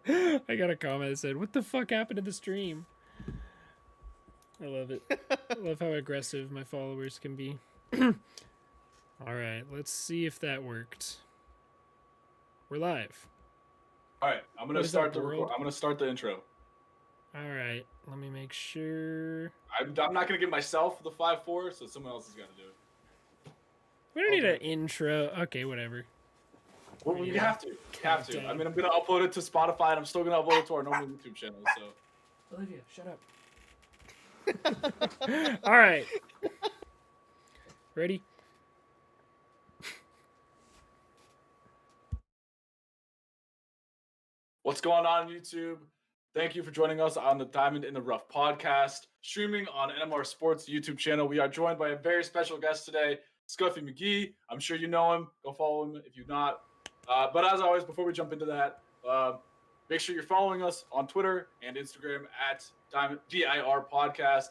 I got a comment that said, "What the fuck happened to the stream?" I love it. I love how aggressive my followers can be. All right, let's see if that worked. We're live. All right, I'm gonna What is start up, the world? I'm gonna start the intro. All right, let me make sure. I'm not gonna give myself the 5-4, so someone else has got to do it. We don't need an Okay. intro. Okay, whatever. Well, you have to. You have to. I Countdown. mean, I'm gonna upload it to Spotify, and I'm still gonna upload it to our normal YouTube channel. So. Olivia, shut up. All right. Ready? What's going on YouTube? Thank you for joining us on the Diamond in the Rough podcast, streaming on NMR Sports YouTube channel. We are joined by a very special guest today, Scuffy McGee. I'm sure you know him. Go follow him if you've not. But as always, before we jump into that, make sure you're following us on Twitter and Instagram at DIR Podcast.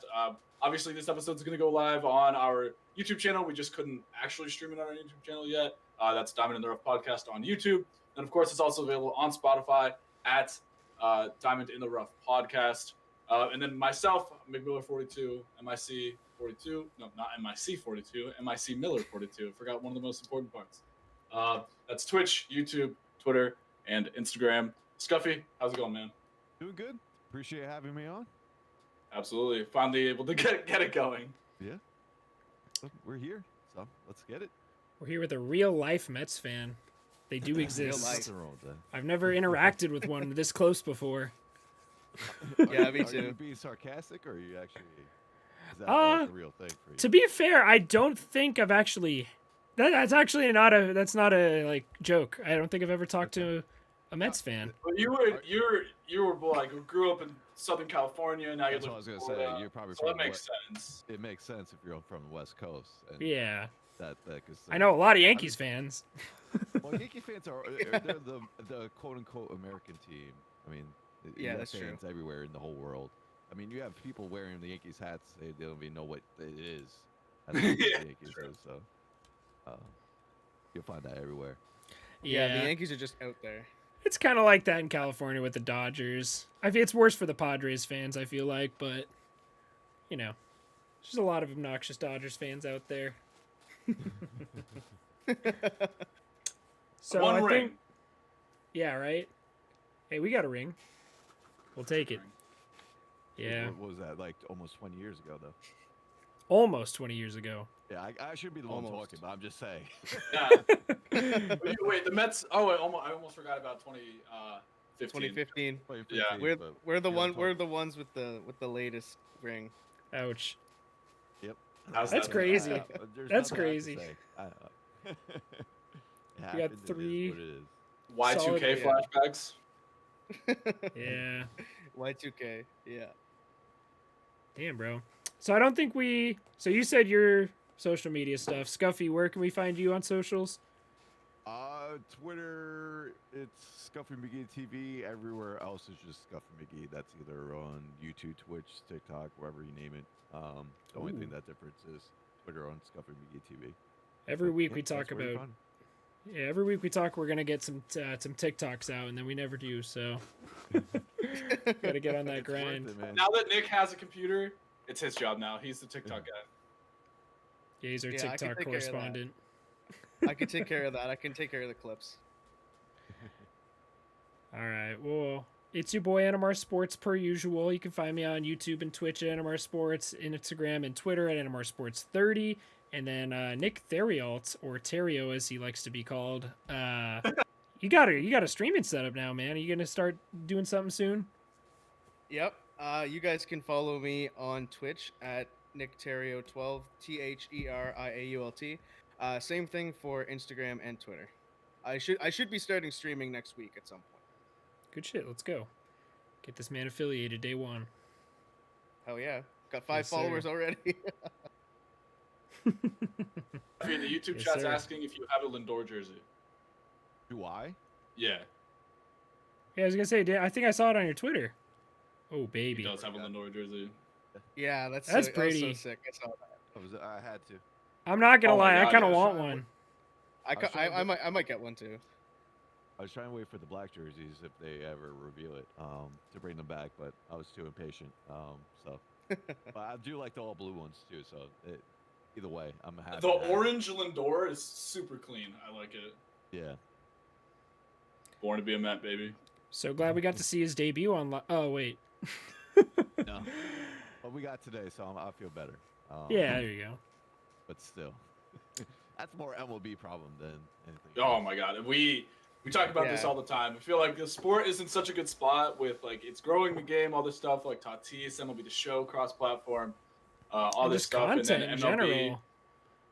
Obviously, this episode is going to go live on our YouTube channel. We just couldn't actually stream it on our YouTube channel yet. That's Diamond in the Rough Podcast on YouTube. And of course, it's also available on Spotify at Diamond in the Rough Podcast. And then myself, McMiller42, MIC42. No, not MIC42, MIC Miller42. I forgot one of the most important parts. That's Twitch, YouTube, Twitter, and Instagram. Scuffy, how's it going, man? Doing good. Appreciate having me on. Absolutely. Finally able to get it going. Yeah. We're here, so let's get it. We're here with a real life Mets fan. They do exist. Nothing wrong with that. I've never interacted with one this close before. Yeah, me Are too. you being sarcastic, or are you actually? Is that like a real thing for you? To be fair, I don't think I've actually. That's actually not a. That's not a like joke. I don't think I've ever talked to a Mets fan. But you were like grew up in Southern California. Now That's you what I live was in gonna say. Florida, You're probably so from that the makes sense. It makes sense if you're from the West Coast. And Yeah, that cause I know a lot of Yankees fans. Well, Yankee fans they're the quote unquote American team. I mean, you Yeah, have that's true. fans everywhere in the whole world. I mean, you have people wearing the Yankees hats. They don't even know what it is. That's what the Yeah, Yankees true. is, so you'll find that everywhere. Yeah, the Yankees are just out there. It's kind of like that in California with the Dodgers. I feel it's worse for the Padres fans, I feel like, but you know, there's a lot of obnoxious Dodgers fans out there. So One I ring. think, yeah, right. Hey, we got a ring. We'll take it. Yeah, What was that, like almost 20 years ago, though? almost 20 years ago. Yeah, I shouldn't be the one Almost. talking, but I'm just saying. Yeah. Wait, the Mets. Oh, wait, I almost forgot about 2015. 2015. Yeah. We're the ones with the latest ring. Ouch. Yep. How's That's that? crazy. There's That's nothing I have to crazy. say. I don't know. It got happened, it is three- what it is. Y2K Solid- flashbacks. Yeah. Y2K. Yeah. Damn, bro. So I don't think we. So you said your social media stuff, Scuffy. Where can we find you on socials? Twitter, it's Scuffy McGee TV. Everywhere else is just Scuffy McGee. That's either on YouTube, Twitch, TikTok, wherever you name it. The only thing Ooh. that difference is Twitter on Scuffy McGee TV. Every But, week yeah, we talk that's where you about. find Yeah, every week we talk. We're gonna get some TikToks out, and then we never do. So gotta get on that It's worth grind. it, man. Now that Nick has a computer, it's his job now. He's the TikTok guy. Yeah, he's our Yeah, I can TikTok take care of that. correspondent. I can take care of that. I can take care of the clips. All right. Well, it's your boy NMR Sports per usual. You can find me on YouTube and Twitch at NMR Sports, Instagram and Twitter at NMR Sports 30, and then Nick Theriault, or Terrio as he likes to be called. You got a streaming setup now, man. Are you gonna start doing something soon? Yep. You guys can follow me on Twitch at NickTerrio12, THERIAULT. Same thing for Instagram and Twitter. I should be starting streaming next week at some point. Good shit. Let's go. Get this man affiliated day one. Hell yeah. Got 5 Yes, sir. followers already. In the YouTube Yes, chat's sir. asking if you have a Lindor jersey. Do I? Yeah, Yeah, I was gonna say, I think I saw it on your Twitter. Oh he baby, does have a Lindor jersey. Yeah, that's That's so pretty. sick. I saw that. I had to. I'm not gonna Oh my lie, I God, kind of yeah, want sure. one. I might get one too. I was trying to wait for the black jerseys if they ever reveal it to bring them back, but I was too impatient. So, but I do like the all blue ones too. So either way, I'm happy. The orange Lindor is super clean. I like it. Yeah. Born to be a Met, baby. So glad we got to see his debut on. Oh wait. No. But we got today, so I feel better. Yeah, there you go. But still, that's more MLB problem than anything. Oh else. my god, we talk about this Yeah. all the time. I feel like the sport is in such a good spot with like it's growing the game, all this stuff like Tatis, MLB The Show, cross-platform, all And this just stuff, and content then in MLB. general.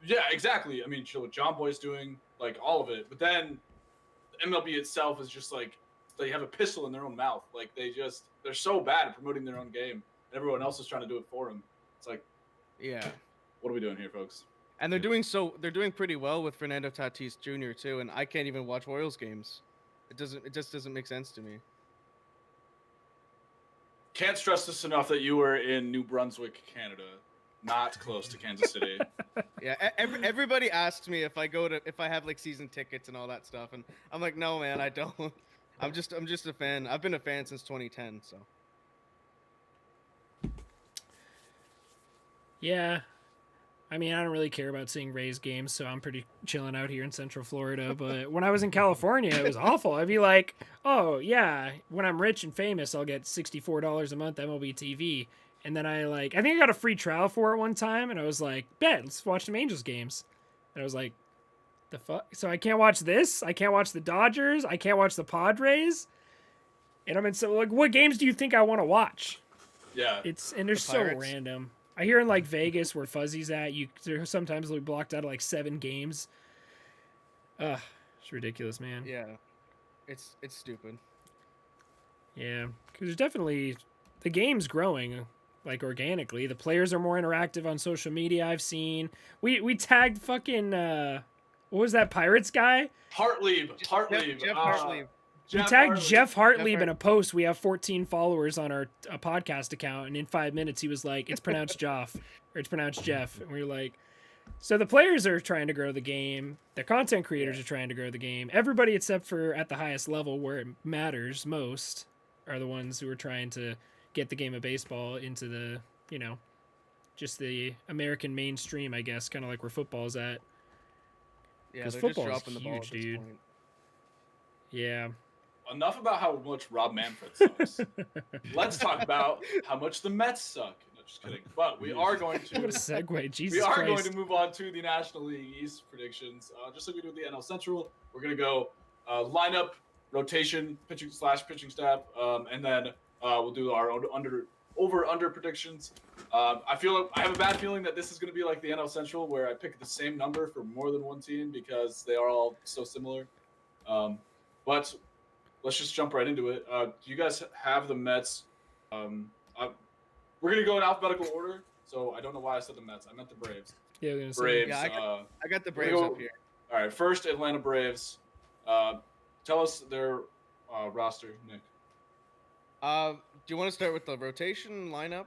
Yeah, exactly. I mean, what John Boy's doing, like all of it, but then MLB itself is just like they have a pistol in their own mouth. Like they're so bad at promoting their own game, and everyone else is trying to do it for them. It's like, Yeah. what are we doing here, folks? And they're doing pretty well with Fernando Tatis Jr. too, and I can't even watch Royals games. It just doesn't make sense to me. Can't stress this enough that you were in New Brunswick, Canada, not close to Kansas City. Yeah, everybody asks me if I have like season tickets and all that stuff, and I'm like, no, man, I don't. I'm just a fan. I've been a fan since 2010, so. Yeah. I mean, I don't really care about seeing Rays games, so I'm pretty chilling out here in Central Florida. But when I was in California, it was awful. I'd be like, oh, yeah, when I'm rich and famous, I'll get $64 a month MLB TV. And then I think I got a free trial for it one time, and I was like, bet, let's watch some Angels games. And I was like, the fuck? So I can't watch this? I can't watch the Dodgers? I can't watch the Padres? And I'm in so, like, what games do you think I want to watch? Yeah. And they're The so Pirates. random. I hear in like Vegas where Fuzzy's at, sometimes they'll be blocked out of like 7 games. It's ridiculous, man. Yeah, it's stupid. Yeah, because there's definitely the game's growing like organically. The players are more interactive on social media. I've seen we tagged fucking what was that Pirates guy? Hartlieb. Jeff Hartlieb. We tagged Jeff Hartlieb Jeff in a post. We have 14 followers on our podcast account, and in 5 minutes he was like, "It's pronounced Joff," or "It's pronounced Jeff," and we were like, "So the players are trying to grow the game. The content creators are trying to grow the game. Everybody except for at the highest level where it matters most are the ones who are trying to get the game of baseball into the just the American mainstream, I guess, kind of like where football's at. Yeah, 'Cause they're just football is dropping the ball huge, at this dude. point. Yeah." Enough about how much Rob Manfred sucks. Let's talk about how much the Mets suck. No, just kidding. But we are going What a to segue, Jesus we are Christ. going to move on to the National League East predictions. Just like we do with the NL Central, we're going to go lineup, rotation, pitching staff, and then we'll do our own over predictions. I have a bad feeling that this is going to be like the NL Central, where I pick the same number for more than one team because they are all so similar. But let's just jump right into it. Do you guys have the Mets? We're going to go in alphabetical order, so I don't know why I said the Mets. I meant the Braves. Yeah, I was gonna say. Braves. Yeah, I got the we're gonna Braves go- up here. All right, first Atlanta Braves. Tell us their roster, Nick. Do you want to start with the rotation lineup?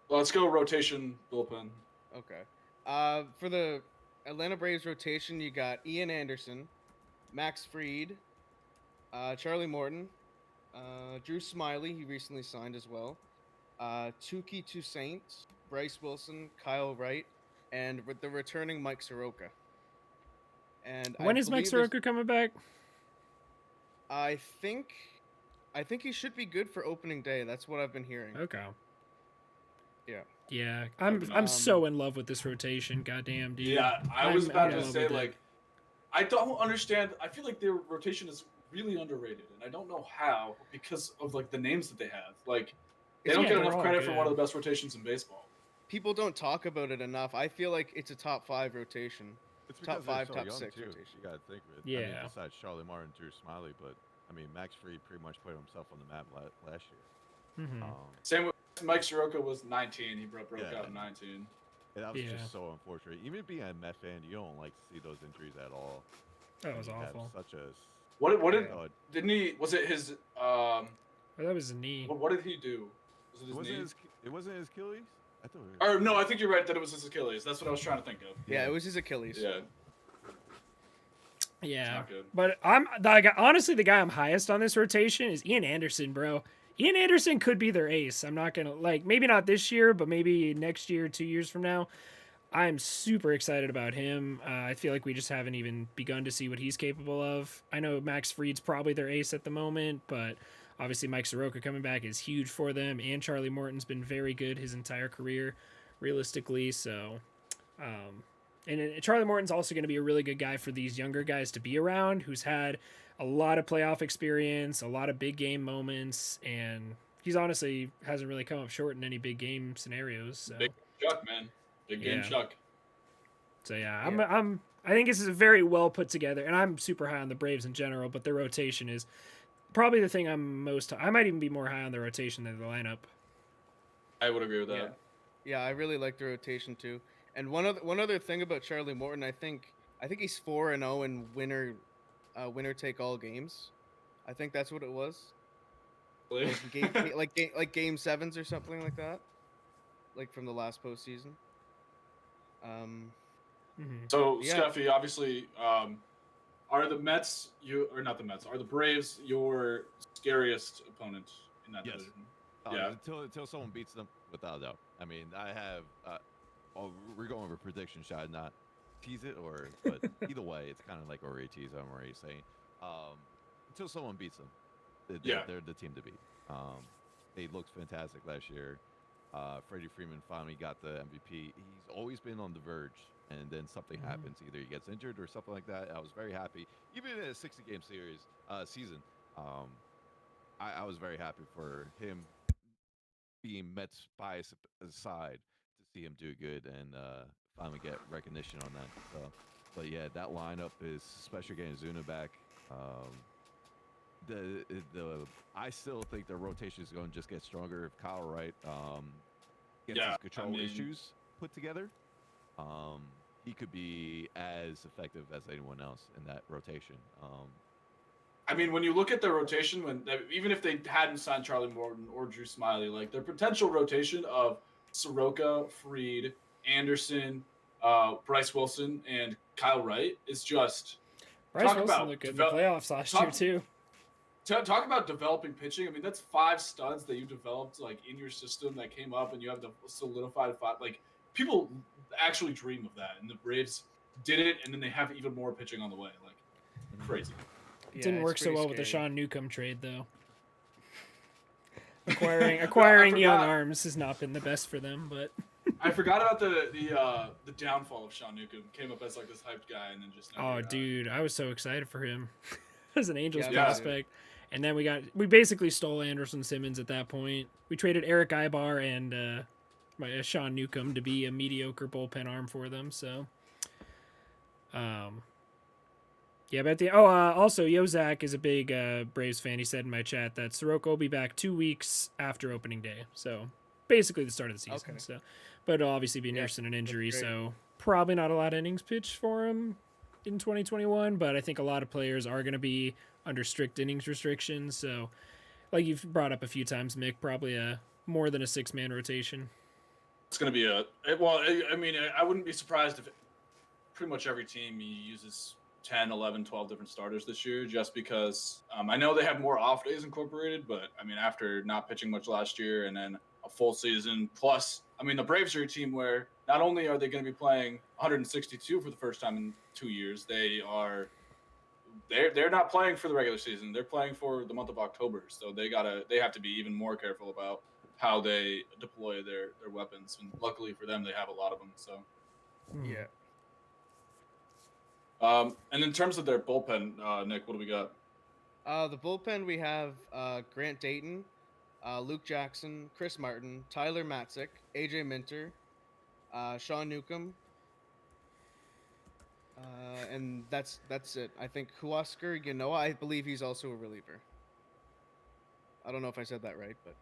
Well, let's go rotation bullpen. Okay. For the Atlanta Braves rotation, you got Ian Anderson, Max Fried, Charlie Morton, Drew Smiley, he recently signed as well, Tukey Toussaint, Bryce Wilson, Kyle Wright, and with the returning Mike Soroka. And When is Mike believe there's- Soroka coming back? I think he should be good for opening day. That's what I've been hearing. Okay. Yeah. Yeah, I'm so in love with this rotation. Goddamn, dude. Yeah, I was I'm about in to love say, with it. like, I don't understand. I feel like their rotation is really underrated, and I don't know how because of like the names that they have. Like, they It's don't yeah, get they're enough all credit for good. one of the best rotations in baseball. People don't talk about it enough. I feel like it's a top 5 rotation. It's Top because they're 5, so top young, 6 too. rotation. You got to think of it. I mean, Yeah. besides Charlie Martin, Drew Smiley, but I mean, Max Fried pretty much put himself on the map last year. Mhm. Same with Mike Soroka was 19. He broke Yeah. out at 19. And that was Yeah. just so unfortunate. Even being a Met fan, you don't like to see those injuries at all. That was And you have awful. Such a What did uh, didn't he? Was it his? Oh, that was a knee. What did he do? Was it his knee? it wasn't his Achilles. I thought. Or no, I think you're right that it was his Achilles. That's what I was trying to think of. Yeah, it was his Achilles. Yeah. Yeah, not good. but honestly the guy I'm highest on this rotation is Ian Anderson, bro. Ian Anderson could be their ace. I'm not gonna maybe not this year, but maybe next year, 2 years from now. I'm super excited about him. I feel like we just haven't even begun to see what he's capable of. I know Max Fried's probably their ace at the moment, but obviously Mike Soroka coming back is huge for them, and Charlie Morton's been very good his entire career, realistically. So, and Charlie Morton's also going to be a really good guy for these younger guys to be around, who's had a lot of playoff experience, a lot of big game moments, and he's honestly hasn't really come up short in any big game scenarios. So. Big Chuck, man. Big game Yeah. Chuck. So yeah, Yeah. I think this is a very well put together, and I'm super high on the Braves in general, but their rotation is probably the thing I'm most. I might even be more high on the rotation than the lineup. I would agree with that. Yeah. Yeah, I really like the rotation too. And one other thing about Charlie Morton, I think he's 4-0 in winner take all games. I think that's what it was. Like game sevens or something like that. Like from the last postseason. So, Yeah. Scuffy, obviously, are the Mets are the Braves your scariest opponent in that Yes. division? Yeah. Until someone beats them, without a doubt. I mean, I have. We're going over prediction. Should I not tease it, or? But either way, it's kind of like already teased. I'm already saying. Until someone beats them, they're the team to beat. They looked fantastic last year. Freddie Freeman finally got the MVP. He's always been on the verge, and then something happens. Either he gets injured or something like that. I was very happy, even in a 60-game season. I was very happy for him being Mets bias aside to see him do good and finally get recognition on that. So, but yeah, that lineup is especially getting Zuna back. I still think the rotation is going to just get stronger if Kyle Wright gets his control issues put together. He could be as effective as anyone else in that rotation. I mean, when you look at their rotation, even if they hadn't signed Charlie Morton or Drew Smiley, like their potential rotation of Soroka, Fried, Anderson, Bryce Wilson, and Kyle Wright is just Bryce Wilson looked good in the playoffs last year too. Talk about developing pitching. I mean, that's 5 studs that you developed like in your system that came up, and you have the solidified 5. Like people actually dream of that, and the Braves did it, and then they have even more pitching on the way. Like crazy. It didn't work so well with the Sean Newcomb trade, though. Acquiring young arms has not been the best for them, but I forgot about the downfall of Sean Newcomb. Came up as like this hyped guy, and then just dude, I was so excited for him as an Angels Yeah, prospect. And then we basically stole Anderson Simmons at that point. We traded Eric Ibar and Sean Newcomb to be a mediocre bullpen arm for them. So, yeah, but also Yozak is a big Braves fan. He said in my chat that Soroka will be back 2 weeks after opening day. So basically the start of the season. Okay. So, but it'll obviously be nursing an injury. So probably not a lot of innings pitched for him in 2021. But I think a lot of players are going to be under strict innings restrictions. So like you've brought up a few times, Mick, probably more than a 6-man rotation. It's going to be I mean, I wouldn't be surprised if pretty much every team uses 10, 11, 12 different starters this year, just because I know they have more off days incorporated, but I mean, after not pitching much last year and then a full season plus, I mean, the Braves are a team where not only are they going to be playing 162 for the first time in 2 years, they're not playing for the regular season. They're playing for the month of October. So they have to be even more careful about how they deploy their weapons. And luckily for them, they have a lot of them. So yeah. And in terms of their bullpen, Nick, what do we got? The bullpen we have Grant Dayton, Luke Jackson, Chris Martin, Tyler Matzik, AJ Minter, Sean Newcomb, and that's it. I think Huascar Yanoa, I believe he's also a reliever. I don't know if I said that right, but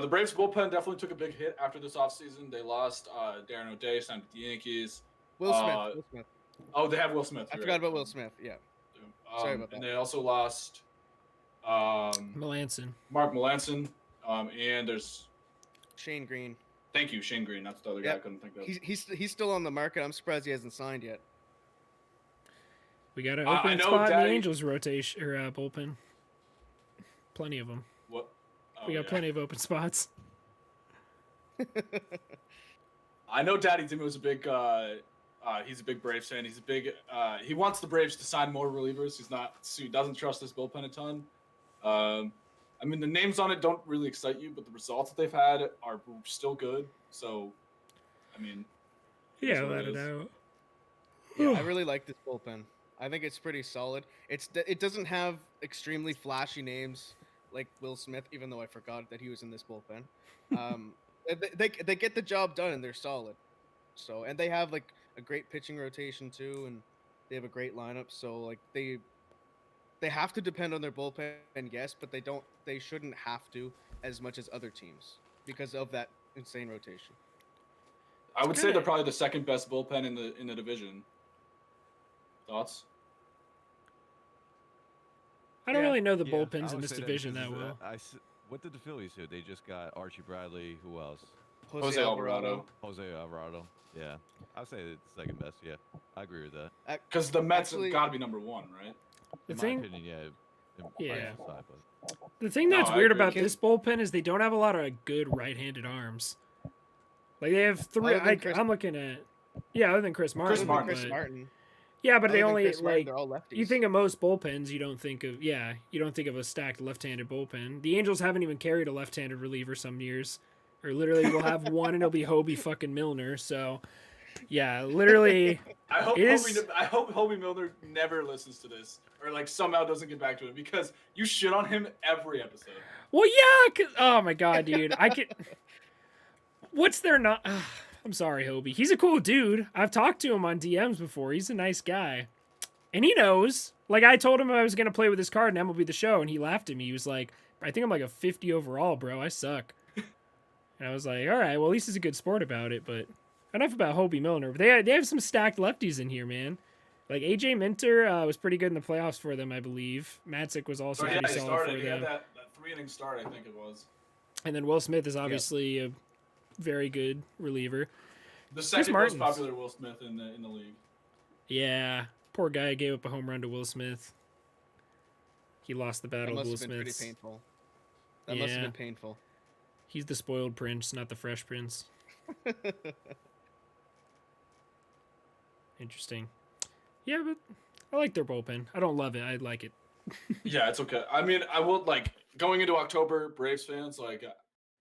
the Braves bullpen definitely took a big hit after this offseason. They lost Darren O'Day, signed with the Yankees. Will Smith. Oh, they have Will Smith. I forgot about Will Smith. Yeah. Sorry about that. And they also lost Melanson. Mark Melanson. And there's Shane Green. Thank you, Shane Green. That's the other guy I couldn't think of. He's still on the market. I'm surprised he hasn't signed yet. We got an I open know spot in the Daddy- Angels rotation or bullpen. Plenty of them. What? Oh, We got yeah. plenty of open spots. I know Daddy Dimmu is a big. He's a big Braves fan. He's a big. He wants the Braves to sign more relievers. He doesn't trust this bullpen a ton. I mean, the names on it don't really excite you, but the results that they've had are still good. So, I mean, it is Yeah, what let it is. out. Yeah, I really like this bullpen. I think it's pretty solid. It doesn't have extremely flashy names like Will Smith, even though I forgot that he was in this bullpen. They get the job done and they're solid. So, and they have like a great pitching rotation too, and they have a great lineup. So like they have to depend on their bullpen, yes, but they shouldn't have to as much as other teams because of that insane rotation. I would say kinda- they're probably the second best bullpen in the division. Thoughts? I don't Yeah. really know the Yeah, I bullpens in would this say that division because, that well. what did the Phillies do? They just got Archie Bradley. Who else? Jose Alvarado. Jose Alvarado. Yeah, I'd say it's second best. Yeah, I agree with that. Because the Mets Actually- have got to be number one, right? The In thing, my opinion, yeah. Yeah. Side, but the thing No, that's I weird agree. about this bullpen is they don't have a lot of good right-handed arms. Like they have three. Other than Like Chris- I'm looking at. Yeah, other than Chris Martin. Chris Martin. Chris but- Martin. Yeah, but Other they than only Chris Martin, like. they're all lefties. You think of most bullpens, you don't think of a stacked left-handed bullpen. The Angels haven't even carried a left-handed reliever some years, or literally we'll have one and it'll be Hobie fucking Milner. So, yeah, literally, I hope Is- Hobie Milner never listens to this, or like somehow doesn't get back to it, because you shit on him every episode. well, yeah. Oh my god, dude, I could. What's there not? I'm sorry, Hobie. He's a cool dude. I've talked to him on DMs before. He's a nice guy, and he knows. Like I told him I was gonna play with his card in MLB The Show, and he laughed at me. He was like, "I think I'm like a 50 overall, bro. I suck." And I was like, "All right, well, at least he's a good sport about it." But enough about Hobie Milner. But they have some stacked lefties in here, man. Like AJ Minter was pretty good in the playoffs for them, I believe. Matzik was also So yeah, pretty he solid started. for He had them. that 3-inning start, I think it was. And then Will Smith is obviously a very good reliever. The second most Martin's. popular Will Smith in the league. Yeah, poor guy gave up a home run to Will Smith. He lost the That battle of must Will have been pretty Smiths. painful. That must have Yeah. been painful. He's the spoiled prince, not the fresh prince. Interesting. Yeah, but I like their bullpen. I don't love it. I like it. Yeah, it's okay. I mean, I will like going into October, Braves fans, like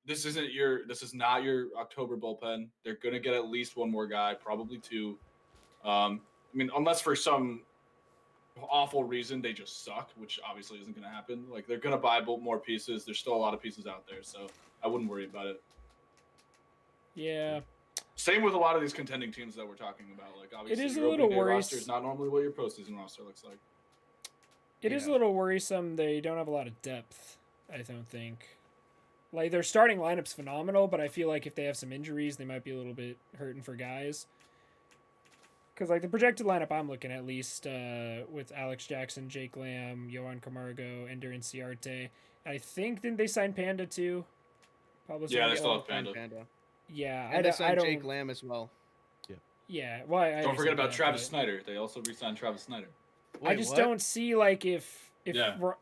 this is not your October bullpen. They're gonna get at least one more guy, probably two. I mean, unless for some awful reason they just suck, which obviously isn't gonna happen. Like they're gonna buy more pieces. There's still a lot of pieces out there, so I wouldn't worry about it. Yeah. Same with a lot of these contending teams that we're talking about. Like obviously, is a your little opening day roster worris- is not normally what your postseason roster looks like. It is a Yeah. little worrisome they don't have a lot of depth, I don't think. Like their starting lineup's phenomenal, but I feel like if they have some injuries, they might be a little bit hurting for guys. Because like the projected lineup I'm looking at least with Alex Jackson, Jake Lamb, Yohan Camargo, Ender Inciarte. I think didn't they sign Panda too? Pablo Yeah, they Sandoval? still have Panda. Yeah, And they I signed don't. Jake Lamb as well. Yeah, well, I Don't forget understand about that, Travis but Snyder. They also re-signed Travis Snyder. I Wait, just what? don't see like if Yeah. we're,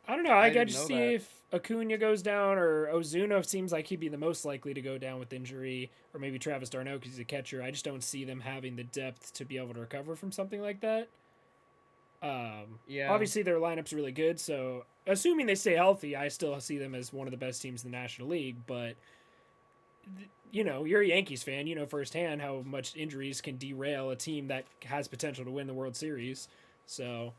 I don't know. I didn't just know see that. if Acuna goes down or Ozuna seems like he'd be the most likely to go down with injury, or maybe Travis d'Arnaud because he's a catcher. I just don't see them having the depth to be able to recover from something like that. Yeah. Obviously their lineup's really good, so assuming they stay healthy, I still see them as one of the best teams in the National League. But you know, you're a Yankees fan. You know firsthand how much injuries can derail a team that has potential to win the World Series. So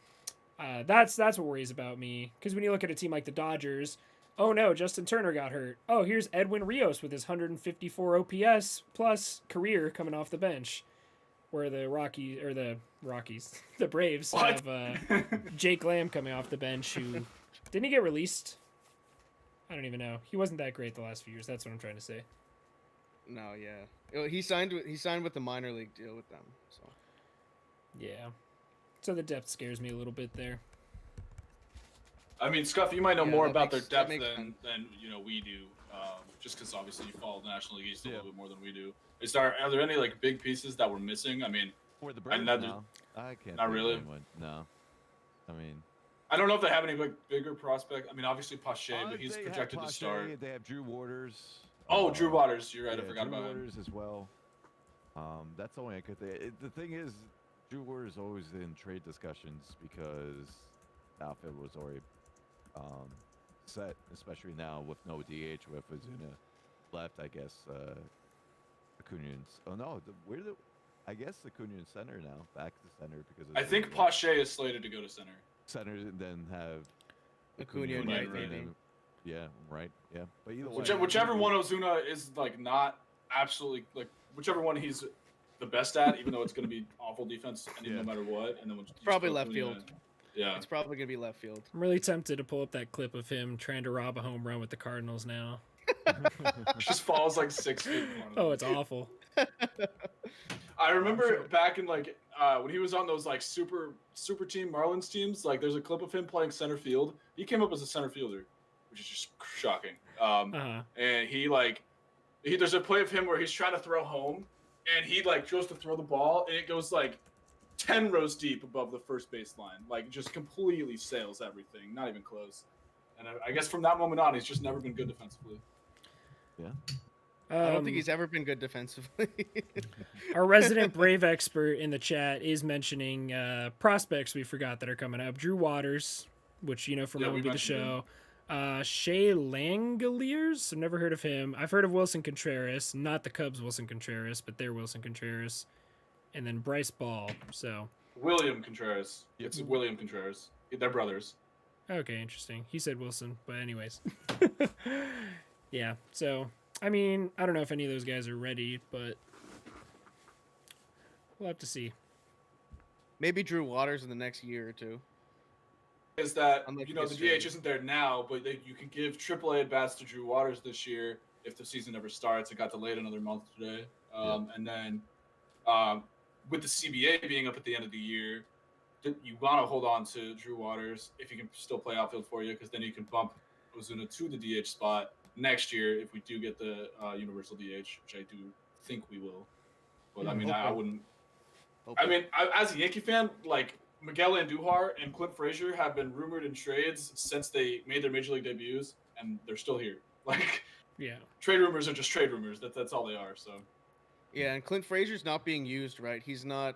that's what worries about me. Because when you look at a team like the Dodgers, oh no, Justin Turner got hurt. Oh, here's Edwin Rios with his 154 OPS plus career coming off the bench. Where the Braves What? have Jake Lamb coming off the bench. Who didn't he get released? I don't even know. He wasn't that great the last few years. That's what I'm trying to say. No, yeah. He signed with the minor league deal with them. So Yeah. So the depth scares me a little bit there. I mean, Scuff, you might know Yeah, more that about makes- their that depth makes than we do. Just because obviously you follow the National League East a Yeah. little bit more than we do. Are there any like big pieces that we're missing? I mean, For the Braves Another- now. I can't. Not think of really. anyone. No. I mean, I don't know if they have any bigger prospect. I mean, obviously Pache, but he's they have projected to Pache, start. They have Drew Waters. Oh, Drew Waters. You're right. Yeah, I forgot Drew about him. Waters as well. That's the only I could think. The thing is, Drew Waters always in trade discussions because the outfit was already set, especially now with no DH with Ozuna left. I guess Acuna's. Oh no, I guess Acuna's center now, back to center because I think Pache is slated to go to center. center and then have Acuna and Acuna right, and maybe. then- yeah, right. Yeah, but either way, Whichever one Ozuna is like not absolutely like whichever one he's the best at, even though it's going to be awful defense no Yeah. matter what. And then we'll just Probably go left Acuna. field. Yeah. It's probably gonna be left field. I'm really tempted to pull up that clip of him trying to rob a home run with the Cardinals now. Just falls like 6 feet. In front of Oh, them. it's awful. I remember back in like when he was on those like super team Marlins teams. Like there's a clip of him playing center field. He came up as a center fielder, which is just shocking. Uh-huh. And there's a play of him where he's trying to throw home, and he like goes to throw the ball, and it goes like 10 rows deep above the first base line, like just completely sails everything, not even close. And I guess from that moment on, he's just never been good defensively. I don't Um, think he's ever been good defensively. Our resident Brave expert in the chat is mentioning prospects we forgot that are coming up. Drew Waters, which you know from Yeah, we MLB The mentioned Show. Shea Langoliers, I've never heard of him. I've heard of Wilson Contreras, not the Cubs Wilson Contreras, but their Wilson Contreras. And then Bryce Ball. So, William Contreras. Yep. It's William Contreras. They're brothers. okay, interesting. He said Wilson, but anyways. Yeah, so, I mean, I don't know if any of those guys are ready, but we'll have to see. Maybe Drew Waters in the next year or two. Is that Unlike the history. DH isn't there now, but you can give AAA at bats to Drew Waters this year if the season ever starts. It got delayed another month today, and then with the CBA being up at the end of the year, you want to hold on to Drew Waters if he can still play outfield for you, because then you can bump Ozuna to the DH spot next year if we do get the universal DH, which I do think we will. But I mean, I wouldn't. I mean, as a Yankee fan, like Miguel Andujar and Clint Frazier have been rumored in trades since they made their major league debuts, and they're still here. Like, Yeah. trade rumors are just trade rumors. That's all they are. So Yeah, and Clint Frazier's not being used right. He's not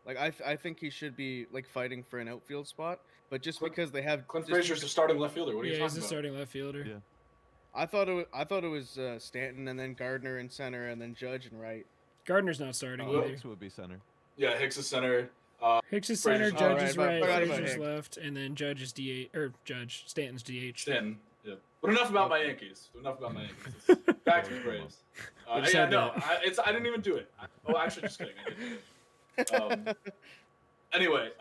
like I think he should be like fighting for an outfield spot, but just because they have Clint just Frazier's a starting left fielder. What are you Yeah, he's talking a about? starting left fielder. Yeah. I thought it was Stanton and then Gardner in center and then Judge and right. Gardner's not starting Oh, either. Hicks would be center. Yeah, Hicks is center. Hicks is center, Frazier's- Judge Oh, is right, right, forgot about Frazier's Hicks. left, and then Judge is DH, or Stanton's DH. Stanton. Yeah. But enough about my Yankees. Enough about my Yankees. Back to the Braves. We just Yeah, had no, that. I didn't even do it. Actually, just kidding. I didn't do it. Anyway,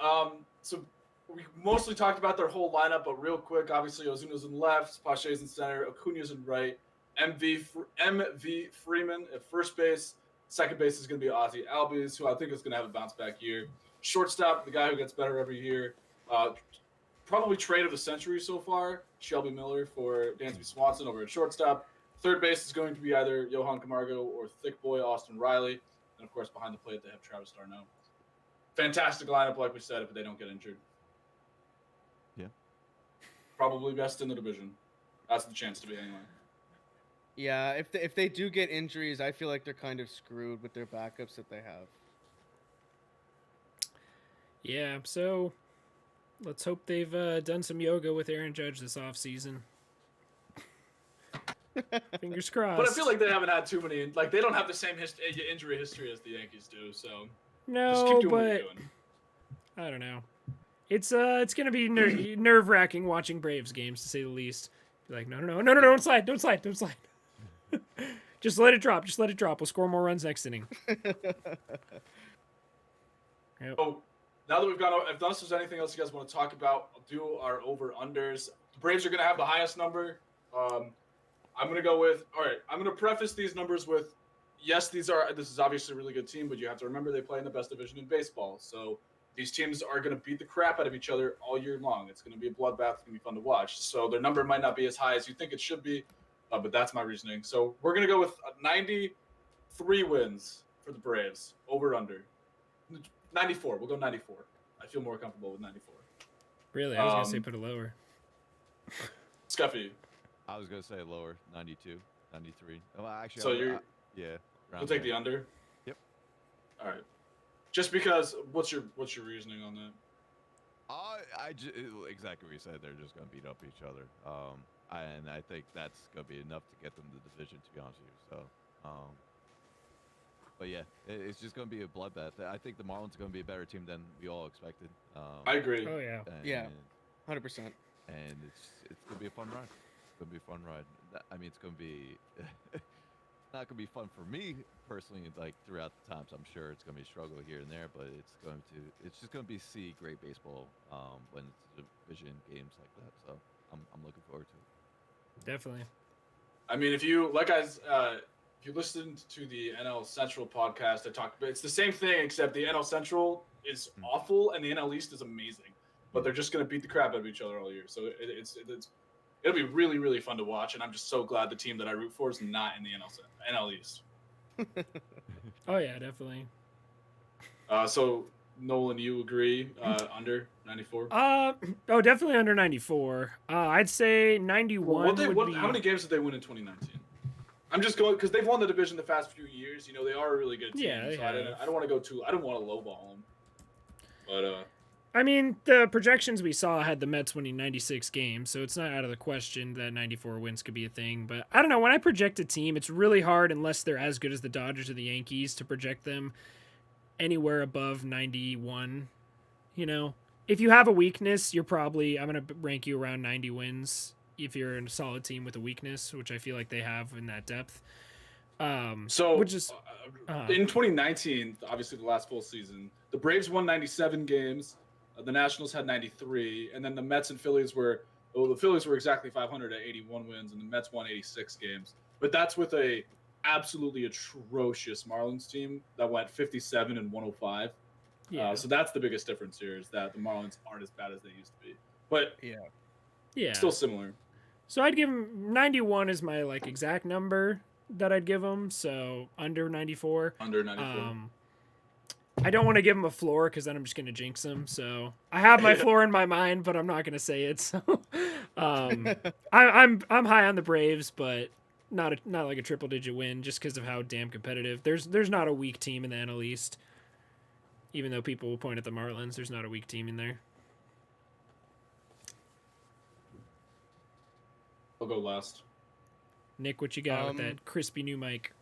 so we mostly talked about their whole lineup, but real quick, obviously Ozuna's in left, Pache's in center, Acuna's in right, MV Freeman at first base. Second base is going to be Ozzy Albies, who I think is going to have a bounce back year. Shortstop, the guy who gets better every year. Probably trade of the century so far, Shelby Miller for Dansby Swanson over at shortstop. Third base is going to be either Johan Camargo or thick boy Austin Riley. And of course, behind the plate, they have Travis d'Arnaud. Fantastic lineup, like we said, if they don't get injured. Yeah. Probably best in the division. That's the chance to be anyway. Yeah, if they do get injuries, I feel like they're kind of screwed with their backups that they have. Yeah, so let's hope they've done some yoga with Aaron Judge this offseason. Fingers crossed. But I feel like they haven't had too many. Like they don't have the same injury history as the Yankees do. So just keep no, doing what you're but doing. I don't know. It's gonna be nerve wracking watching Braves games to say the least. Be like, no, don't slide, don't slide. Just let it drop. We'll score more runs next inning. Yep. Oh, now that we've gone, unless there's anything else you guys want to talk about, I'll do our over-unders. The Braves are going to have the highest number. I'm going to go with, all right, I'm going to preface these numbers with, yes, this is obviously a really good team, but you have to remember they play in the best division in baseball. So these teams are going to beat the crap out of each other all year long. It's going to be a bloodbath. It's going to be fun to watch. So their number might not be as high as you think it should be, but that's my reasoning. So we're going to go with 93 wins for the Braves, over-under. 94. We'll go 94. I feel more comfortable with 94. Really, I was gonna say put it lower. Scuffy. I was gonna say lower, 92, 93. Well, actually, So you're yeah. we'll take the under. Yep. All right. Just because, what's your reasoning on that? Exactly what you said. They're just gonna beat up each other. And I think that's gonna be enough to get them the division. To be honest with you, so. But yeah, it's just gonna be a bloodbath. I think the Marlins are gonna be a better team than we all expected. I agree. Oh yeah. Yeah. 100%. And it's gonna be a fun ride. It's gonna be a fun ride. I mean, it's gonna be not gonna be fun for me personally. Like throughout the times, I'm sure it's gonna be a struggle here and there, but it's just gonna be see great baseball when it's division games like that. So I'm looking forward to it. Definitely. I mean, if you listened to the NL Central podcast, I talked about it's the same thing except the NL Central is awful and the NL East is amazing, but they're just gonna beat the crap out of each other all year. So it'll be really, really fun to watch, and I'm just so glad the team that I root for is not in the NL East. Oh yeah, definitely. So Nolan, you agree under 94? Oh, definitely under 94. I'd say 91 would be. How many games did they win in 2019? I'm just going because they've won the division the past few years. You know, they are a really good team. Yeah, they so have. I don't want to go too. I don't want to lowball them. But I mean, the projections we saw had the Mets winning 96 games, so it's not out of the question that 94 wins could be a thing. But I don't know. When I project a team, it's really hard unless they're as good as the Dodgers or the Yankees to project them anywhere above 91. You know, if you have a weakness, I'm going to rank you around 90 wins if you're in a solid team with a weakness, which I feel like they have in that depth. Which is in 2019, obviously the last full season, the Braves won 97 games. The Nationals had 93, and then the Mets and Phillies the Phillies were exactly 500 at 81 wins, and the Mets won 86 games. But that's with a absolutely atrocious Marlins team that went 57 and 105. Yeah. So that's the biggest difference here is that the Marlins aren't as bad as they used to be, but yeah, still similar. So I'd give him 91 is my like exact number that I'd give him. So under 94. Under 94. I don't want to give him a floor because then I'm just going to jinx him. So I have my floor in my mind, but I'm not going to say it. So I'm high on the Braves, but not like a triple digit win just because of how damn competitive. There's not a weak team in the NL East. Even though people will point at the Marlins, there's not a weak team in there. I'll go last. Nick, what you got with that crispy new mic?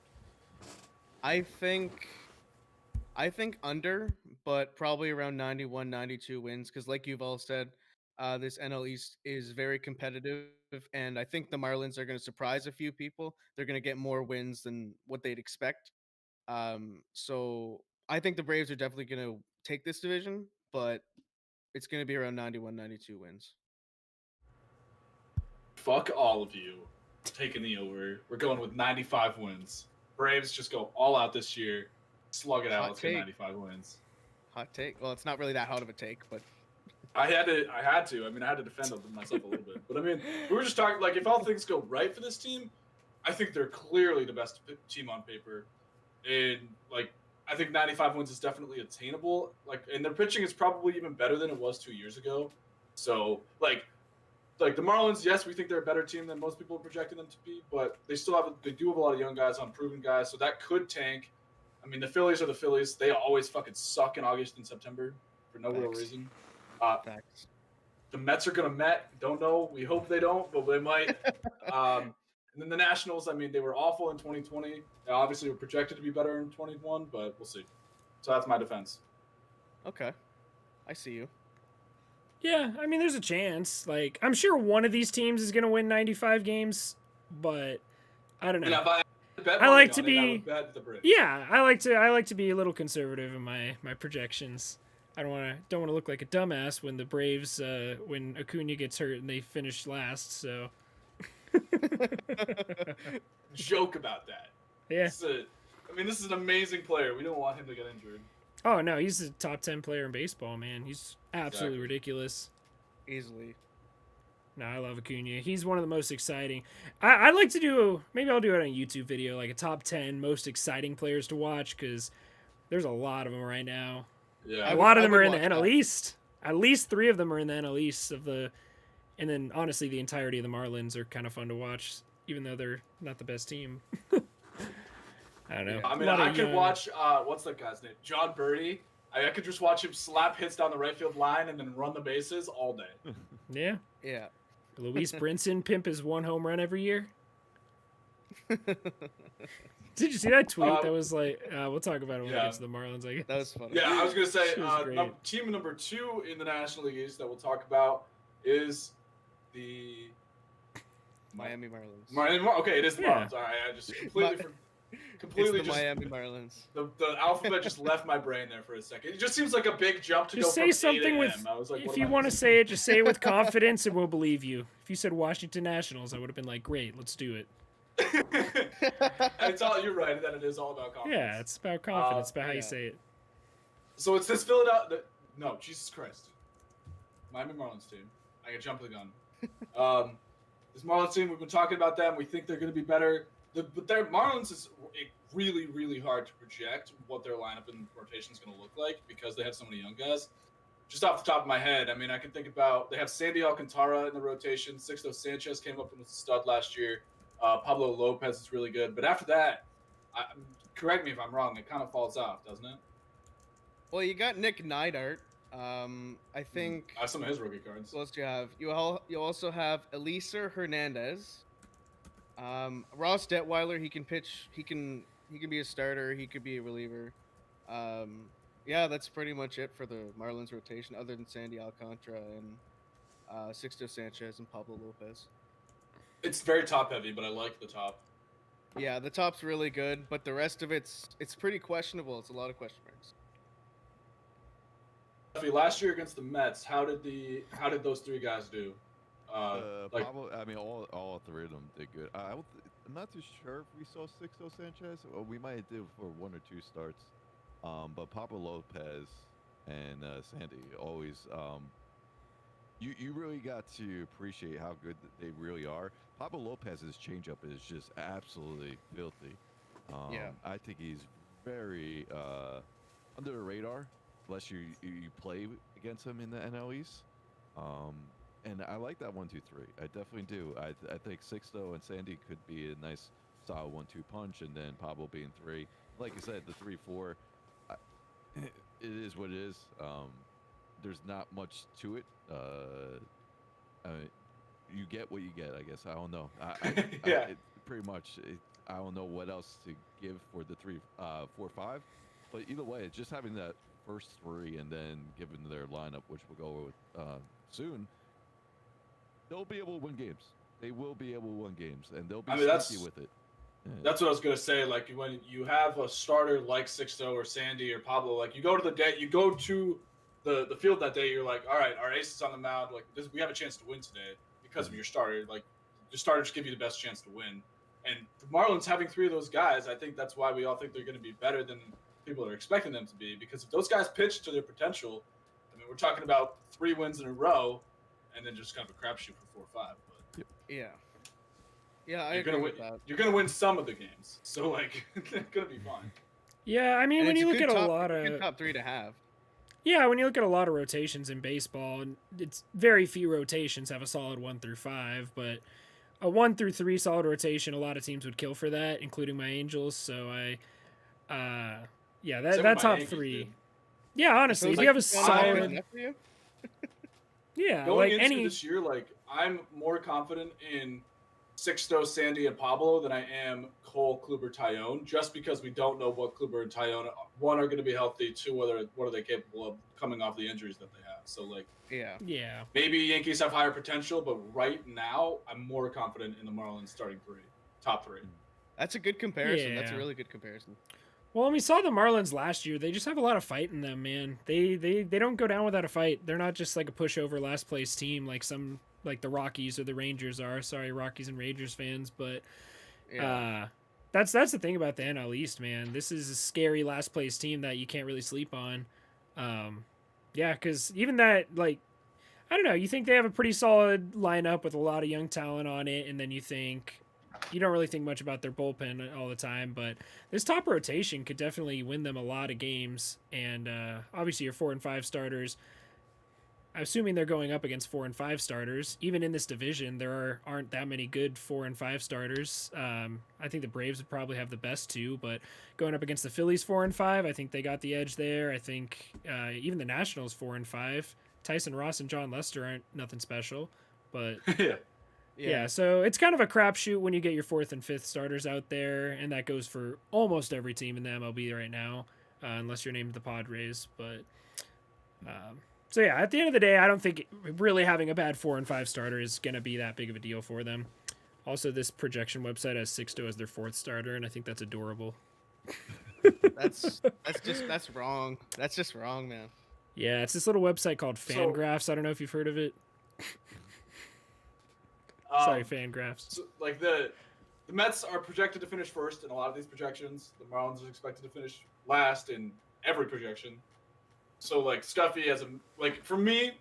I think under, but probably around 91, 92 wins. Because like you've all said, this NL East is very competitive. And I think the Marlins are going to surprise a few people. They're going to get more wins than what they'd expect. So I think the Braves are definitely going to take this division, but it's going to be around 91, 92 wins. Fuck all of you taking the over. We're going with 95 wins. Braves just go all out this year. Slug it out. Let's get 95 wins. Hot take. Well, it's not really that hot of a take, but I had to. I mean, I had to defend myself a little bit. But I mean, we were just talking like if all things go right for this team, I think they're clearly the best team on paper. And like I think 95 wins is definitely attainable. Like, and their pitching is probably even better than it was 2 years ago. So like the Marlins, yes, we think they're a better team than most people are projecting them to be, but they do have a lot of young guys, unproven guys, so that could tank. I mean, the Phillies are the Phillies. They always fucking suck in August and September for no real reason. Facts. The Mets are gonna Met. Don't know. We hope they don't, but they might. And then the Nationals. I mean, they were awful in 2020. They obviously were projected to be better in 21, but we'll see. So that's my defense. Okay, I see you. Yeah, I mean, there's a chance. Like, I'm sure one of these teams is gonna win 95 games, but I don't know. And if I bet I like money to on it, I be. would bet the Braves. Yeah, I like to be a little conservative in my projections. I don't want to look like a dumbass when the Braves when Acuna gets hurt and they finish last. So Joke about that. yeah. This is an amazing player. We don't want him to get injured. Oh no, he's a top 10 player in baseball, man. He's absolutely Exactly. ridiculous. Easily. No, I love Acuna. He's one of the most exciting. I'd like to do, maybe I'll do it on a YouTube video, like a top 10 most exciting players to watch, because there's a lot of them right now. Yeah, A lot of I them are would in the watch NL that. East. At least 3 of them are in the NL East and then honestly, the entirety of the Marlins are kind of fun to watch, even though they're not the best team. I don't know. Yeah. I A mean, lot of I could young- watch what's that guy's name? John Birdie. I could just watch him slap hits down the right field line and then run the bases all day. Yeah, Yeah. Luis Brinson pimp his 1 home run every year. Did you see that tweet? That was like, we'll talk about it when we yeah. get to the Marlins. I guess. That was funny. Yeah, I was gonna say She was great. team number 2 in the National League East that we'll talk about is the Miami Marlins. Okay, it is the Yeah. Marlins. All right, I just completely It's the Miami Marlins. the alphabet just left my brain there for a second. It just seems like a big jump to Just go say from 8 something with. a.m. I was like, what If am you I want to missing? say it, just say it with confidence, and we'll believe you. If you said Washington Nationals, I would have been like, great, let's do it. It's all you're right that it is all about confidence. Yeah, it's about confidence, about how yeah. you say it. So it's this Philadelphia. No, Jesus Christ. Miami Marlins team. I can jump the gun. This Marlins team, we've been talking about them. We think they're going to be better. But their Marlins is really, really hard to project what their lineup and rotation is going to look like because they have so many young guys. Just off the top of my head, I mean, I can think about they have Sandy Alcantara in the rotation. Sixto Sanchez came up and was a stud last year. Pablo Lopez is really good. But after that, correct me if I'm wrong, it kind of falls off, doesn't it? Well, you got Nick Neidhart. I think. I have some of his rookie cards. What else do you have? You also have Eliezer Hernandez. Ross Detweiler. He can pitch. He can be a starter. He could be a reliever. Yeah, that's pretty much it for the Marlins rotation, other than Sandy Alcantara and Sixto Sanchez and Pablo Lopez. It's very top heavy, but I like the top. Yeah, the top's really good, but the rest of it's pretty questionable. It's a lot of question marks. Last year against the Mets, how did those 3 guys do? Like, Pablo, I mean, all 3 of them did good. I'm not too sure if we saw Sixto Sanchez. Or we might do for 1 or 2 starts. But Pablo Lopez and Sandy always. You really got to appreciate how good they really are. Pablo Lopez's changeup is just absolutely filthy. Yeah. I think he's very under the radar, unless you play against him in the NL East. And I like that 1-2-3. I definitely do. I think Sixto and Sandy could be a nice solid 1-2 punch, and then Pablo being 3. Like you said, the 3-4. It is what it is. There's not much to it. You get what you get, I guess. I don't know. Yeah. Pretty much. I don't know what else to give for the 3, 4, 5. But either way, just having that first 3 and then giving their lineup, which we'll go with soon, they'll be able to win games. They will be able to win games, and they'll be sneaky with it. Yeah. That's what I was gonna say. Like when you have a starter like Sixto or Sandy or Pablo, like you go to the field that day, you're like, all right, our ace is on the mound. Like we have a chance to win today because of your starter. Like your starters give you the best chance to win. And the Marlins having 3 of those guys, I think that's why we all think they're going to be better than people are expecting them to be. Because if those guys pitch to their potential, I mean, we're talking about 3 wins in a row, and then just kind of a crapshoot for 4 or 5. But Yeah. Yeah, I you're agree gonna with win. that. You're gonna win some of the games, so like it's gonna be fine. Yeah, I mean, And when it's you a look good at a top- lot good of top 3 to have. Yeah, when you look at a lot of rotations in baseball, and it's very few rotations have a solid 1 through 5, but a 1 through 3 solid rotation, a lot of teams would kill for that, including my Angels. So yeah, Same that with my top Yankees, 3. dude. Yeah, honestly, if like, you have a Is that solid, good enough for you? yeah, Going like into any, this year, like I'm more confident in Sixto, Sandy, and Pablo than I am Cole, Kluber, Tyone, just because we don't know what Kluber and Tyone, 1, are going to be healthy, 2, what are they capable of coming off the injuries that they have. So like Yeah. yeah, maybe Yankees have higher potential, but right now I'm more confident in the Marlins starting 3, top 3. That's a good comparison. That's a Yeah. really good comparison. Well, we saw the Marlins last year. They just have a lot of fight in them, man. They don't go down without a fight. They're not just like a pushover last place team like the Rockies or the Rangers are. Sorry, Rockies and Rangers fans, but Yeah. that's the thing about the NL East, man. This is a scary last place team that you can't really sleep on. Yeah, because even that, like, I don't know. You think they have a pretty solid lineup with a lot of young talent on it, and then you think you don't really think much about their bullpen all the time, but this top rotation could definitely win them a lot of games. And obviously, your 4 and 5 starters. I'm assuming they're going up against 4 and 5 starters. Even in this division, there aren't that many good 4 and 5 starters. I think the Braves would probably have the best two, but going up against the Phillies 4 and 5, I think they got the edge there. I think even the Nationals 4 and 5. Tyson Ross and John Lester aren't nothing special, but yeah. So it's kind of a crapshoot when you get your 4th and 5th starters out there, and that goes for almost every team in the MLB right now, unless you're named the Padres. But so yeah, at the end of the day, I don't think really having a bad 4 and 5 starter is going to be that big of a deal for them. Also, this projection website has Sixto as their 4th starter, and I think that's adorable. That's wrong. That's just wrong, man. Yeah, it's this little website called Fangraphs. I don't know if you've heard of it. Sorry, Fangraphs. So, like the Mets are projected to finish first in a lot of these projections. The Marlins are expected to finish last in every projection. So like Stuffy for me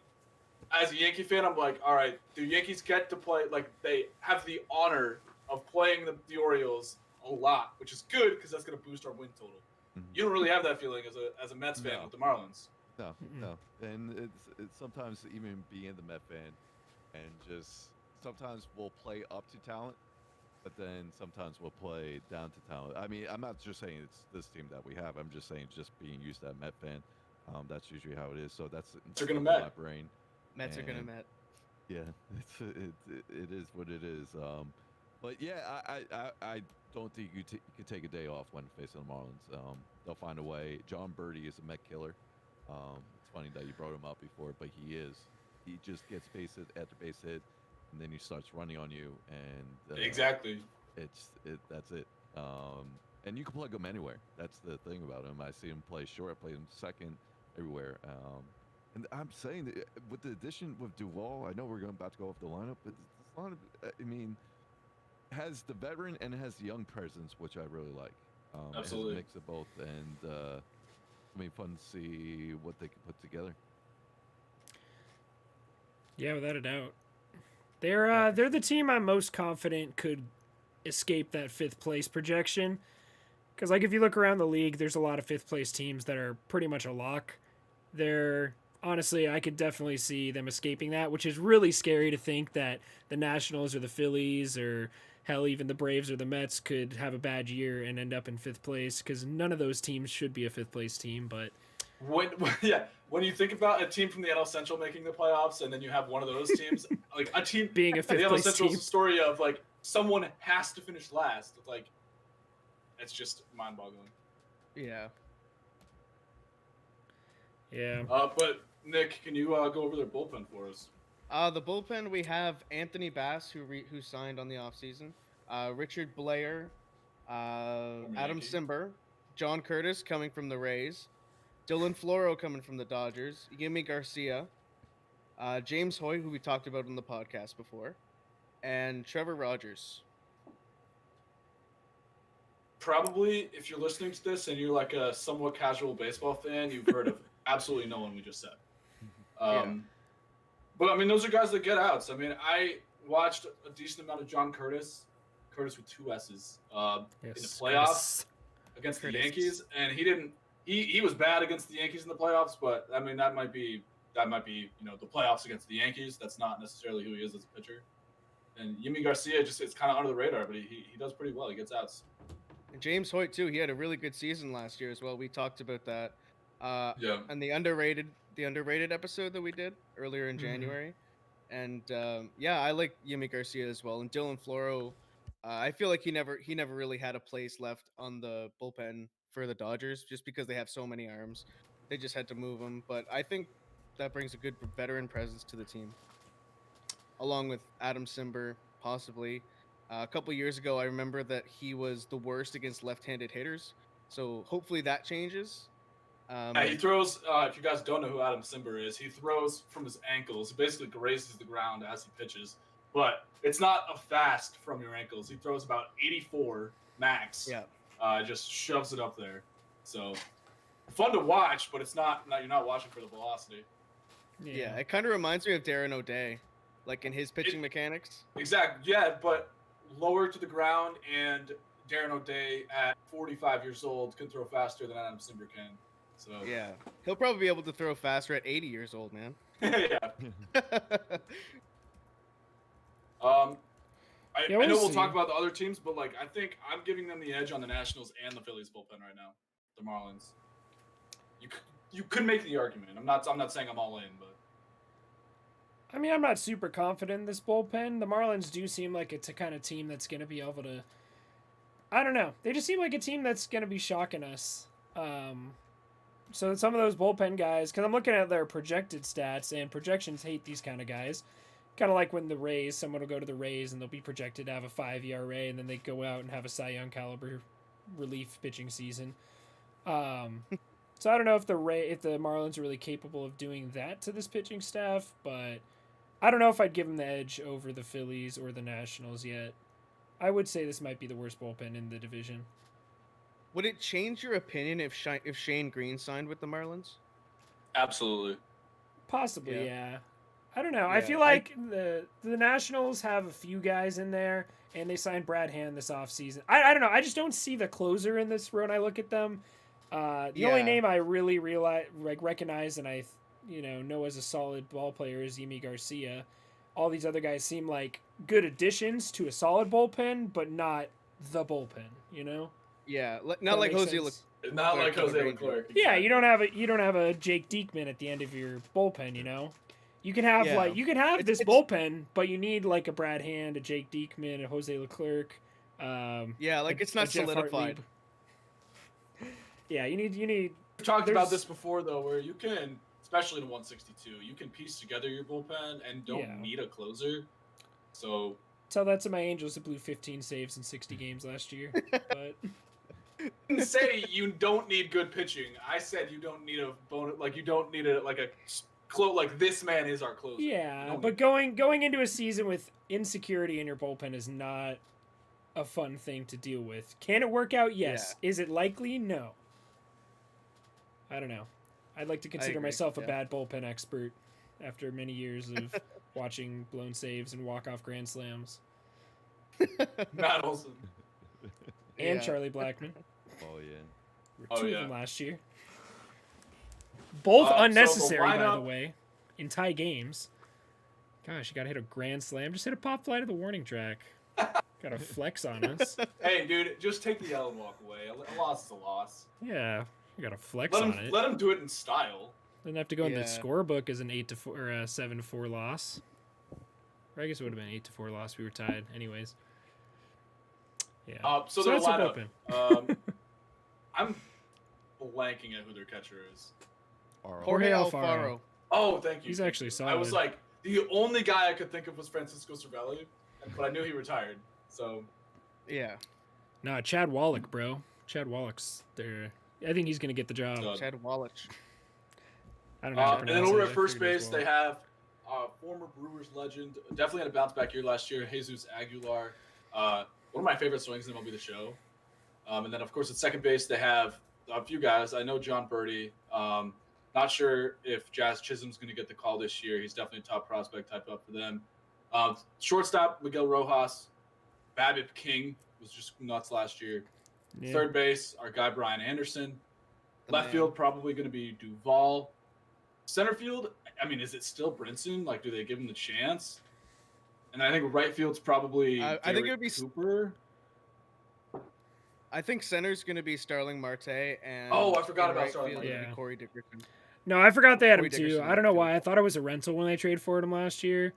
as a Yankee fan, I'm like, all right, the Yankees get to play, like they have the honor of playing the Orioles a lot, which is good because that's going to boost our win total. Mhm. You don't really have that feeling as a Mets fan No. with the Marlins. No, no, and it's sometimes even being the Met fan, and just sometimes we'll play up to talent, but then sometimes we'll play down to talent. I mean, I'm not just saying it's this team that we have. I'm just saying just being used to that Met fan. That's usually how it is. So that's They're gonna in Met. my brain. Mets are gonna And- Met. Yeah, it is what it is. But yeah, I don't think you could take a day off when facing the Marlins. They'll find a way. John Birdie is a Met killer. It's funny that you brought him up before, but he is. He just gets base hit after base hit, and then he starts running on you, and Exactly. That's it. And you can plug him anywhere. That's the thing about him. I see him play short. I play him second, everywhere. And I'm saying that with the addition with Duvall, I know we're about to go off the lineup, but this lineup, I mean, has the veteran and it has the young presence, which I really like. It has Absolutely. a mix of both, and I mean, fun to see what they can put together. Yeah, without a doubt. They're the team I'm most confident could escape that 5th place projection. Because like if you look around the league, there's a lot of 5th place teams that are pretty much a lock. Honestly, I could definitely see them escaping that, which is really scary to think that the Nationals or the Phillies or hell, even the Braves or the Mets could have a bad year and end up in 5th place, because none of those teams should be a 5th place team. But When you think about a team from the NL Central making the playoffs, and then you have one of those teams, like a team being a the 5th NL place Central's team. story of like someone has to finish last. Like, it's just mind-boggling. Yeah. Yeah. But Nick, can you go over their bullpen for us? The bullpen, we have Anthony Bass, who signed on the offseason, Richard Blair, Adam Yankee. Simber, John Curtis coming from the Rays, Dylan Floro coming from the Dodgers, Yimi Garcia, James Hoy, who we talked about in the podcast before, and Trevor Rogers. Probably, if you're listening to this and you're like a somewhat casual baseball fan, you've heard of absolutely no one we just said. Yeah. But I mean, those are guys that get outs. I mean, I watched a decent amount of John Curtis with 2 S's, in the playoffs against Curtis. the Yankees, and he didn't. He was bad against the Yankees in the playoffs, but I mean that might be the playoffs against the Yankees. That's not necessarily who he is as a pitcher. And Yimi Garcia it's kind of under the radar, but he does pretty well. He gets outs. And James Hoyt too. He had a really good season last year as well. We talked about that. Yeah. And the underrated episode that we did earlier in Mhm. January. And yeah, I like Yimi Garcia as well. And Dylan Floro, I feel like he never really had a place left on the bullpen for the Dodgers just because they have so many arms. They just had to move him. But I think that brings a good veteran presence to the team. Along with Adam Simber, possibly. A couple years ago, I remember that he was the worst against left-handed hitters. So hopefully that changes. He throws. If you guys don't know who Adam Simber is, he throws from his ankles. He basically grazes the ground as he pitches, but it's not a fast from your ankles. He throws about 84 max. Yeah. Just shoves it up there. So fun to watch, but it's not. You're not watching for the velocity. Yeah, it kind of reminds me of Darren O'Day, like in his pitching mechanics. Exactly. Yeah, but lower to the ground, and Darren O'Day at 45 years old can throw faster than Adam Simber can. So Yeah, he'll probably be able to throw faster at 80 years old, man. yeah. I Yeah, know we'll we'll talk see. about the other teams, but like I think I'm giving them the edge on the Nationals and the Phillies bullpen right now. The Marlins. You could make the argument. I'm not saying I'm all in, but I mean, I'm not super confident in this bullpen. The Marlins do seem like it's a kind of team that's going to be able to. I don't know. They just seem like a team that's going to be shocking us. So some of those bullpen guys, because I'm looking at their projected stats, and projections hate these kind of guys. Kind of like when the Rays, someone will go to the Rays and they'll be projected to have a 5 ERA, and then they go out and have a Cy Young caliber relief pitching season. So I don't know if the Marlins are really capable of doing that to this pitching staff, but I don't know if I'd give them the edge over the Phillies or the Nationals yet. I would say this might be the worst bullpen in the division. Would it change your opinion if Shane Green signed with the Marlins? absolutely. Possibly, yeah. I don't know. I Yeah, feel like the Nationals have a few guys in there, and they signed Brad Hand this offseason. I don't know. I just don't see the closer in this when I look at them. The only Yeah. name I really recognize and I know as a solid ball player is Yimi Garcia. All these other guys seem like good additions to a solid bullpen, but not the bullpen. Yeah, That not like makes Jose. sense. Not like Leclerc Jose Ranger. Leclerc. Yeah, you don't have a Jake Diekman at the end of your bullpen. You can have Yeah. you can have It's- this it's- bullpen, but you need like a Brad Hand, a Jake Diekman, a Jose Leclerc. Yeah, like it's not Jeff solidified. Hartlieb. Yeah, you need. We've talked about There's- this before though, where you can, especially in 162, you can piece together your bullpen and don't Yeah. need a closer. So Tell that to my Angels that blew 15 saves in 60 games last year. But I didn't say you don't need good pitching. I said you don't need a bonus, like you don't need like this man is our closer. You yeah, don't but going into a season with insecurity in your bullpen is not a fun thing to deal with. Can it work out? Yes. Is it likely? No. I don't know. I'd like to consider agree, myself a yeah. bad bullpen expert after many years of watching blown saves and walk-off grand slams. Matt Olson. And Yeah. Charlie Blackmon. Oh yeah. Were Oh, two yeah. of them last year. Both So the unnecessary, by the lineup- way, in tie games. Gosh, you got to hit a grand slam. Just hit a pop fly to the warning track. Got to flex on us. Hey, dude, just take the L and walk away. A loss is a loss. Yeah, you got to flex Let on him it. let him do it in style. Doesn't have to go in the Yeah. scorebook as an 8-4 or a 7-4 loss. Or I guess it would have been 8-4 loss. We were tied, anyways. Yeah. So their that's a lineup. bullpen. I'm blanking at who their catcher is. Jorge Jorge Alfaro. Alfaro. Oh, thank you. He's thank actually you. solid. I was like, the only guy I could think of was Francisco Cervelli, but I knew he retired. So Yeah, Nah, Chad Wallach, bro. Chad Wallach's there. I think he's gonna get the job. Stud. Chad Wallach. I don't know. How to and then pronounce over it. at I first figured as base, well. they have former Brewers legend, definitely had a bounce back year last year, Jesus Aguilar. One of my favorite swings in MLB The Show. And then, of course, at second base, they have a few guys. I know John Birdie. Not sure if Jazz Chisholm's going to get the call this year. He's definitely a top prospect type up for them. Shortstop, Miguel Rojas. BABIP King was just nuts last year. Yeah. Third base, our guy Brian Anderson. The Left man. field, probably going to be Duvall. Center field, I mean, is it still Brinson? Like, do they give him the chance? And I think right field's probably I think it Garrett would be Cooper. I think center's going to be Starling Marte, and Oh, I forgot in about right Starling field, Marte. it'll be Yeah. Corey Dickerson. No, I forgot they had him Corey too. Dickerson I don't know too. why. I thought it was a rental when they traded for him last year.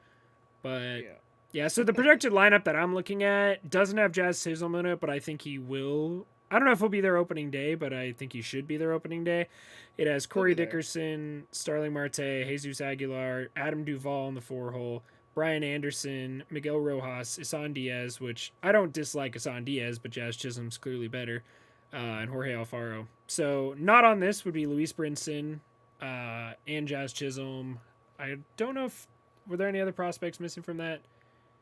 But Yeah. yeah, so the projected lineup that I'm looking at doesn't have Jazz Chisholm in it, but I think he will. I don't know if he'll be there opening day, but I think he should be there opening day. It has Corey be there. Dickerson, Starling Marte, Jesus Aguilar, Adam Duvall in the 4-hole, Brian Anderson, Miguel Rojas, Isan Diaz, which I don't dislike Isan Diaz, but Jazz Chisholm's clearly better, and Jorge Alfaro. So not on this would be Luis Brinson and Jazz Chisholm. I don't know if were there any other prospects missing from that.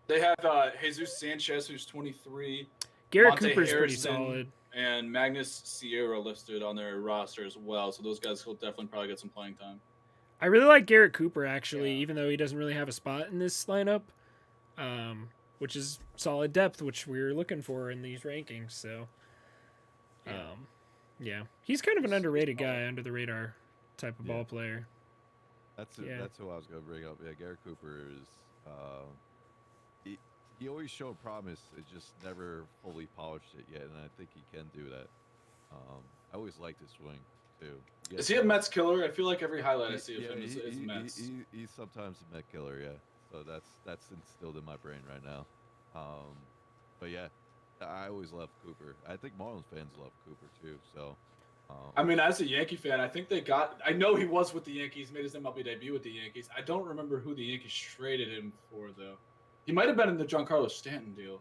They have Jesus Sanchez, who's 23, Garrett Monte Cooper's pretty Harrison. solid. and Magnus Sierra listed on their roster as well. So those guys will definitely probably get some playing time. I really like Garrett Cooper actually, Yeah. even though he doesn't really have a spot in this lineup. which is solid depth, which we were looking for in these rankings. So, yeah, he's kind of an He's underrated solid. guy, under the radar type of Yeah. ball player. That's Yeah. that's who I was gonna bring up. Yeah, Garrett Cooper is. He always showed promise. It just never fully polished it yet, and I think he can do that. I always liked his swing too. Is he a Mets killer? I feel like every highlight I see of Yeah, him is Mets. he's sometimes a Met killer. Yeah, so that's instilled in my brain right now. But yeah, I always loved Cooper. I think Marlins fans love Cooper too. So. I mean, as a Yankee fan, I think I know he was with the Yankees, made his MLB debut with the Yankees. I don't remember who the Yankees traded him for, though. He might have been in the Giancarlo Stanton deal.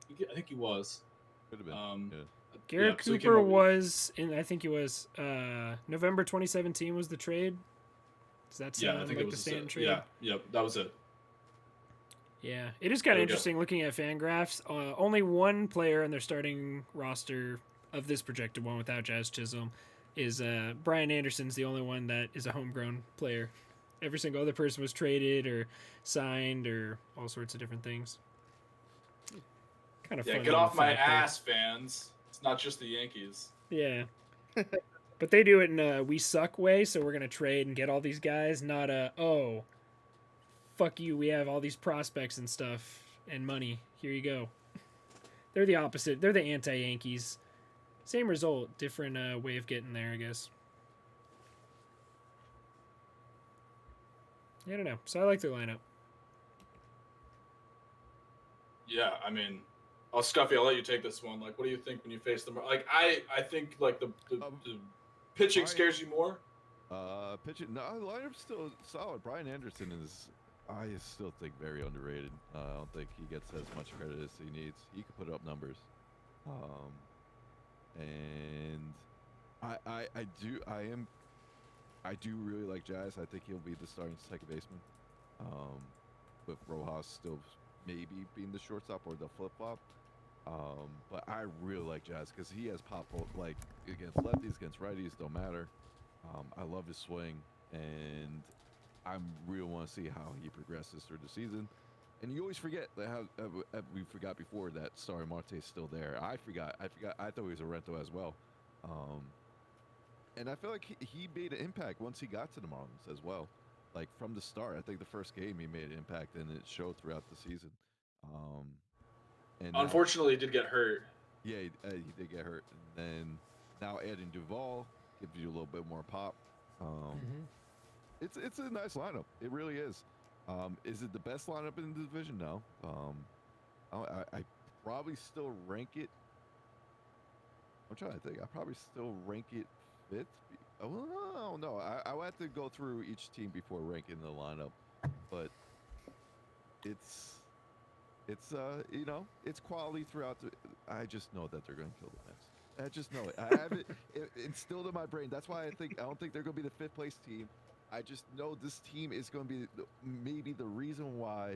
I think he was. Could have been. Yeah. Garrett so he came Cooper over- was in. I think he was November 2017 was the trade. Does that Yeah, sound I think like it the was. Stanton trade? Yeah, yep, that was it. Yeah, it is kind There of we go. interesting looking at Fangraphs. Only one player in their starting roster of this projected one without Jazz Chisholm is Brian Anderson's the only one that is a homegrown player. Every single other person was traded or signed or all sorts of different things. Kind of Yeah, fun get little off my fact there. ass, fans. It's not just the Yankees. Yeah. But they do it in a we suck way, so we're gonna trade and get all these guys, not a oh fuck you, we have all these prospects and stuff and money. Here you go. They're the opposite. They're the anti Yankees. Same result, different way of getting there, I guess. I don't know. So I like their lineup. Yeah, I mean, Scuffy, I'll let you take this one. Like, what do you think when you face them? Like, I think like the pitching Brian- scares you more. Pitching. No, the lineup's still solid. Brian Anderson is. I still think very underrated. I don't think he gets as much credit as he needs. He could put up numbers. And I do really like Jazz. I think he'll be the starting second baseman. With Rojas still maybe being the shortstop or the flip flop. But I really like Jazz because he has pop like against lefties, against righties, don't matter. I love his swing, and I really want to see how he progresses through the season. And you always forget that how we forgot before that Starry Marte's still there. I forgot. I thought he was a Rento as well. And I feel like he made an impact once he got to the Marlins as well. Like from the start, I think the first game he made an impact, and it showed throughout the season. And now- Unfortunately, he did get hurt. yeah, he did get hurt. And then now adding Duvall gives you a little bit more pop. It's a nice lineup. It really is. Is it the best lineup in the division? No. I probably still rank it. I'm trying to think. I probably still rank it fifth. Oh no. I would have to go through each team before ranking the lineup, but it's it's quality throughout the. I just know that they're going to kill the Mets. I just know it. I have it instilled in my brain. That's why I don't think they're going to be the fifth place team. I just know this team is going to be maybe the reason why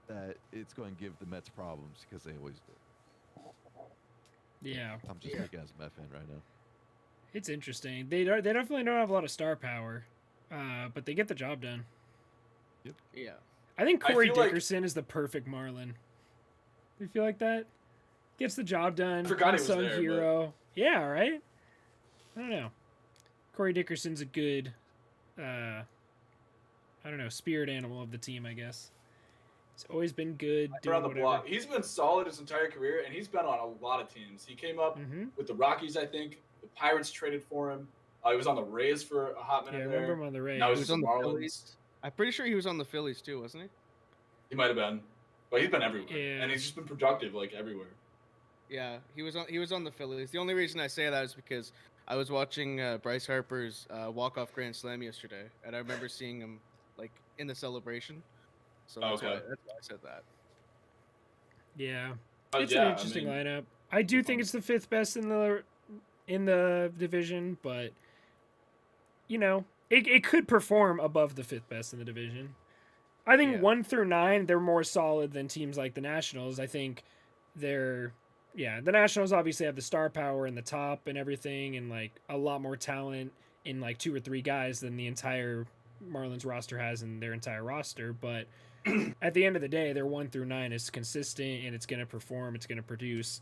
that it's going to give the Mets problems because they always do. Yeah. I'm just making as a Met fan right now. It's interesting. They definitely don't have a lot of star power, but they get the job done. Yeah. I think I Corey feel like- Dickerson is the perfect Marlin. Do you feel like that? Gets the job done. Forgot he was unsung there, but- hero. Yeah, right? I don't know. Corey Dickerson's a good, I don't know, spirit animal of the team, I guess. He's always been good. Doing Around the whatever. block. He's been solid his entire career, and he's been on a lot of teams. He came up Mm-hmm. with the Rockies, I think. The Pirates traded for him. He was on the Rays for a hot Yeah, I minute remember there. him on the Rays. Now He he's was with on the the Marlins. Phillies. I'm pretty sure he was on the Phillies too, wasn't he? He might have been, but he's been everywhere, Yeah. and he's just been productive like everywhere. Yeah, he was on the Phillies. The only reason I say that is because I was watching Bryce Harper's walk-off grand slam yesterday, and I remember seeing him like in the celebration. So that's why I said that. Yeah. Oh, It's yeah, an I interesting mean, lineup. I do think it's the fifth best in the division, but you know, it could perform above the fifth best in the division. I think Yeah. 1 through 9 they're more solid than teams like the Nationals. I think the Nationals obviously have the star power in the top and everything, and like a lot more talent in like 2 or 3 guys than the entire Marlins roster has in their entire roster. But at the end of the day, their 1 through 9 is consistent and it's going to perform, it's going to produce.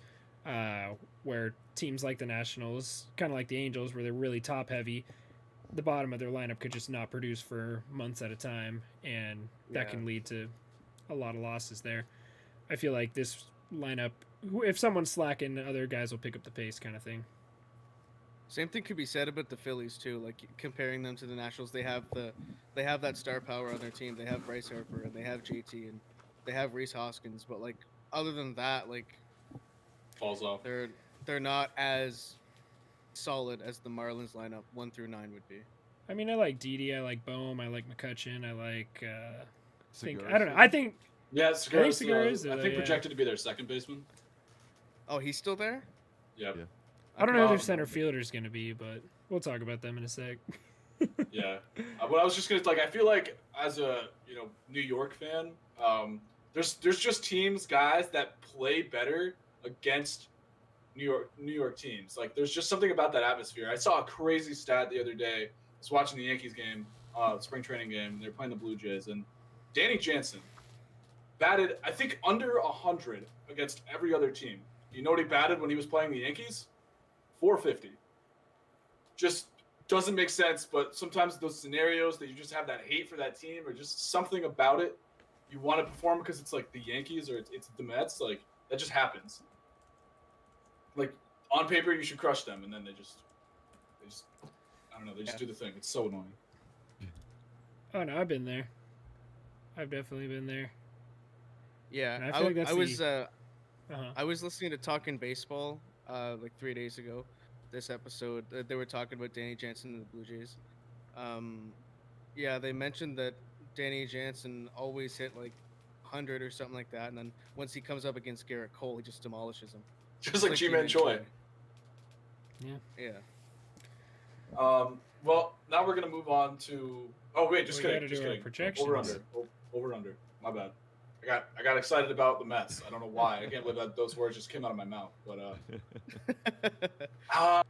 Where teams like the Nationals, kind of like the Angels, where they're really top heavy, the bottom of their lineup could just not produce for months at a time, and that can lead to a lot of losses there. I feel like this lineup, if someone's slacking, other guys will pick up the pace, kind of thing. Same thing could be said about the Phillies too. Like comparing them to the Nationals, they have that star power on their team. They have Bryce Harper and they have JT and they have Rhys Hoskins. But like other than that, like Falls off. they're not as solid as the Marlins lineup 1 through 9 would be. I mean, I like Didi, I like Bohm, I like McCutcheon, I like. Segura I don't know. too. I think Yeah, Segura, Segura is I there, think yeah. projected to be their second baseman. Oh, he's still there? Yep. Yeah. I don't know who their Um, center fielder is going to be, but we'll talk about them in a sec. Yeah. But I was just gonna I feel like as a New York fan, there's just teams, guys that play better against New York teams. Like there's just something about that atmosphere. I saw a crazy stat the other day. I was watching the Yankees game, spring training game. They're playing the Blue Jays, and Danny Jansen batted, I think, under 100 against every other team. You know what he batted when he was playing the Yankees? 450. Just doesn't make sense, but sometimes those scenarios that you just have that hate for that team or just something about it, you want to perform because it's like the Yankees or it's the Mets, like that just happens. Like on paper you should crush them, and then they just I don't know, they just do the thing. It's so annoying. Oh no, I've been there. I've definitely been there. Yeah, And I feel like that's I was listening to Talking Baseball like 3 days ago. This episode, they were talking about Danny Jansen and the Blue Jays. Yeah, they mentioned that Danny Jansen always hit like 100 or something like that, and then once he comes up against Garrett Cole, he just demolishes him. Just like G-Man Choi. Yeah. Well, now we're gonna move on to. Oh wait, just We kidding. gotta Just do our kidding. projections. Over under. Over under. My bad. I got excited about the Mets. I don't know why. I can't believe that those words just came out of my mouth. But I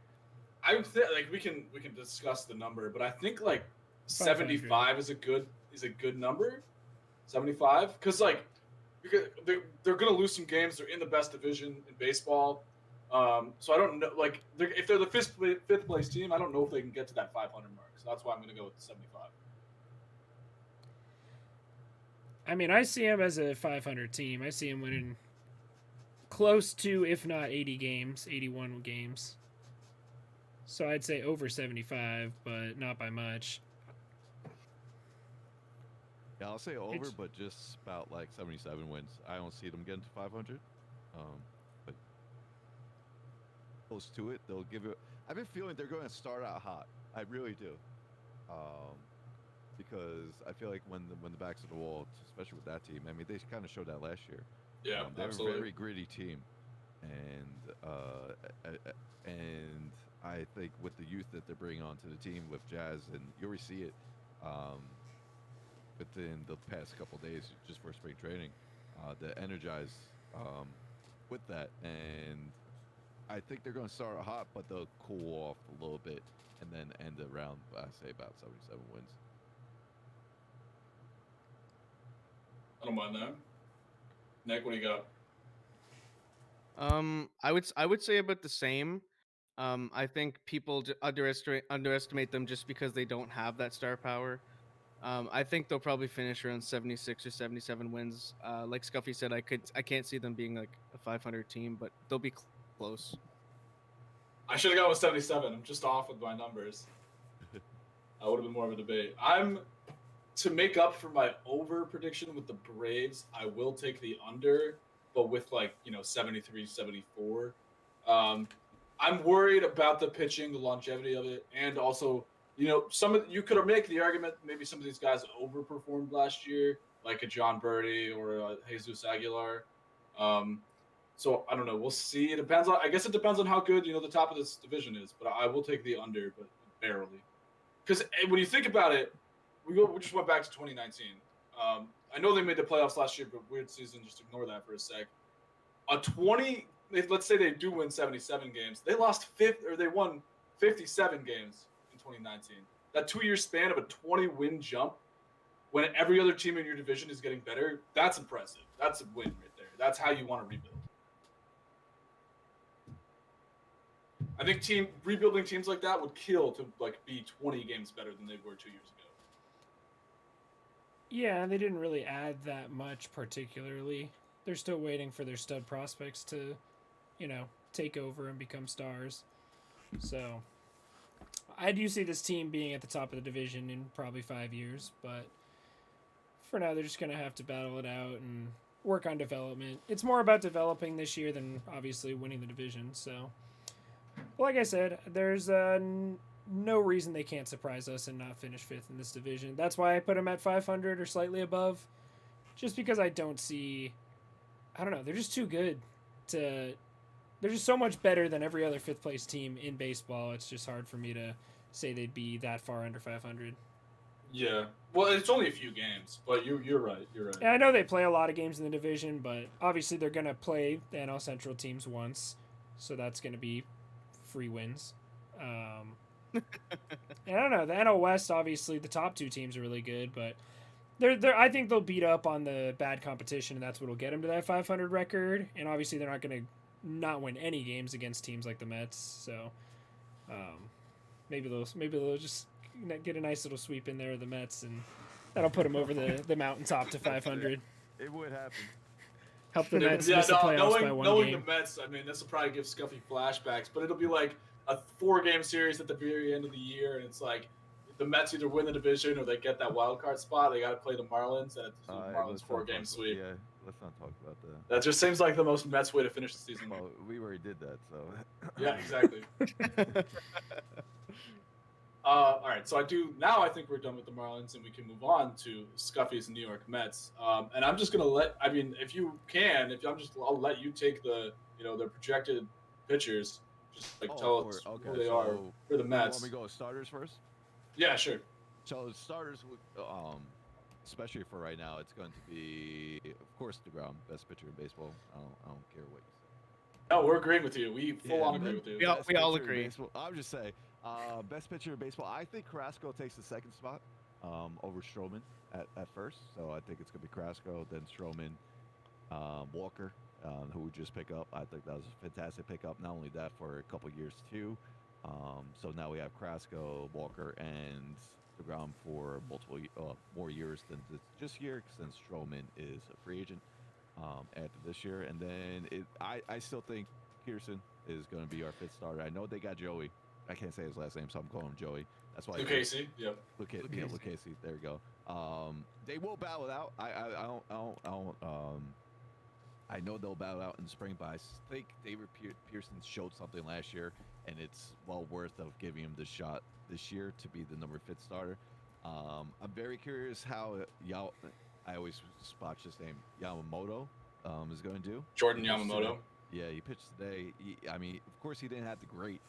would think like we can discuss the number, but I think like 500. 75 is a good number. 75, because like they're gonna lose some games. They're in the best division in baseball. So I don't know, like if they're the fifth place team, I don't know if they can get to that 500 mark. So that's why I'm gonna go with 75. I mean, I see him as a 500 team. I see him winning close to, if not 80 games, 81 games. So I'd say over 75, but not by much. Yeah, I'll say over, It's- but just about like 77 wins. I don't see them getting to 500. But close to it, they'll give it. I've been feeling they're going to start out hot. I really do. Because I feel like when the back's to the wall, especially with that team, I mean, they kind of showed that last year. Yeah, They're absolutely. a very gritty team, and I think with the youth that they're bringing onto the team with Jazz, and you already see it within the past couple days just for spring training, the energize with that, and I think they're going to start hot, but they'll cool off a little bit and then end around, I say, about 77 wins. I don't mind that. Nick, what do you got? I would say about the same. I think people underestimate them just because they don't have that star power. I think they'll probably finish around 76 or 77 wins. Like Scuffy said, I can't see them being like a 500 team, but they'll be close. I should have gone with 77. I'm just off with my numbers. That would have been more of a debate. To make up for my over prediction with the Braves, I will take the under, but with 73, 74. I'm worried about the pitching, the longevity of it, and also, you could make the argument maybe some of these guys overperformed last year, like a John Birdie or a Jesus Aguilar. So I don't know. We'll see. I guess it depends on how good the top of this division is. But I will take the under, but barely. Because when you think about it, we just went back to 2019. I know they made the playoffs last year, but weird season. Just ignore that for a sec. Let's say they do win 77 games. They won 57 games in 2019. That 2-year span of a 20-win jump when every other team in your division is getting better, that's impressive. That's a win right there. That's how you want to rebuild. I think rebuilding teams like that would kill to like be 20 games better than they were 2 years ago. Yeah, they didn't really add that much particularly. They're still waiting for their stud prospects to, take over and become stars. So, I do see this team being at the top of the division in probably 5 years, but for now they're just going to have to battle it out and work on development. It's more about developing this year than obviously winning the division, so like I said, there's no reason they can't surprise us and not finish 5th in this division. That's why I put them at 500 or slightly above, just because I don't know, they're just too good to... They're just so much better than every other 5th place team in baseball. It's just hard for me to say they'd be that far under 500. Yeah. Well, it's only a few games, but you're right. You're right. And I know they play a lot of games in the division, but obviously they're going to play the NL Central teams once, so that's going to be free wins. And I don't know. The NL West, obviously, the top 2 teams are really good, but I think they'll beat up on the bad competition, and that's what'll get them to that 500 record. And obviously, they're not going to not win any games against teams like the Mets. So maybe they'll just get a nice little sweep in there of the Mets, and that'll put them over the mountaintop to 500. It would happen. Help the Mets miss the playoffs by one knowing game. the Mets, I mean, this will probably give Scuffy flashbacks, but it'll be like a 4-game series at the very end of the year, and it's like the Mets either win the division or they get that wild card spot. They got to play the Marlins, and it's the Marlins 4-game sweep. Yeah, let's not talk about that. That just seems like the most Mets way to finish the season. Well, we already did that, so. Yeah, exactly. All right, so I think we're done with the Marlins, and we can move on to Scuffy's New York Mets. And I'm just gonna I'll let you take their projected pitchers. Just tell us who they are for the Mets. Want me to go with starters first? Yeah, sure. So starters, especially for right now, it's going to be, of course, DeGrom, best pitcher in baseball. I don't care what you say. No, we're agreeing with you. We full on agree with you. We all agree. I would just say, best pitcher in baseball. I think Carrasco takes the second spot over Stroman at first. So I think it's going to be Carrasco, then Stroman, Walker, who we just pick up. I think that was a fantastic pickup. Not only that, for a couple years too. So now we have Carrasco, Walker, and DeGrom for multiple more years than just year, since Stroman is a free agent after this year. And then I still think Pearson is going to be our 5th starter. I know they got Joey. I can't say his last name, so I'm calling him Joey. That's why. Lucchesi. Yep. Lucchesi. There you go. They will battle it out. I know they'll battle out in the spring, but I think David Pearson showed something last year, and it's well worth of giving him the shot this year to be the number 5th starter. I'm very curious how I always spot his name, Yamamoto, is going to do. Jordan Yamamoto. Yeah, he pitched today. Of course, he didn't have the great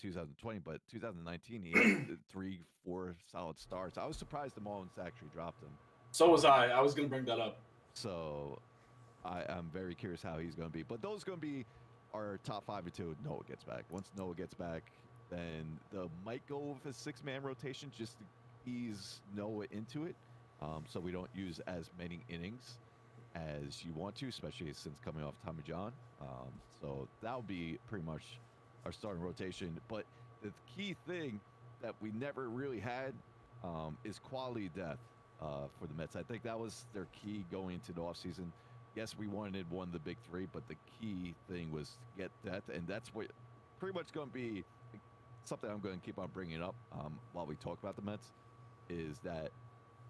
2020, but 2019 he had 3-4 solid starts. I was surprised the Marlins actually dropped him. So was I. I was going to bring that up. So I'm very curious how he's going to be. But those are going to be our top 5 until Noah gets back. Once Noah gets back, then they might go with a 6-man rotation just to ease Noah into it, so we don't use as many innings as you want to, especially since coming off Tommy John. So that'll be pretty much our starting rotation. But the key thing that we never really had is quality depth for the Mets. I think that was their key going into the offseason. Yes, we wanted one of the big 3, but the key thing was to get depth, and that's what pretty much going to be something I'm going to keep on bringing up while we talk about the Mets, is that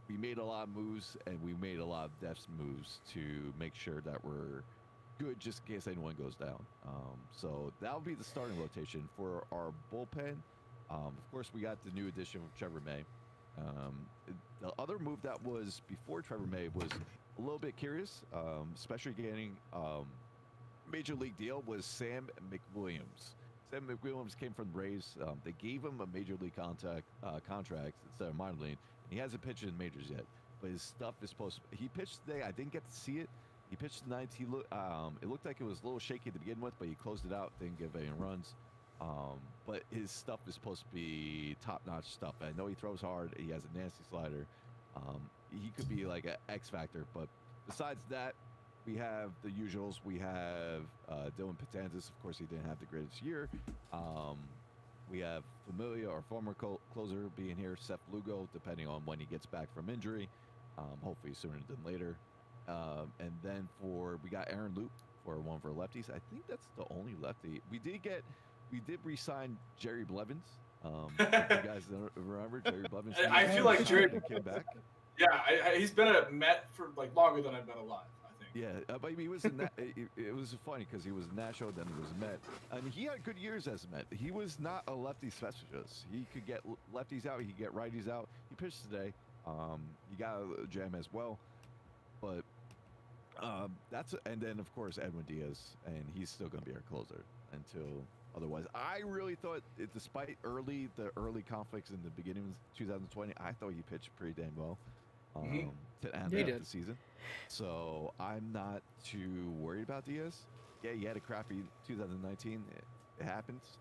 we made a lot of moves, and we made a lot of depth moves to make sure that we're good just in case anyone goes down. So that'll be the starting rotation. For our bullpen, of course, we got the new addition of Trevor May. The other move that was before Trevor May was a little bit curious, especially getting major league deal, was Sam McWilliams. Sam McWilliams came from the Braves. They gave him a major league contract instead of minor league. He hasn't pitched in majors yet, but his stuff is supposed to. He pitched today. I didn't get to see it. He pitched tonight. It looked like it was a little shaky to begin with, but he closed it out. Didn't give any runs. But his stuff is supposed to be top-notch stuff. I know he throws hard. He has a nasty slider. he could be like an X factor. But besides that, we have the usuals. We have Dylan Patanzas. Of course, he didn't have the greatest year. We have Familia, our former closer, being here. Seth Lugo, depending on when he gets back from injury. Hopefully sooner than later. And then we got Aaron Loop for one for lefties. I think that's the only lefty. We did re-sign Jerry Blevins. If you guys don't remember Jerry Blevins? I feel like Jerry came back. Yeah, he's been a Met for like longer than I've been alive. I think. Yeah, but he was it was funny because he was a National, then he was a Met, and he had good years as a Met. He was not a lefty specialist. He could get lefties out, he could get righties out. He pitched today. He got a jam as well, but and then of course Edwin Diaz, and he's still going to be our closer until otherwise. I really thought, despite the early conflicts in the beginning of 2020, I thought he pitched pretty damn well to end the season. So I'm not too worried about Diaz. Yeah, he had a crappy 2019. It happens.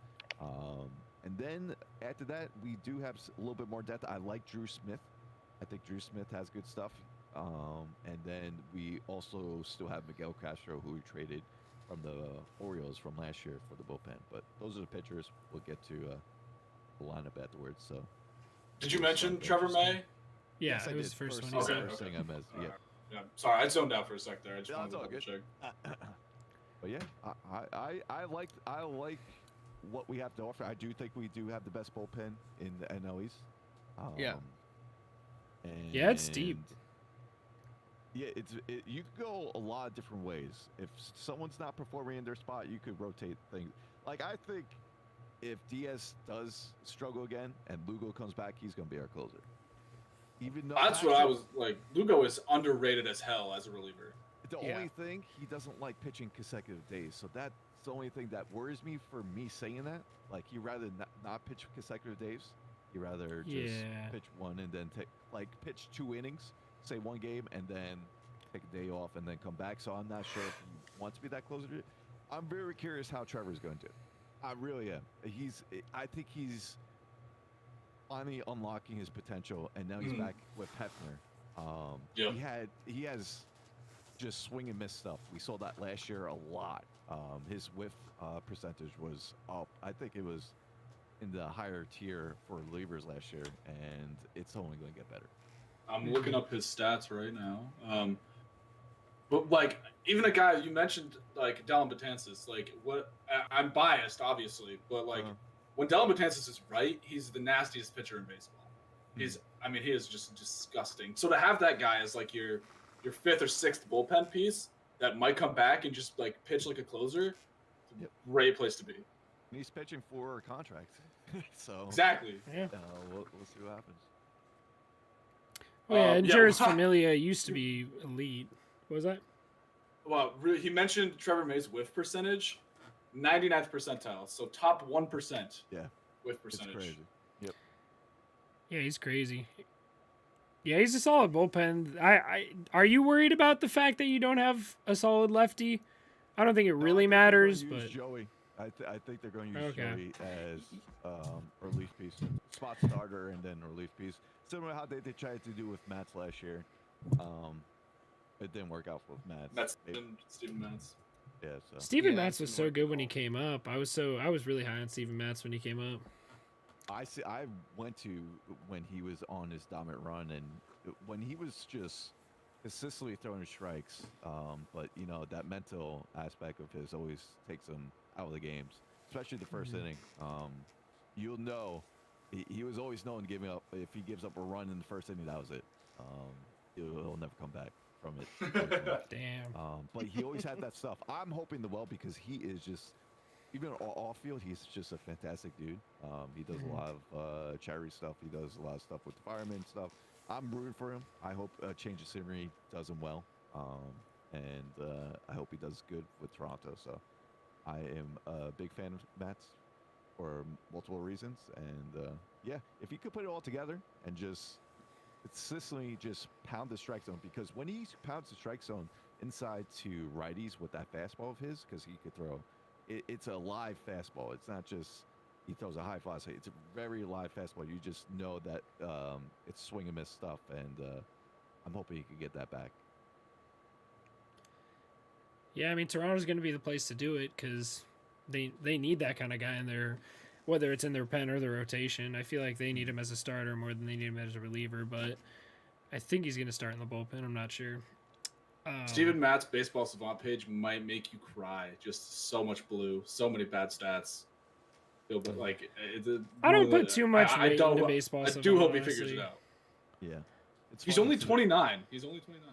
And then after that, we do have a little bit more depth. I like Drew Smith. I think Drew Smith has good stuff. And then we also still have Miguel Castro, who we traded from the Orioles from last year for the bullpen. But those are the pitchers. We'll get to the lineup afterwards. So, did you mention Trevor May? Yeah, yes, it was the first one. Okay, He first thing I missed. Yeah. Yeah. Sorry, I zoned out for a sec there. I just No, wanted to it's all double good. check. But yeah, I like what we have to offer. I do think we do have the best bullpen in the NL East. Yeah. Yeah, it's deep. Yeah, you could go a lot of different ways. If someone's not performing in their spot, you could rotate things. Like, I think if Diaz does struggle again and Lugo comes back, he's going to be our closer. Even though That's what I was like. Lugo is underrated as hell as a reliever. The only thing, he doesn't like pitching consecutive days. So that's the only thing that worries me for me saying that. Like, he'd rather not pitch consecutive days. He'd rather just pitch one and then pitch 2 innings, say 1 game, and then take a day off and then come back. So I'm not sure if he wants to be that closer. I'm very curious how Trevor's going to. I really am. I think he's finally unlocking his potential, and now he's back with Hefner. He has just swing and miss stuff. We saw that last year a lot. His whiff percentage was up. I think it was in the higher tier for relievers last year, and it's only going to get better. I'm looking up his stats right now. But like, even a guy you mentioned, like Dellin Betances, like I'm biased, obviously, but like when Dellin Betances is right, he's the nastiest pitcher in baseball. He is just disgusting. So to have that guy as like your 5th or 6th bullpen piece that might come back and just like pitch like a closer, great place to be. And he's pitching for a contract, so exactly. Yeah. We'll see what happens. Well, yeah, and Juris Familia used to be elite. What was that? Well, really, he mentioned Trevor May's whiff percentage, 99th percentile, so top 1%. Yeah, whiff percentage. It's crazy. Yep. Yeah, he's crazy. Yeah, he's a solid bullpen. Are you worried about the fact that you don't have a solid lefty? I don't think it really matters, but Joey. I think they're going to use Joey as relief piece, spot starter, and then relief piece. Similar to how they tried to do with Matz last year. It didn't work out with Matz. Steven Matz. Yeah, so. Steven Matz was so good when he came up. I was really high on Steven Matz when he came up. I went to when he was on his dominant run, and when he was just consistently throwing strikes. But that mental aspect of his always takes him out of the games, especially the first inning. You'll know he was always known giving up. If he gives up a run in the first inning, that was it. He'll never come back from it. Damn. But he always had that stuff. I'm hoping the well, because he is just, even off field, he's just a fantastic dude. He does a lot of charity stuff. He does a lot of stuff with the firemen stuff. I'm rooting for him. I hope Change of Scenery does him well. And I hope he does good with Toronto. So I am a big fan of Matt's for multiple reasons. And if he could put it all together and just consistently just pound the strike zone, because when he pounds the strike zone inside to righties with that fastball of his, because he could throw, it's a live fastball. It's not just he throws a high fly. It's a very live fastball. You just know that it's swing and miss stuff. And I'm hoping he could get that back. Yeah, I mean Toronto's going to be the place to do it because they need that kind of guy in there, whether it's in their pen or their rotation. I feel like they need him as a starter more than they need him as a reliever, but I think he's going to start in the bullpen. I'm not sure. Steven Matt's baseball savant page might make you cry. Just so much blue, so many bad stats. But like, I don't put too much weight don't, into baseball. I savant, do hope he honestly. figures it out. Yeah, it's He's funny only today- 29. He's only 29.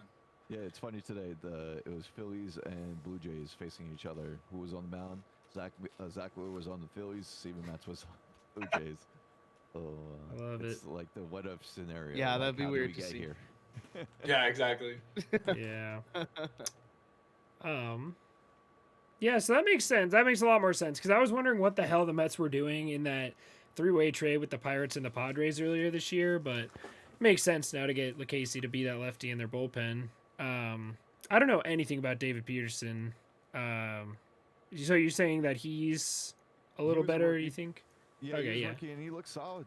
Yeah, it's funny today. It was Phillies and Blue Jays facing each other. Who was on the mound? Zach Wheeler was on the Phillies. Steven Matz was on the Blue Jays. So I love it's like the what if scenario. Yeah, like, that'd be how did weird we to get see. here? Yeah, exactly. Yeah. Yeah, so that makes sense. That makes a lot more sense because I was wondering what the hell the Mets were doing in that three-way trade with the Pirates and the Padres earlier this year, but it makes sense now to get Lucchesi to be that lefty in their bullpen. I don't know anything about David Peterson. So you're saying that he's a little was better, rookie. you think? Yeah, Okay, he was yeah. rookie and he looked solid.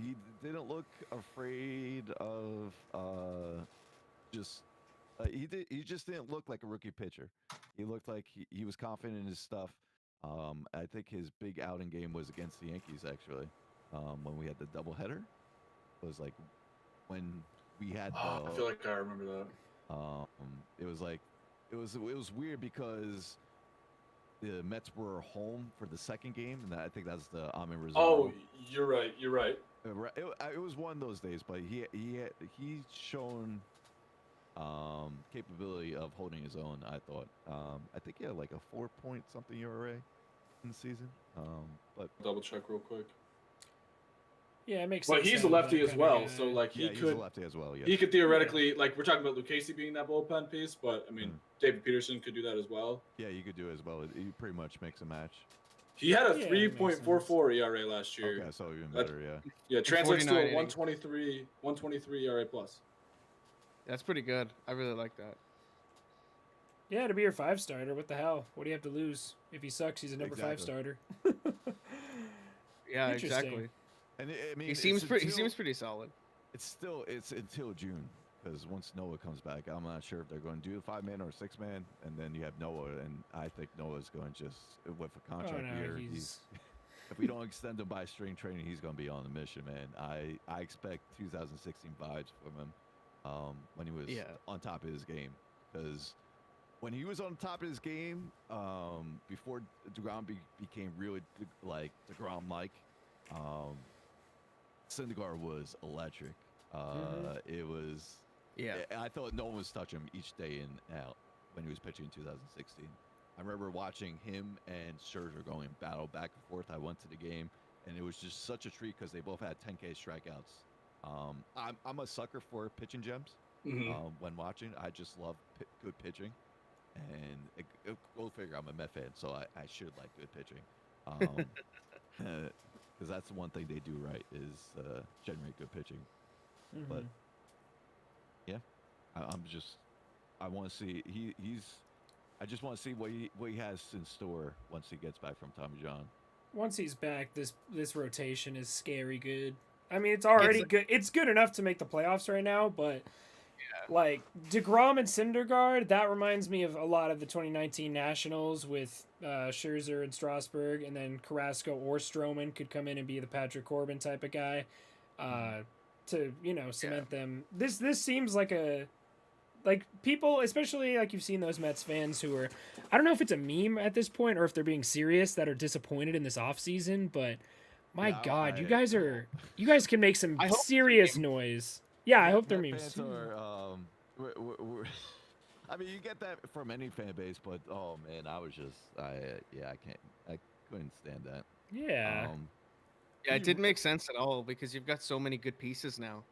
He didn't look afraid of just. He just didn't look like a rookie pitcher. He looked like he was confident in his stuff. I think his big outing game was against the Yankees actually. When we had the doubleheader, it was like when we had. I feel like I remember that. It was like it was weird because the Mets were home for the second game, and I think that's the Amin Rizzo. Oh, you're right. You're right. It was one of those days, but he's shown capability of holding his own. I thought. I think he had like a 4-point something ERA in the season. But Double check real quick. Yeah, it makes But sense. he's to a have lefty that as kinda well, guy. so like yeah, he he's could a lefty as well. Yeah. he could theoretically like we're talking about Lucchesi being that bullpen piece, but I mean Mm. David Peterson could do that as well. Yeah, you could do it as well. He pretty much makes a match. He had a Yeah, that makes 3.44 ERA last year. Okay, so even That- better. Yeah. Yeah, translates to 49 a innings. 123 ERA plus. That's pretty good. I really like that. Yeah, to be your 5-starter, what the hell? What do you have to lose? If he sucks, he's a number 5 Exactly. starter. Yeah, Interesting. exactly. And I mean, He it's seems pretty. He until- seems pretty solid. It's until June because once Noah comes back, I'm not sure if they're going to do a 5-man or a 6-man, and then you have Noah, and I think Noah's going to just with a Oh contract no, year. he's If we don't extend him by string training, he's going to be on the mission, man. I expect 2016 vibes from him when he was Yeah. on top of his game, because when he was on top of his game, before DeGrom became really like DeGrom-like, Syndergaard was electric. It was. Yeah. I thought no one was touching him each day in and out when he was pitching in 2016. I remember watching him and Scherzer going battle back and forth. I went to the game, and it was just such a treat because they both had 10K strikeouts. I'm a sucker for pitching gems. When watching, I just love good pitching, and go figure. I'm a Met fan, so I should like good pitching. Because that's the one thing they do right is generate good pitching. But yeah, I want to see I just want to see what he has in store once he gets back from Tommy John. once he's back, this rotation is scary good. I mean, it's already good. It's good enough to make the playoffs right now, but like DeGrom and Syndergaard, that reminds me of a lot of the 2019 Nationals with Scherzer and Strasburg, and then Carrasco or Stroman could come in and be the Patrick Corbin type of guy to cement them. This seems like people, especially like you've seen those Mets fans who are, I don't know if it's a meme at this point or if they're being serious, that are disappointed in this offseason, but my No, God, you guys can make some I hope it's a serious noise. Yeah, I hope they're Met memes. fans are, I mean, you get that from any fan base, but oh man, I couldn't stand that. Yeah. Yeah, it didn't make sense at all because you've got so many good pieces now.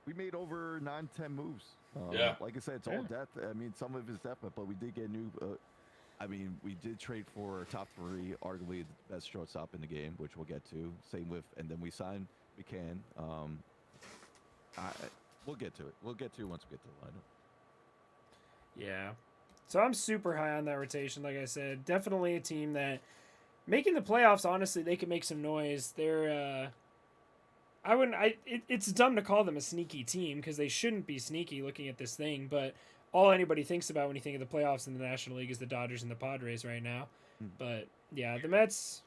We made over 9-10 moves. Yeah. Like I said, it's all depth. I mean, some of it's depth, but we did get new. I mean, we did trade for top 3, arguably the best shortstop in the game, which we'll get to. Same with, and then we signed McCann. We'll get to it. We'll get to it once we get to the lineup. Yeah. So I'm super high on that rotation. Like I said, definitely a team that making the playoffs, honestly, they can make some noise. I wouldn't. It's dumb to call them a sneaky team because they shouldn't be sneaky looking at this thing. But all anybody thinks about when you think of the playoffs in the National League is the Dodgers and the Padres right now. Hmm. But yeah, the Mets.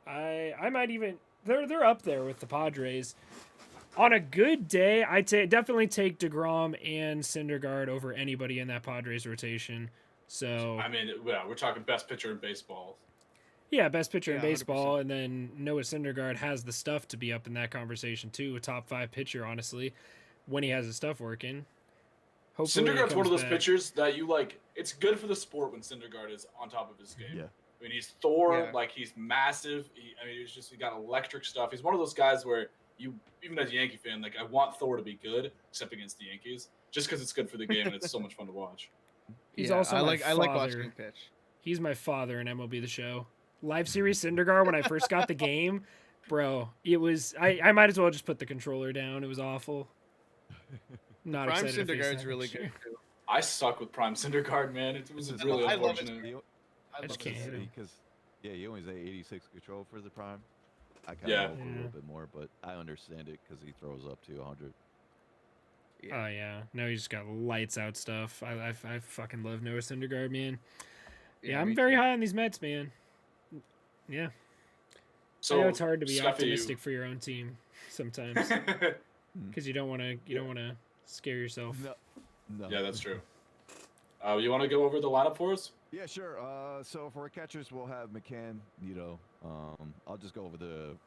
I might even they're up there with the Padres. On a good day, definitely take DeGrom and Syndergaard over anybody in that Padres rotation. So I mean, yeah, we're talking best pitcher in baseball. yeah, best pitcher in Yeah, baseball, and then Noah Syndergaard has the stuff to be up in that conversation too. A top 5 pitcher, honestly, when he has his stuff working. Hopefully he Syndergaard's one of comes those back. pitchers that you like. It's good for the sport when Syndergaard is on top of his game. Yeah. I mean, he's Thor. Yeah. Like he's massive. He got electric stuff. He's one of those guys where you, even as a Yankee fan, like I want Thor to be good, except against the Yankees, just because it's good for the game and it's so much fun to watch. He's Yeah, also I my like watching father. him pitch. He's my father in MLB The Show. Live series Syndergaard when I first got the game, bro. It was I might as well just put the controller down. It was awful. Not Prime excited to face Syndergaard's that really next good year. too. I suck with Prime Syndergaard, man. It was really I love it. unfortunate. I just love can't it. hit him. Because he only has 86 control for the prime. I kind of Yeah. hope a Yeah. little bit more, but I understand it because he throws up to 100. Oh yeah, no, he just got lights out stuff. I fucking love Noah Syndergaard, man. Yeah, I'm me very too. high on these Mets, man. Yeah, So I know it's hard to be Scuffy, optimistic for your own team sometimes because you don't want to scare yourself. No. yeah, that's true. You want to go over the lineup for us? Yeah, sure. So for our catchers, we'll have McCann, Nito. I'll just go over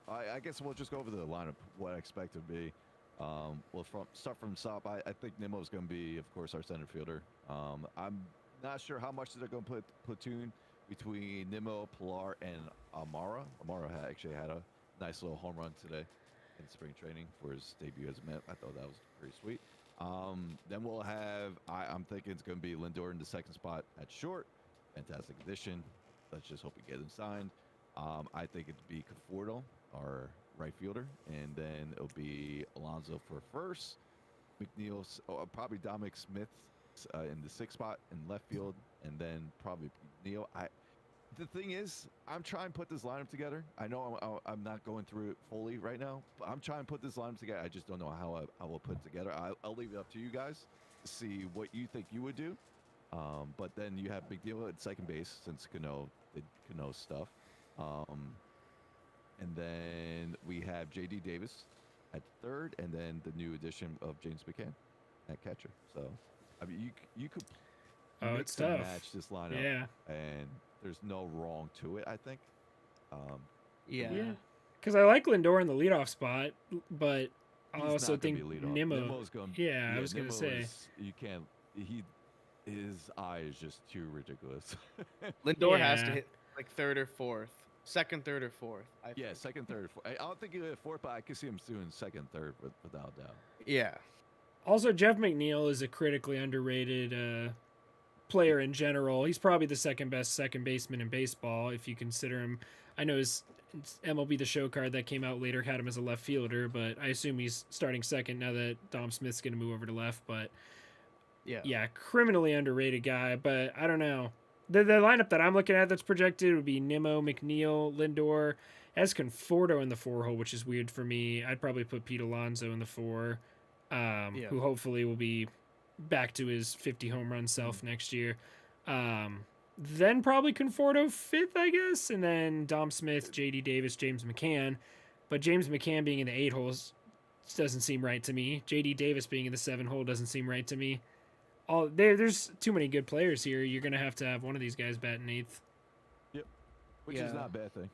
I guess we'll just go over the lineup, what I expect to be. We'll start from top. I think Nimmo's going to be, of course, our center fielder. I'm not sure how much they're going to put platoon between Nimmo, Pilar, and Amara. Amara actually had a nice little home run today in spring training for his debut as a Met. I thought that was pretty sweet. Then we'll have, I'm thinking it's going to be Lindor in the second spot at short. Fantastic addition. Let's just hope we get him signed. I think it'd be Conforto, our right fielder, and then it'll be Alonso for first. McNeil, probably Dominic Smith in the sixth spot in left field, and then probably Neil. The thing is, I'm trying to put this lineup together. I know I'm not going through it fully right now, but I'm trying to put this lineup together. I just don't know how I will put it together. I'll leave it up to you guys to see what you think you would do. But then you have McNeil at second base since Cano did Cano stuff. And then we have J.D. Davis at third, and then the new addition of James McCann at catcher. So, I mean, you could Oh, mix it's and tough. match this lineup, Yeah, and there's no wrong to it. I think. Yeah. yeah. Because I like Lindor in the leadoff spot, but I He's also not gonna think be leadoff. Nimmo. Nimmo's gonna, Yeah, I was gonna Nimmo say. you can't. His eye is just too ridiculous. Lindor has to Yeah. hit like third or fourth, second, third or fourth. I Yeah, think. second, third, fourth. I don't think he'll hit fourth, but I could see him doing second, third, without doubt. Yeah. Also, Jeff McNeil is a critically underrated player in general. He's probably the second best second baseman in baseball if you consider him. I know his MLB The Show card that came out later had him as a left fielder, but I assume he's starting second now that Dom Smith's going to move over to left. But yeah, criminally underrated guy. But I don't know. The lineup that I'm looking at that's projected would be Nimmo, McNeil, Lindor, as Conforto in the 4 hole, which is weird for me. I'd probably put Pete Alonso in the 4, who hopefully will be back to his 50 home run self next year. Then probably Conforto 5th, I guess, and then Dom Smith, J.D. Davis, James McCann. But James McCann being in the 8 holes doesn't seem right to me. J.D. Davis being in the 7 hole doesn't seem right to me. There's too many good players here. You're gonna have to have one of these guys batting 8th. Which is Yeah. not a bad thing.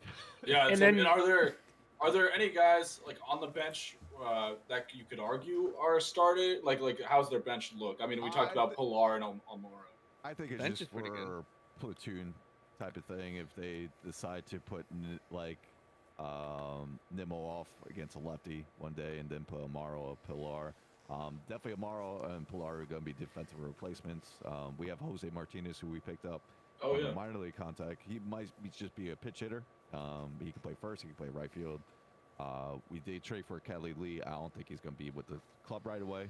Yeah, And so, then- and are there any guys like on the bench that you could argue are started? Like how's their bench look? I mean, we talked about Pilar and Almora. I think it's Bench just is pretty good. for platoon type of thing. If they decide to put Nimmo off against a lefty one day and then put Amaro or Pilar. Definitely Amaro and Pilar are going to be defensive replacements. We have Jose Martinez, who we picked up Oh on yeah. the minor league contact. He might just be a pitch hitter. He can play first. He can play right field. We did trade for Kelly Lee. I don't think he's going to be with the club right away.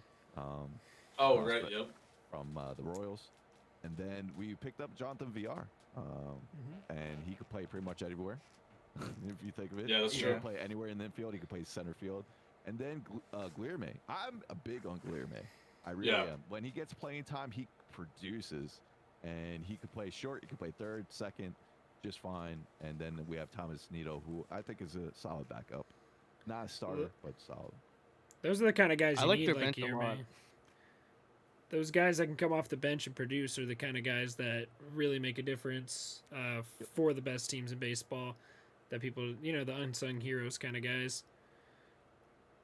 Oh right. Yep. From the Royals. And then we picked up Jonathan VR. And he could play pretty much anywhere. If you think of it. Yeah, that's He true. can play anywhere in the infield. He could play center field. And then Guilherme. I'm a big on Guilherme. I really Yeah. am. When he gets playing time, he produces, and he could play short. He could play third, second, just fine. And then we have Thomas Nito, who I think is a solid backup. Not a starter, but solid. Those are the kind of guys I you like need, their like bench a lot. Guilherme. Those guys that can come off the bench and produce are the kind of guys that really make a difference for the best teams in baseball. That people, the unsung heroes kind of guys.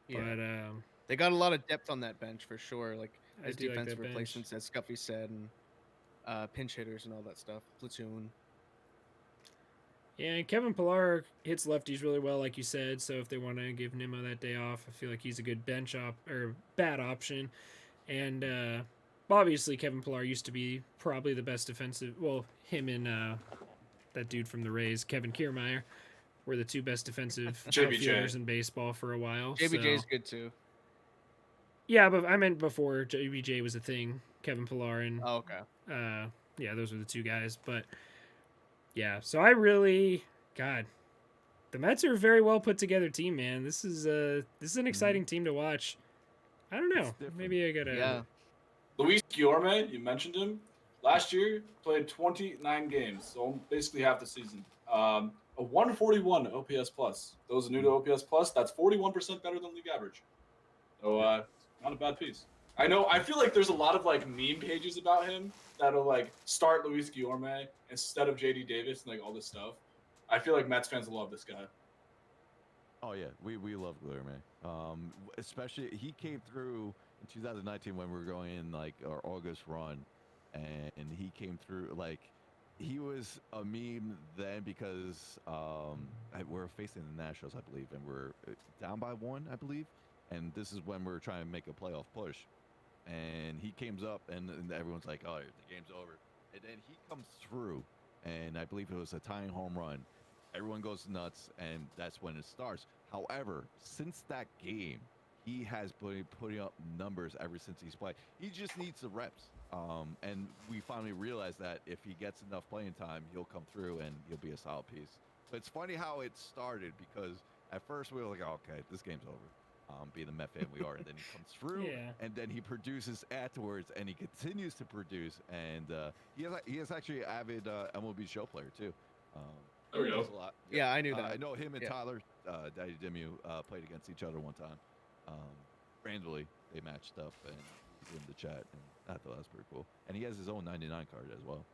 Yeah. But They got a lot of depth on that bench for sure. Like I as do like defensive that bench. replacements, as Scuffy said, and pinch hitters and all that stuff. Platoon. Yeah, and Kevin Pillar hits lefties really well, like you said. So if they want to give Nimmo that day off, I feel like he's a good bench or bat option. And obviously, Kevin Pillar used to be probably the best defensive. Well, him and that dude from the Rays, Kevin Kiermaier, were the two best defensive JBJ. outfielders in baseball for a while. JBJ's so- good too. Yeah, but I meant before JBJ was a thing. Kevin Pillar and Oh, okay. yeah, those were the two guys. But yeah, so I really, God, the Mets are a very well put together team, man. This is an exciting team to watch. I don't know. different. Maybe I gotta. Yeah. Luis Guilherme, you mentioned him. Last year, played 29 games, so basically half the season. A 141 OPS plus. Those new to OPS plus, that's 41% better than league average. So not a bad piece. I know. I feel like there's a lot of like meme pages about him that'll like start Luis Guilherme instead of JD Davis and like all this stuff. I feel like Mets fans love this guy. Oh yeah, we love Guilherme. Especially he came through in 2019 when we were going in like our August run, and he came through like he was a meme then because we're facing the Nationals, I believe, and we're down by 1, I believe, and this is when we're trying to make a playoff push, and he comes up and everyone's like, oh, the game's over, and then he comes through, and I believe it was a tying home run. Everyone goes nuts, and that's when it starts. However, since that game, he has been putting up numbers ever since he's played. He just needs the reps. And we finally realized that if he gets enough playing time, he'll come through and he'll be a solid piece. But it's funny how it started because at first we were like, oh, okay, this game's over. Being the Met fan we are. And then he comes through, Yeah. and then he produces afterwards, and he continues to produce. And he is actually an avid MLB show player, too. There we go. Does a lot. Yeah, I knew that. I know him and Yeah. Tyler, Daddy Dimmu, played against each other one time. Randomly, they matched up, and he's in the chat, and I thought that was pretty cool. And he has his own 99 card as well.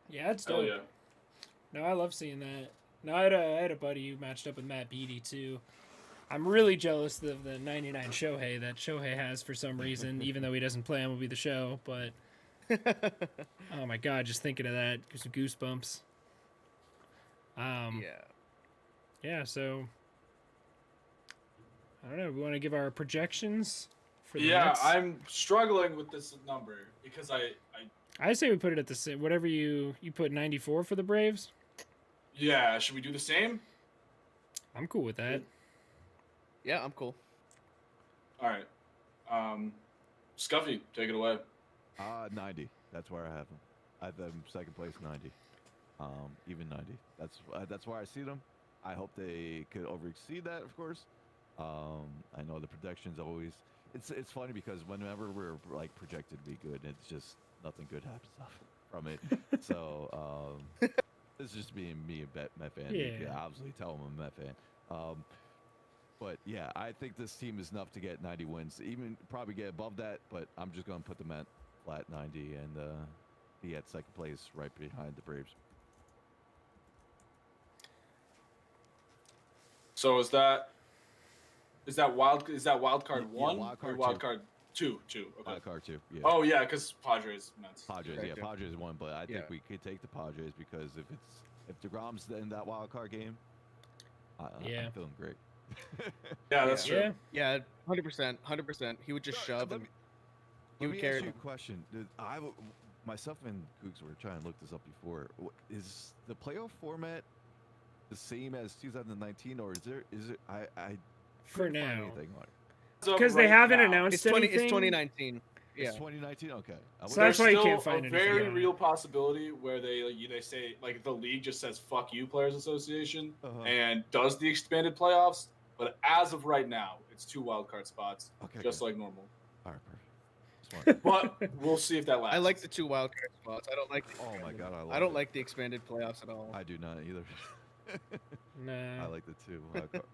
Yeah, it's Hell dope. yeah. No, I love seeing that. No, I had a buddy who matched up with Matt Beatty too. I'm really jealous of the 99 Shohei that Shohei has for some reason, even though he doesn't play MLB The Show. But oh my God, just thinking of that gives me goosebumps. Yeah. Yeah. So I don't know. We want to give our projections for the Yeah, Mets? I'm struggling with this number because I say we put it at the same. Whatever you put 94 for the Braves. yeah, should we do the same? I'm cool with that. Yeah, I'm cool. All right. Scuffy, take it away. 90. That's where I have him. I have them second place 90. Even 90. That's where I see them. I hope they could overexceed that, of course. I know the projections always. It's funny because whenever we're like projected to be good, it's just nothing good happens from it. So this is just being me a Met fan. You can Yeah. obviously tell I'm a Met fan. But yeah, I think this team is enough to get 90 wins. Even probably get above that, but I'm just going to put them at flat 90 and be at second place right behind the Braves. So is that wild card Yeah, one wild or card wild two. card two? Okay. Wild card too. Yeah. Oh yeah, because Padres Mets. Padres, Correct, yeah, yeah. Padres won, but I think Yeah. we could take the Padres because if DeGrom's in that wild card game, Yeah. I'm feeling great. Yeah, that's true. Yeah. Yeah, 100%. 100%. He would just shove and he Let would me carry ask you them. a question. Myself and Googs were trying to look this up before. Is the playoff format the same as 2019, or is it? I For couldn't find now. anything on it. So Because they right haven't now, announced It's 20. anything. It's 2019. Yeah. It's 2019. Okay. So that's why you There's can't still find a anything very on it. real possibility where they say like the league just says "fuck you, Players Association" Uh-huh. and does the expanded playoffs. But as of right now, it's 2 wild card spots, Okay. just good. like normal. All right, perfect. Just wanted- But we'll see if that lasts. I like the 2 wildcard spots. I don't like. The Oh my expanded- God, I love I don't it. like the expanded playoffs at all. I do not either. Nah. I like the 2 wild card.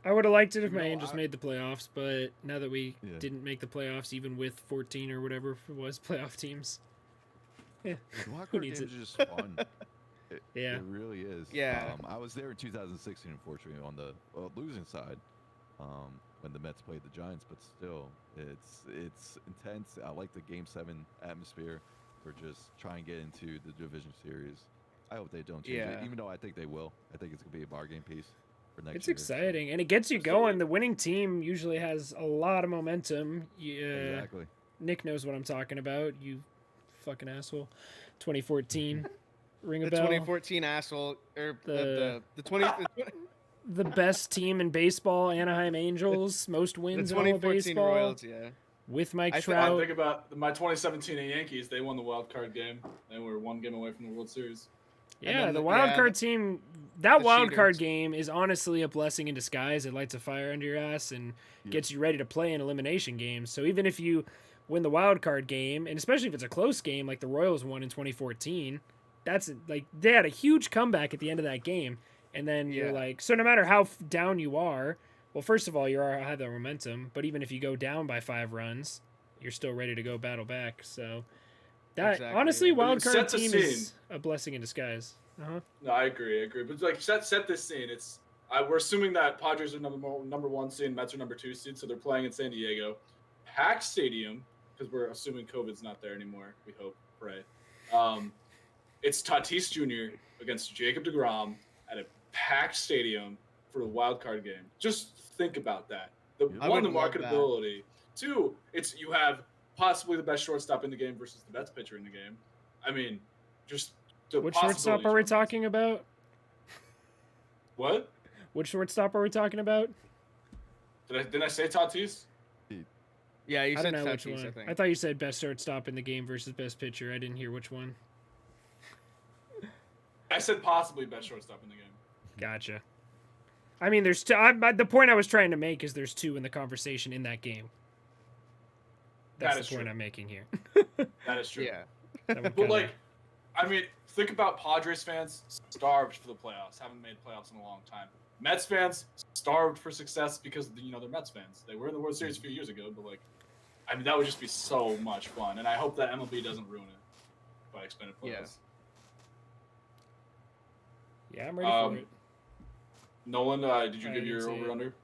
I would have liked it if You my know, Angels made the playoffs, but now that we Yeah. didn't make the playoffs, even with 14 or whatever it was playoff teams, The wild Who card needs games it? are just fun. Yeah. It really is. Yeah. I was there in 2016, unfortunately, on the losing side, when the Mets played the Giants. But still, it's intense. I like the Game 7 atmosphere for just try and get into the division series. I hope they don't change it, Yeah. even though I think they will. I think it's gonna be a bargain piece for next it's year. exciting and it gets you going. The winning team usually has a lot of momentum. Exactly. Nick knows what I'm talking about. You fucking asshole. 2014, ring a The bell. 2014 asshole or The- the 20 The best team in baseball, Anaheim Angels, most the wins in all of 2014 baseball, Royals. Yeah. with Mike I thi- I I Trout. think about my 2017 Yankees. They won the wild card game. They were 1 game away from the World Series. Yeah, then the the- wild yeah, card team. That the wild card cheaters. game is honestly a blessing in disguise. It lights a fire under your ass and Yeah. gets you ready to play in elimination games. So even if you win the wild card game, and especially if it's a close game like the Royals won in 2014, that's like they had a huge comeback at the end of that game. And then you're Yeah. like, so no matter how down you are, well, first of all, you have that momentum. But even if you go down by 5 runs, you're still ready to go battle back. So that Exactly, honestly, yeah. wild Set card the team is scene. a blessing in disguise. Uh-huh. No, I agree. But like set this scene. We're assuming that Padres are number 1 seed, Mets are number 2 seed, so they're playing in San Diego, packed stadium because we're assuming COVID's not there anymore. We hope, pray. It's Tatis Jr. against Jacob DeGrom at a packed stadium for the wild card game. Just think about that. I One, the would love that. marketability. 2, you have possibly the best shortstop in the game versus the best pitcher in the game. I mean, just the Which shortstop are we possibilities talking about? What? Which shortstop are we talking about? Didn't I say Tatis? Yeah, you I don't said know which Tatis, I one. think. I thought you said best shortstop in the game versus best pitcher. I didn't hear which one. I said possibly best shortstop in the game. Gotcha. I mean, there's two. The point I was trying to make is there's 2 in the conversation in that game. That's That the is point true. I'm making here. That is true. Yeah. That would But kinda- like, I mean, think about Padres fans starved for the playoffs, haven't made playoffs in a long time. Mets fans starved for success because they're Mets fans. They were in the World Series a few years ago, but like, I mean, that would just be so much fun, and I hope that MLB doesn't ruin it by expanded playoffs. Yeah. yeah, I'm ready for it. Nolan, did you I give didn't your see it. over under?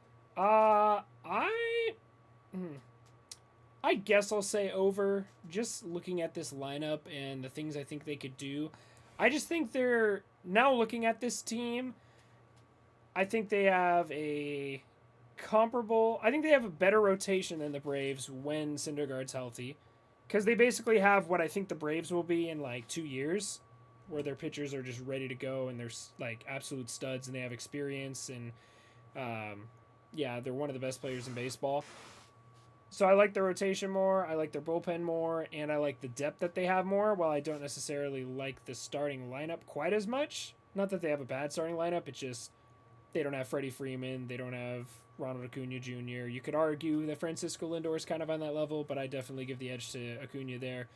I guess I'll say over. Just looking at this lineup and the things I think they could do, I just think they're now looking at this team. I think they have a comparable. I think they have a better rotation than the Braves when Syndergaard's healthy, because they basically have what I think the Braves will be in like 2 years, where their pitchers are just ready to go and they're like absolute studs and they have experience and yeah, they're one of the best players in baseball. So I like their rotation more, I like their bullpen more, and I like the depth that they have more, while I don't necessarily like the starting lineup quite as much. Not that they have a bad starting lineup, it's just they don't have Freddie Freeman, they don't have Ronald Acuna Jr. You could argue that Francisco Lindor is kind of on that level, but I definitely give the edge to Acuna there.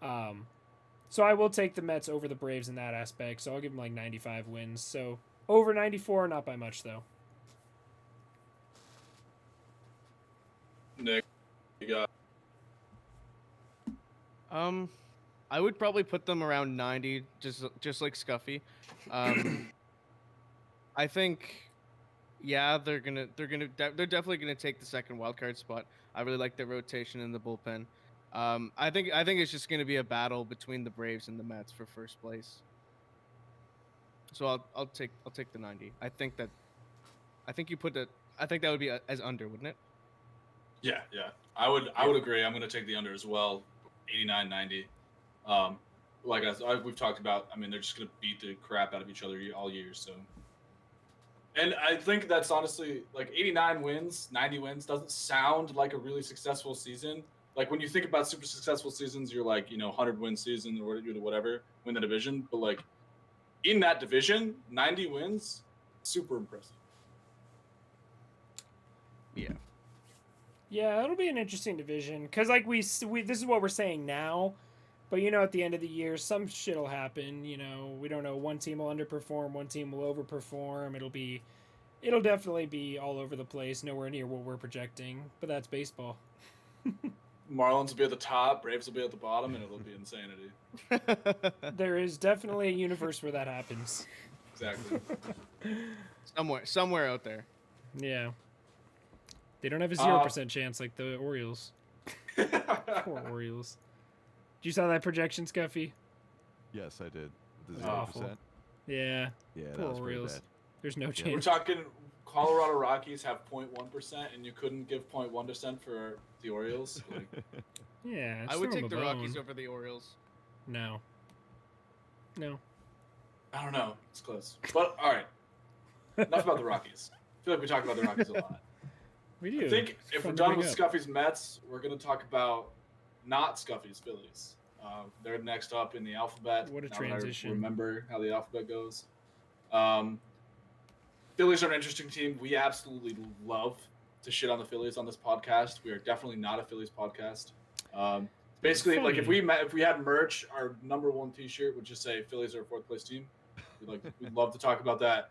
So I will take the Mets over the Braves in that aspect, so I'll give them like 95 wins. So over 94, not by much though. Nick, you got I would probably put them around 90, just like Scuffy. I think, yeah, they're definitely gonna take the second wild card spot. I really like their rotation in the bullpen. I think it's just gonna be a battle between the Braves and the Mets for first place. So I'll take the 90. I think that would be as under, wouldn't it? Yeah. I would agree. I'm going to take the under as well. 89, 90. Like we've talked about, I mean, they're just going to beat the crap out of each other all year. So, and I think that's honestly like 89 wins, 90 wins doesn't sound like a really successful season. Like when you think about super successful seasons, you're like 100 win season or whatever, win the division. But like in that division, 90 wins, super impressive. Yeah. Yeah, it'll be an interesting division because like we this is what we're saying now, but at the end of the year some shit'll happen. We don't know. One team will underperform, one team will overperform. It'll definitely be all over the place, nowhere near what we're projecting. But that's baseball. Marlins will be at the top, Braves will be at the bottom, and it'll be insanity. There is definitely a universe where that happens. Exactly. somewhere out there. Yeah. They don't have a 0% chance like the Orioles. Poor Orioles. Did you saw that projection, Scuffy? Yes, I did. The It's 0%. awful. Yeah. Yeah, Poor that was pretty Orioles. bad. There's no We're chance. talking Colorado Rockies have 0.1%, and you couldn't give 0.1% for the Orioles. Like, Yeah. I would throw 'em take a the Rockies bone. over the Orioles. No. I don't know. It's close. But all right. Enough about the Rockies. I feel like we talk about the Rockies a lot. We do. I think It's if fun we're to done bring with up. Scuffy's Mets, we're going to talk about not Scuffy's Phillies. They're next up in the alphabet. What a now that I transition. remember how the alphabet goes. Phillies are an interesting team. We absolutely love to shit on the Phillies on this podcast. We are definitely not a Phillies podcast. Basically, like if Funny. we had merch, our number one T-shirt would just say Phillies are a fourth place team. We'd love to talk about that.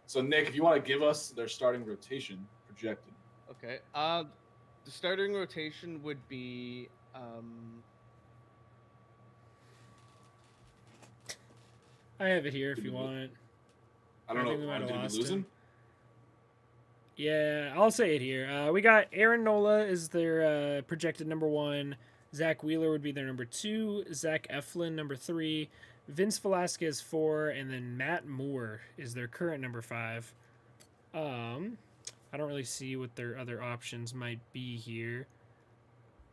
So Nick, if you want to give us their starting rotation projected. Okay. The starting rotation would be I have it here if you want. I don't I think know. we might have Did we lost lose him. him? Yeah, I'll say it here. We got Aaron Nola is their projected number 1. Zach Wheeler would be their number 2. Zach Eflin, number 3. Vince Velasquez, 4. And then Matt Moore is their current number 5. I don't really see what their other options might be here.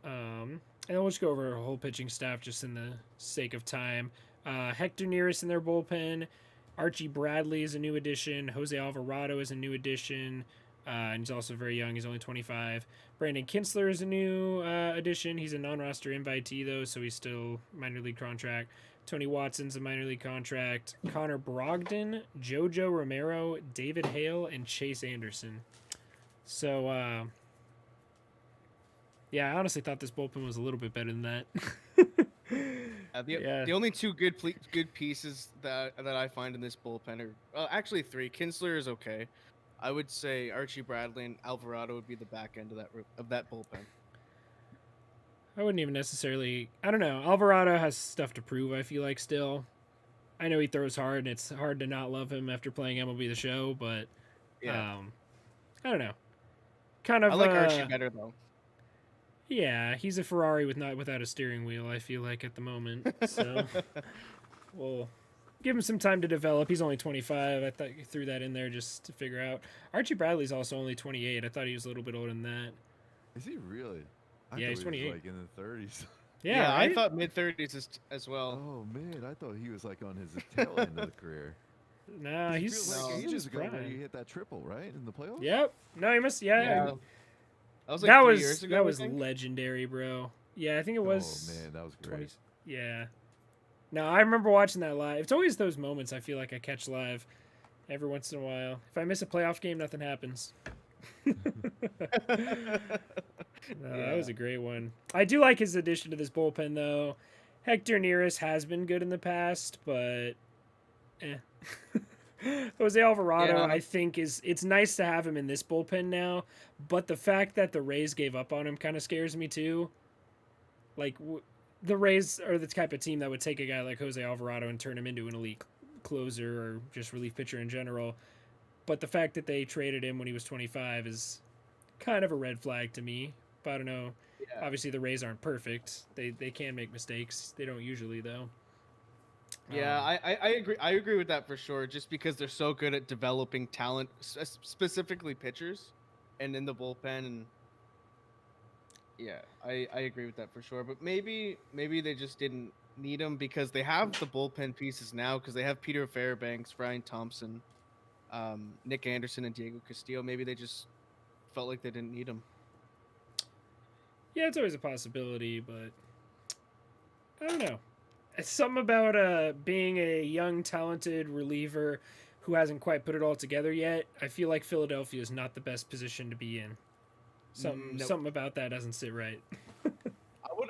And we'll just go over our whole pitching staff just in the sake of time. Hector Neris in their bullpen. Archie Bradley is a new addition. Jose Alvarado is a new addition. And he's also very young. He's only 25. Brandon Kinsler is a new addition. He's a non-roster invitee, though, so he's still minor league contract. Tony Watson's a minor league contract. Connor Brogdon, Jojo Romero, David Hale, and Chase Anderson. So, yeah, I honestly thought this bullpen was a little bit better than that. the only two good pieces that I find in this bullpen are actually 3. Kinsler is okay. I would say Archie Bradley and Alvarado would be the back end of that bullpen. I wouldn't even necessarily. I don't know. Alvarado has stuff to prove, I feel like, still. I know he throws hard, and it's hard to not love him after playing MLB The Show, but Yeah. I don't know. Kind of. I like Archie better though. Yeah, he's a Ferrari without a steering wheel, I feel like, at the moment. So we'll give him some time to develop. He's only 25. I thought you threw that in there just to figure out. Archie Bradley's also only 28. I thought he was a little bit older than that. Is he really? Yeah, thought he's he 28. was like in the 30s. Yeah, I right? thought mid-30s as well. Oh man, I thought he was like on his tail end of the career. Nah, It he's feels like No. ages his ago when prime. he hit that triple, right, in the playoffs. Yep. No, he must. Yeah. That was like That 3 was years ago. that I was think. legendary, bro. Yeah, I think it was. Oh man, that was 20 great. Yeah. No, I remember watching that live. It's always those moments I feel like I catch live every once in a while. If I miss a playoff game, nothing happens. No, that was a great one. I do like his addition to this bullpen, though. Hector Neris has been good in the past, but Jose Alvarado, Yeah. I think it's nice to have him in this bullpen now, but the fact that the Rays gave up on him kind of scares me too. Like the Rays are the type of team that would take a guy like Jose Alvarado and turn him into an elite closer or just relief pitcher in general. But the fact that they traded him when he was 25 is kind of a red flag to me. But I don't know. Yeah. Obviously, the Rays aren't perfect. They can make mistakes. They don't usually, though. Yeah, I agree. I agree with that for sure. Just because they're so good at developing talent, specifically pitchers, and in the bullpen, and yeah, I agree with that for sure. But maybe they just didn't need them because they have the bullpen pieces now. Because they have Peter Fairbanks, Ryan Thompson, Nick Anderson, and Diego Castillo. Maybe they just felt like they didn't need them. Yeah, it's always a possibility, but I don't know. It's something about being a young, talented reliever who hasn't quite put it all together yet. I feel like Philadelphia is not the best position to be in. Nope. Something about that doesn't sit right.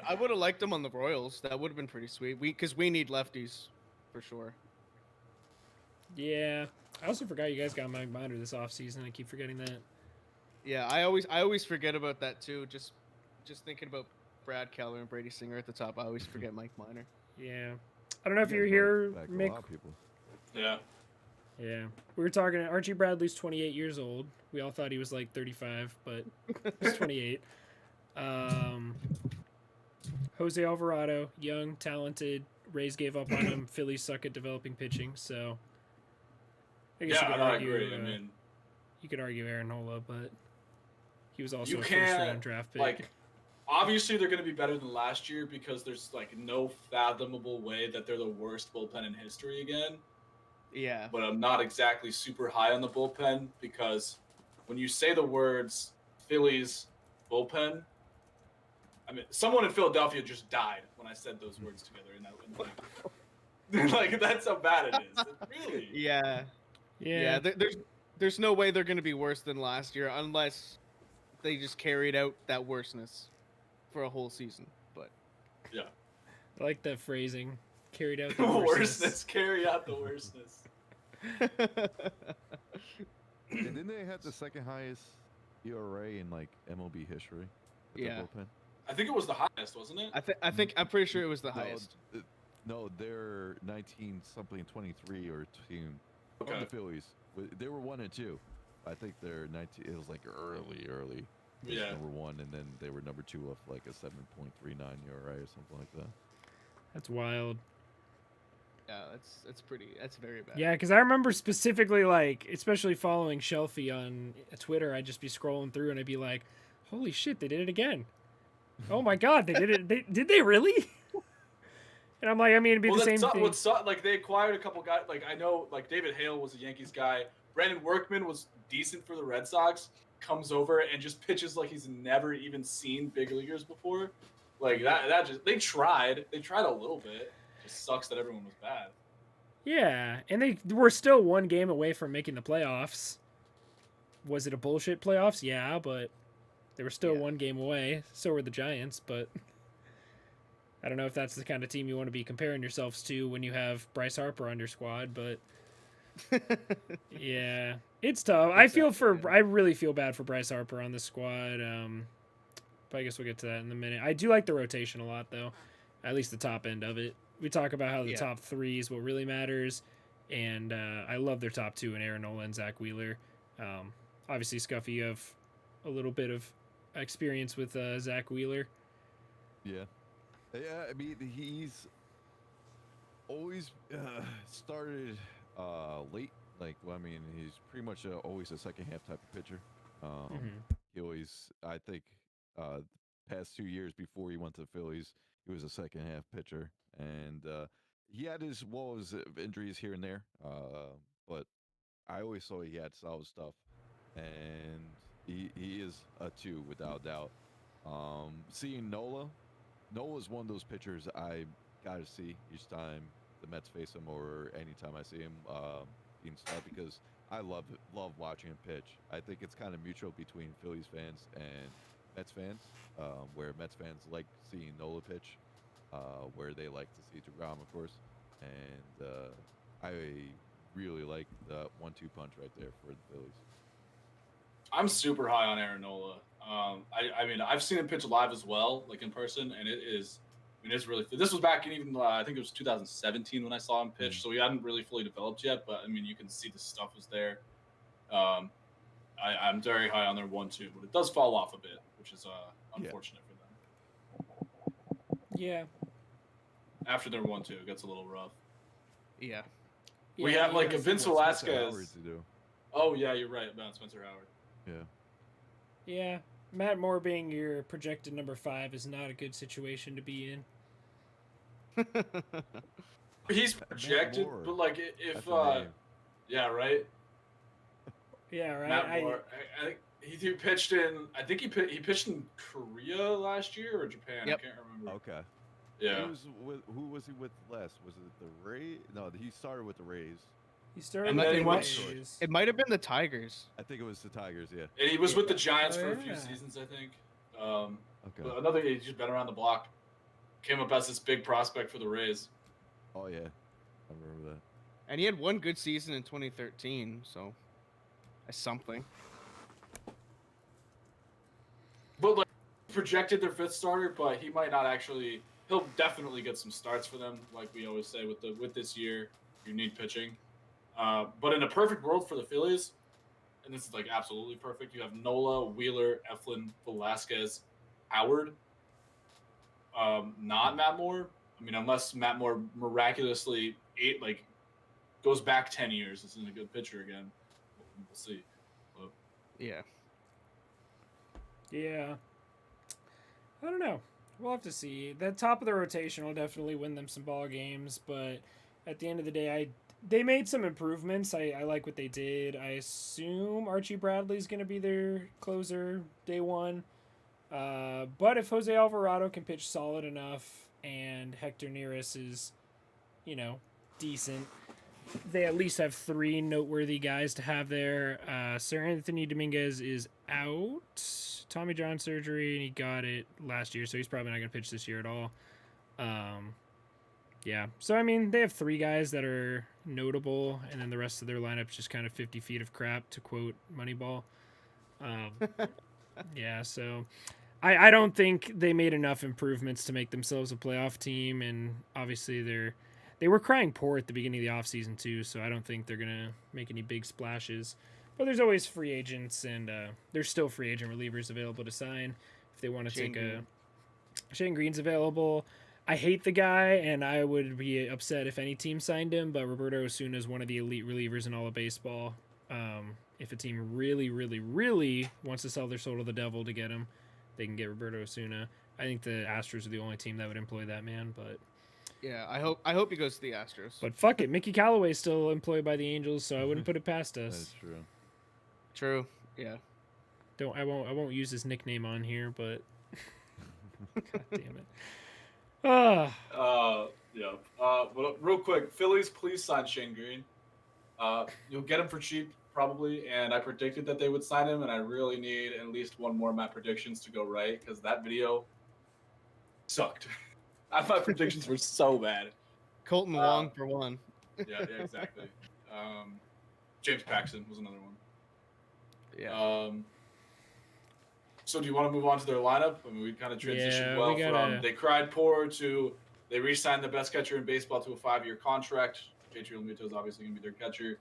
I would have liked him on the Royals. That would have been pretty sweet. Because we need lefties, for sure. Yeah. I also forgot you guys got Mike Minor this offseason. I keep forgetting that. Yeah, I always forget about that too. Just thinking about Brad Keller and Brady Singer at the top, I always forget Mike Minor. Yeah. I don't know if You you're guys here, brought back a Mick. lot of people. Yeah. Yeah. We were talking. Archie Bradley's 28 years old. We all thought he was like 35, but he's 28. Jose Alvarado, young, talented. Rays gave up on him. Phillies suck at developing pitching, so I guess Yeah, you could I argue. agree. I mean, You could argue Aaron Nola, but he was also you a can't, first-round draft pick. like, obviously they're going to be better than last year because there's like no fathomable way that they're the worst bullpen in history again. Yeah. But I'm not exactly super high on the bullpen because when you say the words Phillies bullpen, I mean, someone in Philadelphia just died when I said those words together. Like that's how bad it is. Really? Yeah. yeah. There's no way they're going to be worse than last year unless they just carried out that worseness for a whole season. But Yeah. I like that phrasing. Carried out the The worstness. worstness. Carry out the worstness. And didn't they have the second highest ERA in like MLB history? With Yeah. their bullpen? I think it was the highest, wasn't it? I'm pretty sure it was the highest. No, they're 19 something 23 or team Okay. from the Phillies. They were 1 and 2. I think they're 19. It was like early. It was Yeah. number 1, and then they were number 2 off like a 7.39 ERA or something like that. That's wild. Yeah, that's very bad. Yeah, because I remember specifically, like, especially following Shelfie on Twitter, I'd just be scrolling through and I'd be like, holy shit, they did it again. Oh my god, they did it. Did they really? And I'm like, I mean, it'd be the same thing. Like they acquired a couple guys. Like I know, like David Hale was a Yankees guy. Brandon Workman was decent for the Red Sox. Comes over and just pitches like he's never even seen big leaguers before. Like that just they tried a little bit. Just sucks that everyone was bad. Yeah, and they were still one game away from making the playoffs. Was it a bullshit playoffs? Yeah, but they were still one game away. So were the Giants, but I don't know if that's the kind of team you want to be comparing yourselves to when you have Bryce Harper on your squad, but yeah, it's tough. I really feel bad for Bryce Harper on the squad. But I guess we'll get to that in a minute. I do like the rotation a lot, though, at least the top end of it. We talk about how the top 3 is what really matters, and I love their top 2 in Aaron Nola and Zach Wheeler. Obviously, Scuffy, you have a little bit of experience with Zach Wheeler. Yeah. Yeah, I mean, he's always started late. Like, well, I mean, he's pretty much always a second half type of pitcher. He always, I think, past 2 years before he went to the Phillies, he was a second half pitcher, and he had his woes of injuries here and there. But I always saw he had solid stuff, and he is a 2 without doubt. Seeing Nola's one of those pitchers I gotta see each time the Mets face him or anytime I see him being stuck, because I love watching him pitch. I think it's kind of mutual between Phillies fans and Mets fans, where Mets fans like seeing Nola pitch, where they like to see DeGrom, of course, and I really like the 1-2 punch right there for the Phillies. I'm super high on Aaron Nola. I mean, I've seen him pitch live as well, like in person, and it is. I mean, it's really. This was back in even I think it was 2017 when I saw him pitch, so he hadn't really fully developed yet. But I mean, you can see the stuff was there. I'm very high on their 1-2, but it does fall off a bit, which is unfortunate for them. Yeah. After their 1-2, it gets a little rough. Yeah. We have like a Vince Velasquez. To do. Oh yeah, you're right about Spencer Howard. Yeah. Yeah. Matt Moore being your projected number 5 is not a good situation to be in. He's projected, Moore. but like if That's a name. yeah, right. Yeah, right. Matt Moore. He pitched in. I think he pitched in Korea last year or Japan. Yep. I can't remember. Okay. Yeah. Who was he with last? Was it the Rays? No, he started with the Rays. He started And with then the he went- Rays. It might have been the Tigers. I think it was the Tigers. Yeah. And he was with the Giants Oh, for a few yeah. seasons, I think. Okay. But another he's just been around the block. Came up as this big prospect for the Rays. Oh yeah, I remember that. And he had one good season in 2013, so that's something. But like projected their fifth starter, but he might not actually. He'll definitely get some starts for them, like we always say with this year. You need pitching, but in a perfect world for the Phillies, and this is like absolutely perfect. You have Nola, Wheeler, Eflin, Velasquez, Howard. Not Matt Moore. I mean, unless Matt Moore miraculously goes back 10 years, isn't a good pitcher again. We'll see. But Yeah. Yeah. I don't know. We'll have to see. The top of the rotation will definitely win them some ball games, but at the end of the day, they made some improvements. I like what they did. I assume Archie Bradley's going to be their closer day one. But if Jose Alvarado can pitch solid enough and Hector Neris is, decent, they at least have three noteworthy guys to have there. Sir Anthony Dominguez is out. Tommy John surgery, and he got it last year, so he's probably not going to pitch this year at all. Yeah. So, I mean, they have three guys that are notable, and then the rest of their lineup's just kind of 50 feet of crap, to quote Moneyball. Yeah, so I don't think they made enough improvements to make themselves a playoff team, and obviously they were crying poor at the beginning of the offseason too, so I don't think they're going to make any big splashes. But there's always free agents, and there's still free agent relievers available to sign if they want to take a... Shane Green's available. I hate the guy, and I would be upset if any team signed him, but Roberto Osuna is one of the elite relievers in all of baseball. If a team really, really, really wants to sell their soul to the devil to get him, they can get Roberto Osuna. I think the Astros are the only team that would employ that man, but... Yeah, I hope he goes to the Astros. But fuck it, Mickey Callaway's still employed by the Angels, so I wouldn't put it past us. That's true. True. Yeah. I won't use his nickname on here, but God damn it. Yeah. But real quick, Phillies, please sign Shane Green. You'll get him for cheap, probably, and I predicted that they would sign him, and I really need at least one more of my predictions to go right, because that video sucked. My predictions were so bad. Colton Wong for one. Yeah, exactly. James Paxton was another one. Yeah. So do you want to move on to their lineup? I mean, we kind of transitioned Yeah, well we gotta- from they cried poor to they re-signed the best catcher in baseball to a 5-year contract. JT Realmuto is obviously going to be their catcher.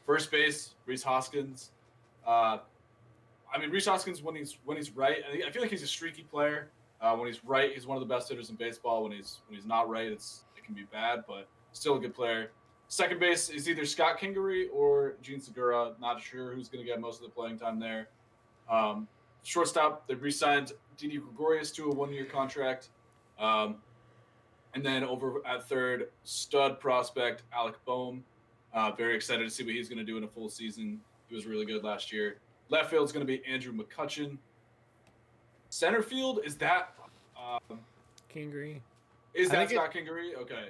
First base, Rhys Hoskins. I mean, Rhys Hoskins when he's right, I feel like he's a streaky player. When he's right, he's one of the best hitters in baseball. When he's not right, it can be bad, but still a good player. Second base is either Scott Kingery or Gene Segura. Not sure who's going to get most of the playing time there. Shortstop, they re-signed Didi Gregorius to a 1-year contract. And then over at third, stud prospect Alec Boehm. Very excited to see what he's going to do in a full season. He was really good last year. Left field is going to be Andrew McCutchen. Center field, is that Kingery. is I that think Scott Kingery? Okay.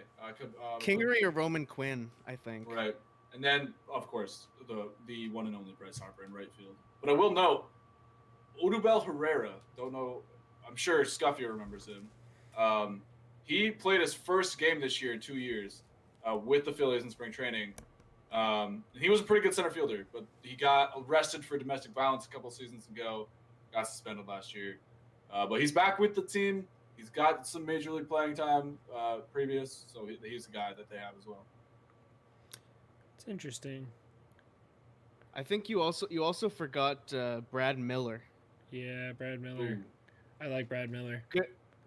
Kingery or Roman Quinn, I think. Right. And then, of course, the one and only Bryce Harper in right field. But I will note, Odubel Herrera, don't know, I'm sure Scuffy remembers him. He played his first game this year in 2 years with the Phillies in spring training. He was a pretty good center fielder, but he got arrested for domestic violence a couple seasons ago, got suspended last year. But he's back with the team. He's got some major league playing time previous, so he's a guy that they have as well. It's interesting. I think you also forgot Brad Miller. Yeah, Brad Miller. Ooh. I like Brad Miller.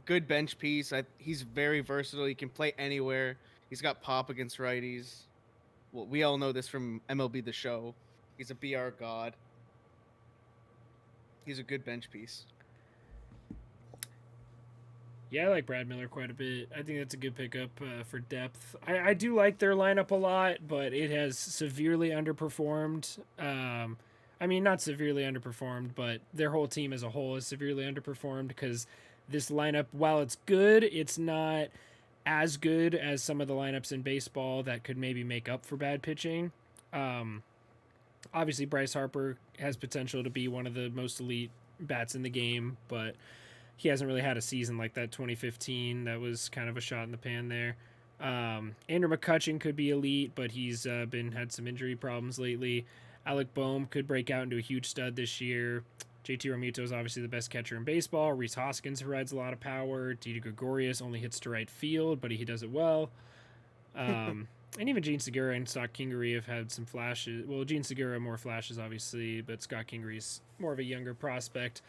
Good bench piece. He's very versatile. He can play anywhere. He's got pop against righties. Well, we all know this from MLB The Show. He's a BR god. He's a good bench piece. Yeah, I like Brad Miller quite a bit. I think that's a good pickup for depth. I do like their lineup a lot, but it has severely underperformed. I mean, not severely underperformed, but their whole team as a whole is severely underperformed because this lineup, while it's good, it's not as good as some of the lineups in baseball that could maybe make up for bad pitching. Um, Obviously, Bryce Harper has potential to be one of the most elite bats in the game, but he hasn't really had a season like that 2015. That was kind of a shot in the pan there. Andrew McCutchen could be elite, but he's had some injury problems lately. Alec Boehm could break out into a huge stud this year. JT Realmuto is obviously the best catcher in baseball. Rhys Hoskins provides a lot of power. Didi Gregorius only hits to right field, but he does it well. And even Gene Segura and Scott Kingery have had some flashes. Well, Gene Segura more flashes, obviously, but Scott Kingery's more of a younger prospect.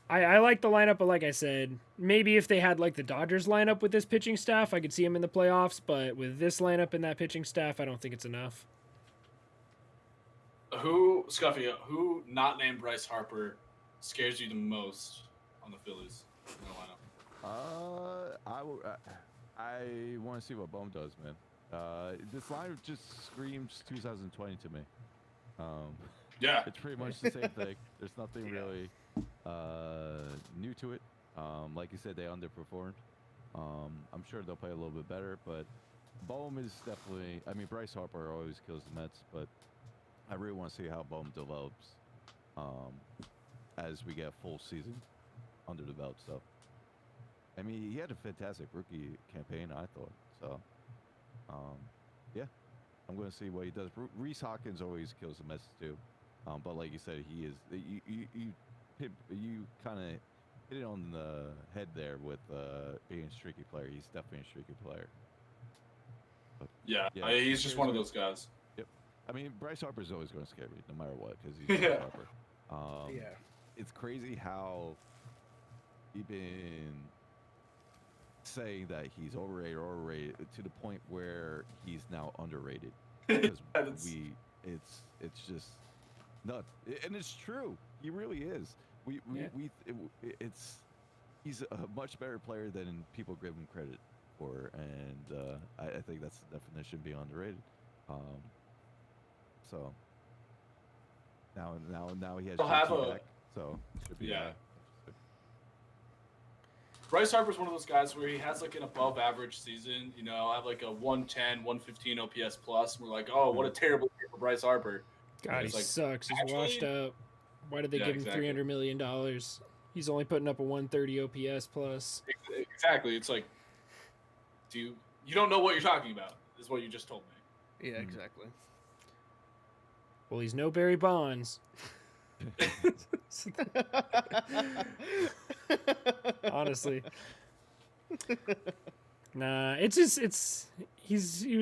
I like the lineup, but like I said, maybe if they had like the Dodgers lineup with this pitching staff, I could see him in the playoffs. But with this lineup and that pitching staff, I don't think it's enough. Scuffy, who not named Bryce Harper scares you the most on the Phillies in the lineup? I want to see what Bohm does, man. This lineup just screams 2020 to me. Yeah. It's pretty much the same thing. There's nothing really new to it. Like you said, they underperformed. I'm sure they'll play a little bit better, but Bohm is definitely. I mean, Bryce Harper always kills the Mets, but I really want to see how Bohm develops as we get full season under the belt. So, I mean, he had a fantastic rookie campaign, I thought. So, yeah, I'm going to see what he does. Rhys Hawkins always kills the Mets too, but like you said, he is. You kind of hit it on the head there with being a streaky player. He's definitely a streaky player. But, yeah, he's just one of those guys. Yep. I mean, Bryce Harper's always going to scare me, no matter what, because he's Bryce Harper. Yeah. It's crazy how he's been saying that he's overrated to the point where he's now underrated. Because it's just nuts, and it's true. He really is. He's a much better player than people give him credit for, and I think that's the definition of being underrated. So now he has JT back, so it should be Bryce Harper's one of those guys where he has like an above average season, have like a 110, 115 OPS plus. And we're like, oh, what a terrible year for Bryce Harper. God, he sucks. He's washed up. Why did they give him $300 million? He's only putting up a 130 OPS plus. Exactly. It's like, you don't know what you're talking about, is what you just told me. Yeah, exactly. Well, he's no Barry Bonds. Honestly. Nah, he was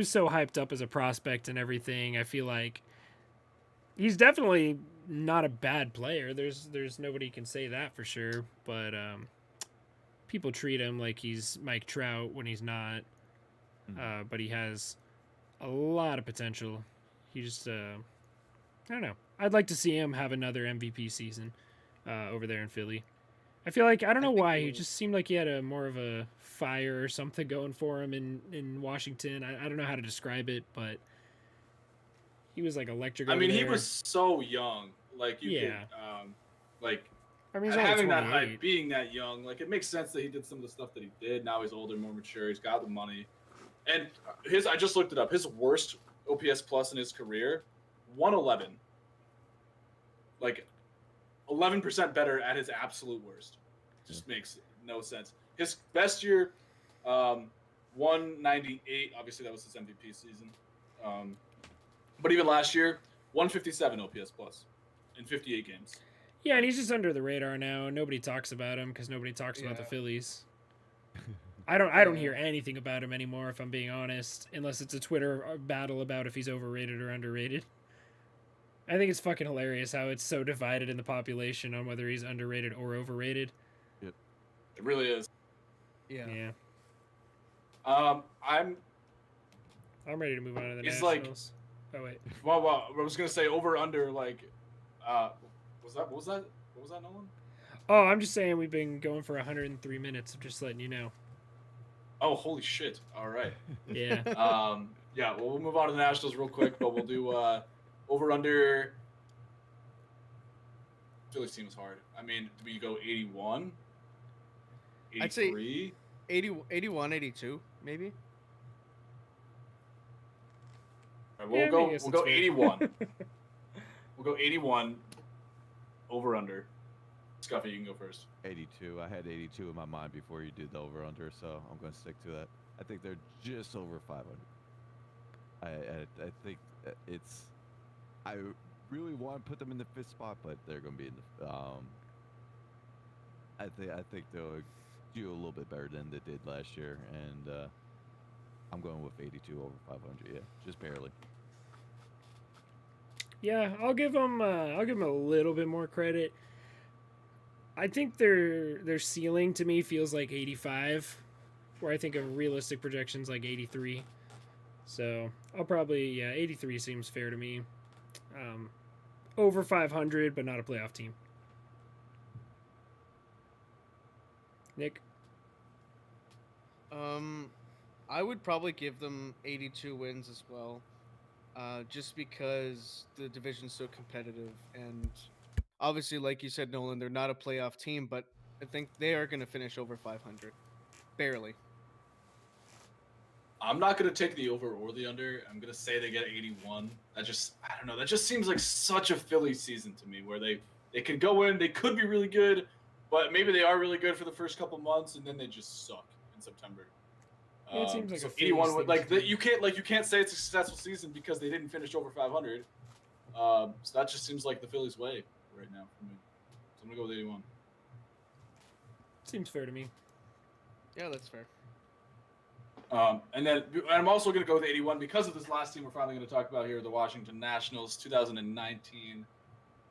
so hyped up as a prospect and everything. I feel like he's definitely not a bad player. There's nobody can say that for sure, but people treat him like he's Mike Trout when he's not. But he has a lot of potential. He just I don't know. I'd like to see him have another MVP season over there in Philly. I feel like, I don't know why, he just seemed like he had more of a fire or something going for him in Washington. I don't know how to describe it, but he was like electric. I mean, he was so young. Like, having that hype, being that young, like, it makes sense that he did some of the stuff that he did. Now he's older, more mature. He's got the money. And I just looked it up. His worst OPS plus in his career, 111. Like, 11% better at his absolute worst. Just makes no sense. His best year, 198. Obviously, that was his MVP season. But even last year, 157 OPS plus in 58 games. Yeah, and he's just under the radar now. Nobody talks about him because nobody talks about the Phillies. I don't hear anything about him anymore, if I'm being honest, unless it's a Twitter battle about if he's overrated or underrated. I think it's fucking hilarious how it's so divided in the population on whether he's underrated or overrated. Yep. It really is. Yeah. I'm ready to move on to the He's Nationals. Oh wait. Well, I was gonna say over under like, what was that, Nolan? Oh, I'm just saying we've been going for 103 minutes. I'm just letting you know. Oh, holy shit! All right. Yeah. Yeah. Well, we'll move on to the Nationals real quick, but we'll do over under. Phillies team is hard. I mean, do we go 81? 83? I'd say 81, 82, maybe. All right, Yeah, I we'll guess go it's fair. 81. We'll go 81 over under. Scuffy, you can go first. 82. I had 82 in my mind before you did the over under, so I'm going to stick to that. I think they're just over 500. I think it's. I really want to put them in the fifth spot, but they're going to be in the. I think they'll do a little bit better than they did last year, and I'm going with 82 over 500. Yeah, just barely. Yeah, I'll give them a little bit more credit. I think their ceiling to me feels like 85, where I think a realistic projection's like 83. So I'll probably 83 seems fair to me. Over 500, but not a playoff team. Nick, I would probably give them 82 wins as well, just because the division's so competitive, and obviously, like you said, Nolan, they're not a playoff team, but I think they are going to finish over 500, barely. I'm not going to take the over or the under. I'm going to say they get 81. I don't know. That just seems like such a Philly season to me where they could go in, they could be really good, but maybe they are really good for the first couple months and then they just suck in September. Yeah, it seems like so a Phillies 81 thing like to me. you can't say it's a successful season because they didn't finish over 500. So that just seems like the Phillies way right now for me. So I'm going to go with 81. Seems fair to me. Yeah, that's fair. And I'm also going to go with 81 because of this last team we're finally going to talk about here, the Washington Nationals, 2019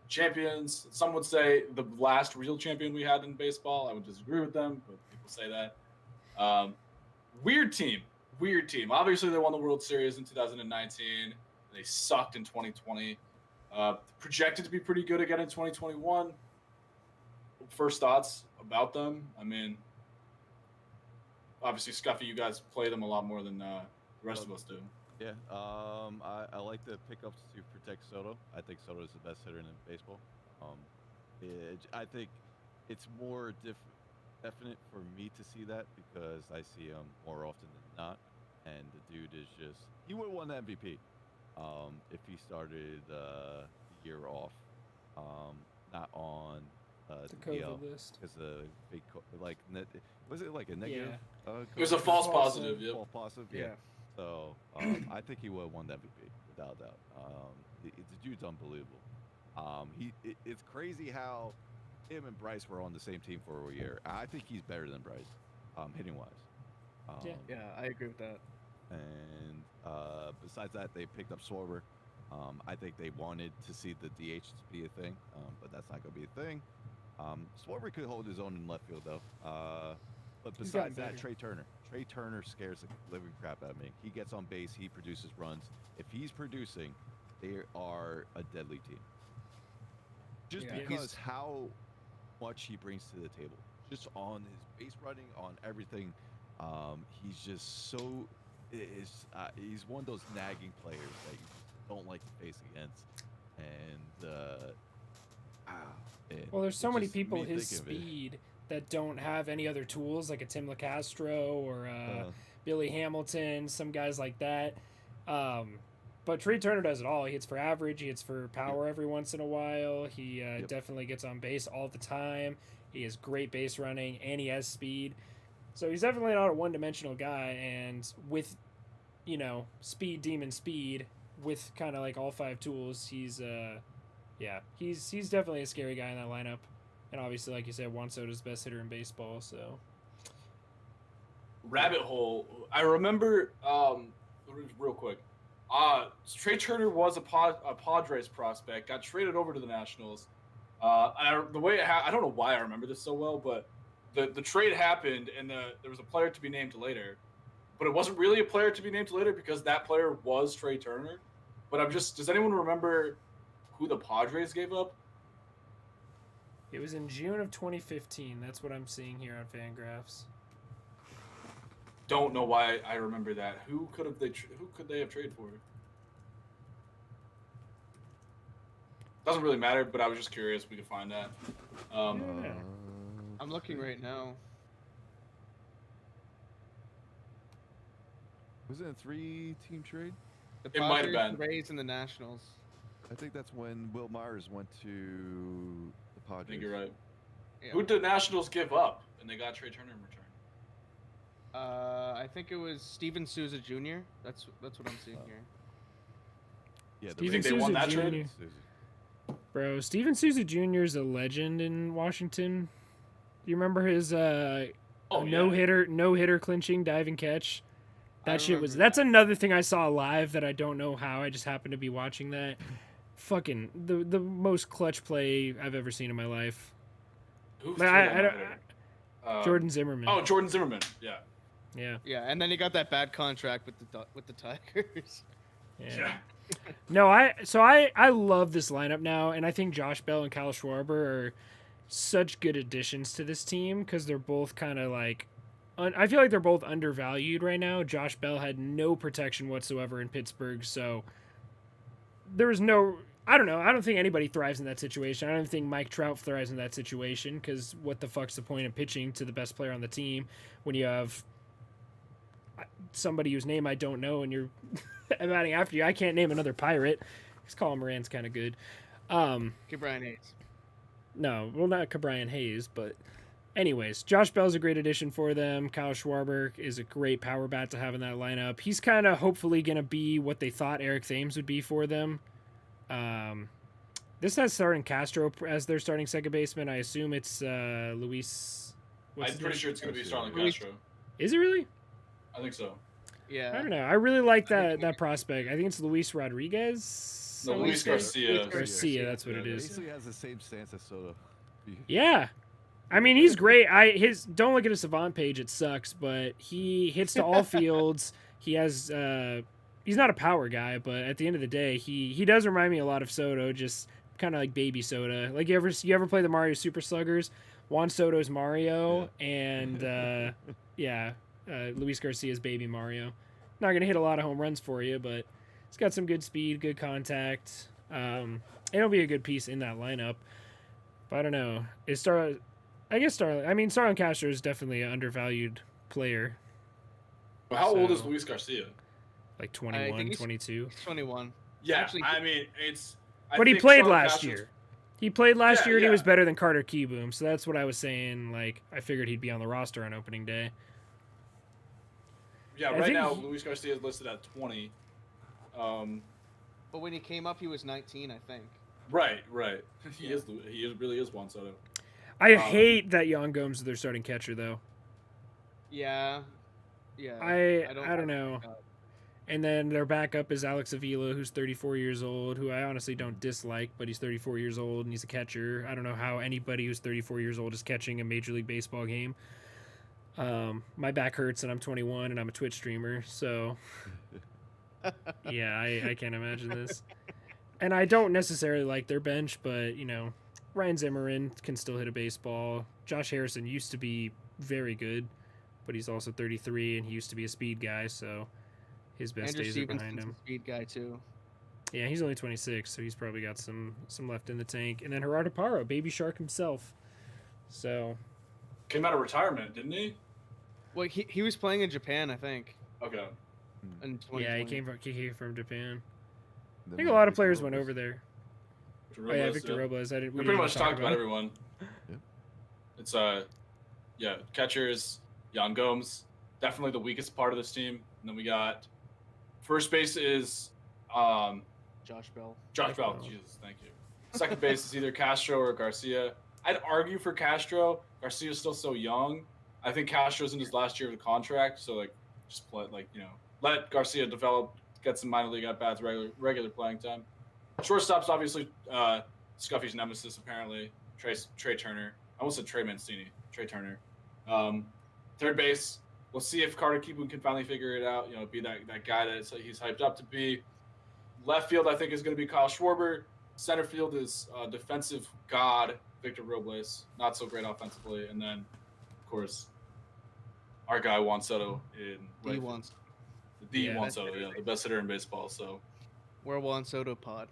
champions. Some would say the last real champion we had in baseball. I would disagree with them, but people say that. Weird team. Obviously, they won the World Series in 2019. They sucked in 2020. Projected to be pretty good again in 2021. First thoughts about them? I mean, obviously, Scuffy, you guys play them a lot more than the rest of us do. Yeah, I like the pickups to protect Soto. I think Soto is the best hitter in baseball. I think it's more definite for me to see that because I see him more often than not, and the dude is he would have won the MVP if he started the year off, not on The the DL COVID list. because the big was it like a negative? It was a COVID? false False positive. Yep. False positive. Yeah. So I think he would have won the MVP without a doubt. The dude's unbelievable. It's crazy how him and Bryce were on the same team for a year. I think he's better than Bryce, hitting wise. Yeah, I agree with that. And besides that, they picked up Schwarber. I think they wanted to see the DH be a thing, but that's not going to be a thing. Schwarber could hold his own in left field though. But He's gotten besides that, better. Trey Turner. Trey Turner scares the living crap out of me. He gets on base. He produces runs. If he's producing, they are a deadly team. Just Yeah. because how much he brings to the table, just on his base running, on everything, he's just so. He's one of those nagging players that you just don't like to face against, and Well, there's so it many just people made me his think of it. speed that don't have any other tools, like a Tim LeCastro or Billy Hamilton, some guys like that. But Trey Turner does it all. He hits for average. He hits for power every once in a while. He definitely gets on base all the time. He has great base running, and he has speed. So he's definitely not a one-dimensional guy. And with, speed, demon speed, with kind of like all five tools, he's definitely a scary guy in that lineup. And obviously, like you said, Juan Soto's the best hitter in baseball. So Rabbit hole. I remember real quick. Trey Turner was a Padres prospect. Got traded over to the Nationals. I don't know why I remember this so well, but the trade happened and there was a player to be named later, but it wasn't really a player to be named later because that player was Trey Turner. But does anyone remember who the Padres gave up? it was in June of 2015. That's what I'm seeing here on Fangraphs. Don't know why I remember that. Who could they have traded for? Doesn't really matter, but I was just curious if we could find that. I'm looking right now. Was it a 3-team trade? The It might have Padres, been. the Rays, and the Nationals. I think that's when Will Myers went to the I Padres. think you're right. Yeah. Who did the Nationals give up? And they got Trey Turner in return. I think it was Steven Souza Jr. That's what I'm seeing here. Yeah, You Steven think they won Souza that trade? Jr. Bro, Steven Souza Jr. is a legend in Washington. Do you remember his Oh, no yeah. hitter clinching diving catch? I That shit was. remember That's that. another thing I saw live that I don't know how. I just happened to be watching that. Fucking the most clutch play I've ever seen in my life. Who But threw I that don't- no-hitter? Jordan Zimmerman. Oh, Jordan Zimmerman. Yeah. Yeah. Yeah, and then he got that bad contract with the Tigers. Yeah. No, I love this lineup now, and I think Josh Bell and Kyle Schwarber are such good additions to this team because they're both kind of like. I feel like they're both undervalued right now. Josh Bell had no protection whatsoever in Pittsburgh, so there was no. I don't know. I don't think anybody thrives in that situation. I don't think Mike Trout thrives in that situation because what the fuck's the point of pitching to the best player on the team when you have somebody whose name I don't know and you're batting after you? I can't name another Pirate. Because Colin Moran's kind of good. Okay, Brian Hayes. No, well, not Cabrian Hayes, but anyways, Josh Bell's a great addition for them. Kyle Schwarber is a great power bat to have in that lineup. He's kind of hopefully going to be what they thought Eric Thames would be for them. This has starting Castro as their starting second baseman. I assume it's Luis. I'm pretty sure it's going to be Starlin Luis- Castro. Is it really? I think so. Yeah. I don't know. I really like that prospect. I think it's Luis Rodriguez. No, Luis Garcia. Garcia, that's what it is. Basically has the same stance as Soto. Yeah. I mean, he's great. Don't look at his Savant page, it sucks, but he hits to all fields. He has he's not a power guy, but at the end of the day, he does remind me a lot of Soto, just kind of like baby Soto. Like you ever play the Mario Super Sluggers? Juan Soto's Mario and Luis Garcia's baby Mario. Not going to hit a lot of home runs for you, but he's got some good speed, good contact. It'll be a good piece in that lineup. But I don't know. Starlin Castro is definitely an undervalued player. But how old is So- Luis Garcia? Like I 21, think he's- 22. He's 21. Yeah, Actually, I mean, it's. I But he think played Starlin last Castro's- year. He played last Yeah, year and he yeah. was better than Carter Keyboom. So that's what I was saying. Like, I figured he'd be on the roster on opening day. Yeah, I right think now he- Luis Garcia is listed at 20. But when he came up, he was 19, I think. Right. He Yeah. is. He really is Juan Soto. I Um, hate that Jan Gomes is their starting catcher, though. Yeah. Yeah. I don't know. uh, And then their backup is Alex Avila, who's 34 years old, who I honestly don't dislike, but he's 34 years old and he's a catcher. I don't know how anybody who's 34 years old is catching a Major League Baseball game. My back hurts and I'm 21 and I'm a Twitch streamer, so yeah, I can't imagine this. And I don't necessarily like their bench, but, Ryan Zimmerman can still hit a baseball. Josh Harrison used to be very good, but he's also 33 and he used to be a speed guy, so his best Andrew days are behind Stevenson's a him. speed guy too. Yeah, he's only 26, so he's probably got some left in the tank. And then Gerardo Parra, baby shark himself. So Came out of retirement, didn't he? Well, he was playing in Japan, I think, Okay. in 2020. yeah, he came from Japan. I Then think a we lot have of players Victor went Robles. over there. Victor Oh yeah, Robles, Victor Robles. We didn't pretty even much talk talked about it. everyone. Yeah. It's catchers, Jan Gomes, definitely the weakest part of this team. And then we got first base is Josh Bell. Josh Bell. Jesus, thank you. Second base is either Castro or Garcia. I'd argue for Castro. Garcia's still so young. I think Castro's in his last year of the contract, so just play let Garcia develop, get some minor league at bats, regular playing time. Shortstop's obviously Scuffy's nemesis apparently. Trey Turner. I almost said Trey Mancini. Trey Turner. Third base. We'll see if Carter Keyboom can finally figure it out. Be that guy that he's hyped up to be. Left field, I think, is going to be Kyle Schwarber. Center field is defensive god Victor Robles. Not so great offensively, and then, of course, our guy Juan Soto in He right wants. field. The Yeah, Juan that's Soto, the best hitter in baseball. So We're Juan Soto pod.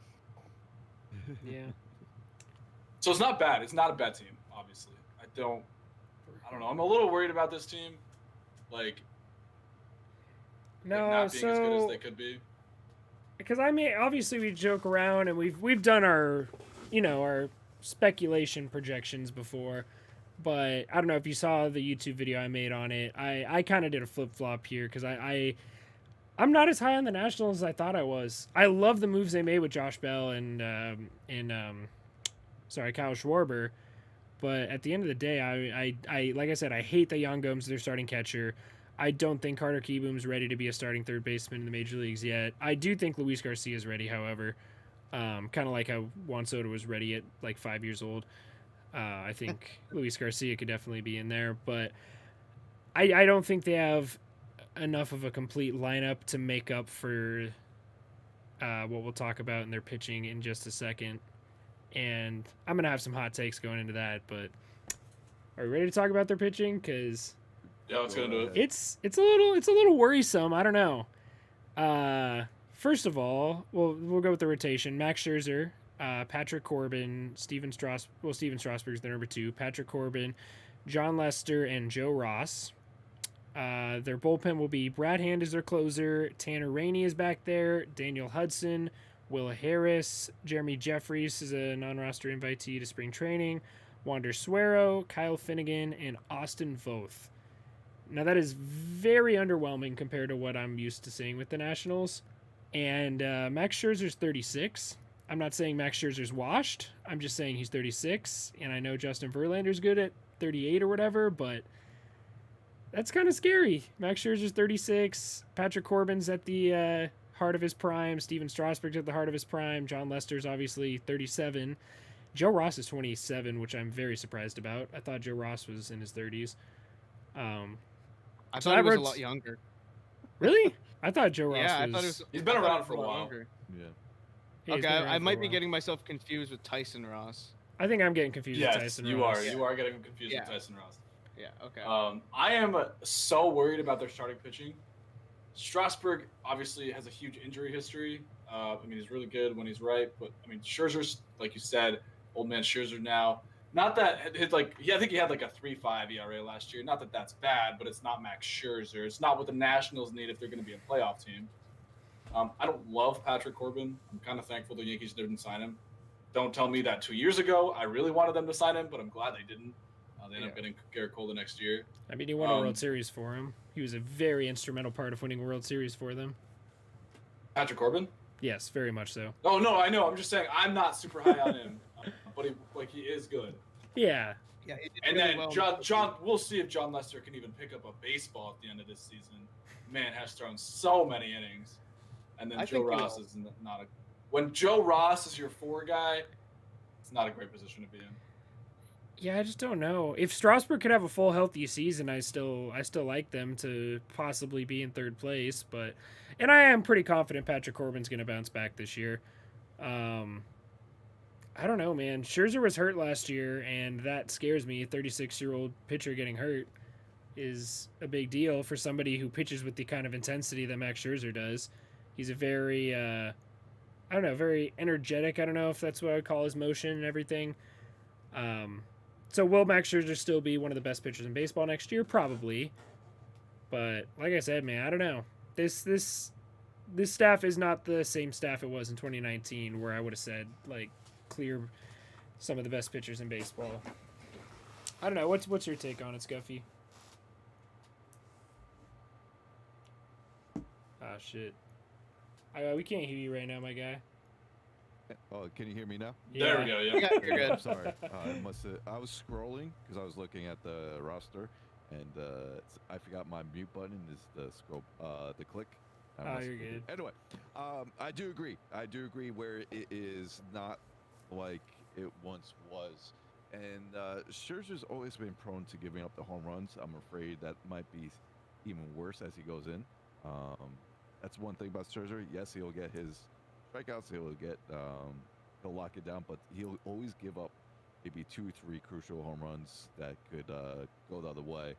Yeah. So it's not bad. It's not a bad team, obviously. I don't know. I'm a little worried about this team. No, not being as good as so they could be. because I mean, obviously we joke around and we've done our, our speculation projections before, but I don't know if you saw the YouTube video I made on it. I kind of did a flip flop here because I'm not as high on the Nationals as I thought I was. I love the moves they made with Josh Bell and Kyle Schwarber, but at the end of the day, I like I said, I hate that Yan Gomes is their starting catcher. I don't think Carter Kieboom's ready to be a starting third baseman in the major leagues yet. I do think Luis Garcia is ready, however. Kind of like how Juan Soto was ready at like 5 years old. I think Luis Garcia could definitely be in there, but I don't think they have enough of a complete lineup to make up for what we'll talk about in their pitching in just a second. And I'm going to have some hot takes going into that, but are we ready to talk about their pitching? Because Yeah, let's get into it. it's a little worrisome. I don't know. First of all, we'll go with the rotation. Max Scherzer, Patrick Corbin, Steven Strasburg's the number 2. Patrick Corbin, John Lester, and Joe Ross. Their bullpen will be Brad Hand is their closer. Tanner Rainey is back there. Daniel Hudson, Will Harris, Jeremy Jeffries is a non-roster invitee to spring training. Wander Suero, Kyle Finnegan, and Austin Voth. Now that is very underwhelming compared to what I'm used to seeing with the Nationals. And Max Scherzer's 36. I'm not saying Max Scherzer's washed. I'm just saying he's 36. And I know Justin Verlander's good at 38 or whatever, but that's kind of scary. Max Scherzer's 36. Patrick Corbin's at the heart of his prime. Steven Strasburg's at the heart of his prime. John Lester's obviously 37. Joe Ross is 27, which I'm very surprised about. I thought Joe Ross was in his 30s. I So thought I he was a wrote- lot younger. Really? I thought Joe Ross Yeah, I was... thought it was. He's been I thought around it was for a lot while. younger. Yeah. Yeah, he's Okay, been around I for might a be while. getting myself confused with Tyson Ross. I think I'm getting confused with Yes, Tyson you Ross. are. You are getting confused Yeah. with Tyson Ross. Yeah. Okay. I am so worried about their starting pitching. Strasburg obviously has a huge injury history. I mean, he's really good when he's right, but I mean, Scherzer's like you said, old man Scherzer now. Not that I think he had like a 3.5 ERA last year. Not that that's bad, but it's not Max Scherzer. It's not what the Nationals need if they're going to be a playoff team. I don't love Patrick Corbin. I'm kind of thankful the Yankees didn't sign him. Don't tell me that 2 years ago I really wanted them to sign him, but I'm glad they didn't. They ended up getting Garrett Cole the next year. I mean, he won a World Series for him. He was a very instrumental part of winning a World Series for them. Patrick Corbin? Yes, very much so. Oh no, I know. I'm just saying I'm not super high on him, but he is good. Yeah. Yeah. He did And really then well in the John, we'll see if John Lester can even pick up a baseball at the end of this season. Man has thrown so many innings, and then I Joe think he Ross will. is not a. When Joe Ross is your 4 guy, it's not a great position to be in. Yeah, I just don't know. If Strasburg could have a full healthy season, I still like them to possibly be in third place, and I am pretty confident Patrick Corbin's going to bounce back this year. I don't know, man. Scherzer was hurt last year, and that scares me. A 36-year-old pitcher getting hurt is a big deal for somebody who pitches with the kind of intensity that Max Scherzer does. He's a very, very energetic. I don't know if that's what I would call his motion and everything. So will Max Scherzer still be one of the best pitchers in baseball next year? Probably. But like I said, man, I don't know. This staff is not the same staff it was in 2019, where I would have said like clear some of the best pitchers in baseball. I don't know. What's your take on it, Scuffy? Ah, shit. We can't hear you right now, my guy. Oh, can you hear me now? There we go. Yeah. Yeah, you're good. I'm sorry. I was scrolling because I was looking at the roster, and I forgot my mute button is the scroll, the click. I Oh, must you're have clicked good. it. Anyway, I do agree. I do agree where it is not like it once was. And Scherzer's always been prone to giving up the home runs. I'm afraid that might be even worse as he goes in. That's one thing about Scherzer. Yes, he'll get his strikeouts. He'll lock it down, but he'll always give up maybe 2-3 crucial home runs that could go the other way.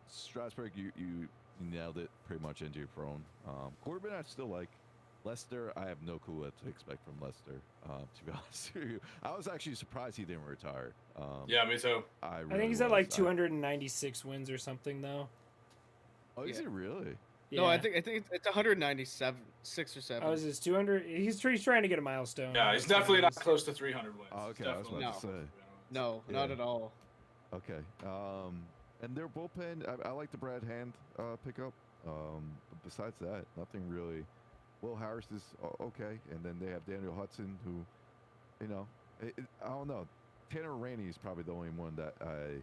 Strasburg, you nailed it pretty much into your prone. Corbin, I still like. Lester, I have no clue what to expect from Lester, to be honest with you. I was actually surprised he didn't retire. Yeah, me too. I think he's at like 296 wins or something, though. Oh, is Yeah. he really? No, I think it's 197, 6 or 7. Oh, is this 200? He's trying to get a milestone. Yeah, he's That's what definitely it not is. close to 300 wins. Oh, He's okay, I was definitely about to not say. close to 300 wins. No, not Yeah. at all. Okay. And their bullpen, I like the Brad Hand pickup. But besides that, nothing really. Will Harris is okay, and then they have Daniel Hudson, who, I don't know. Tanner Rainey is probably the only one that I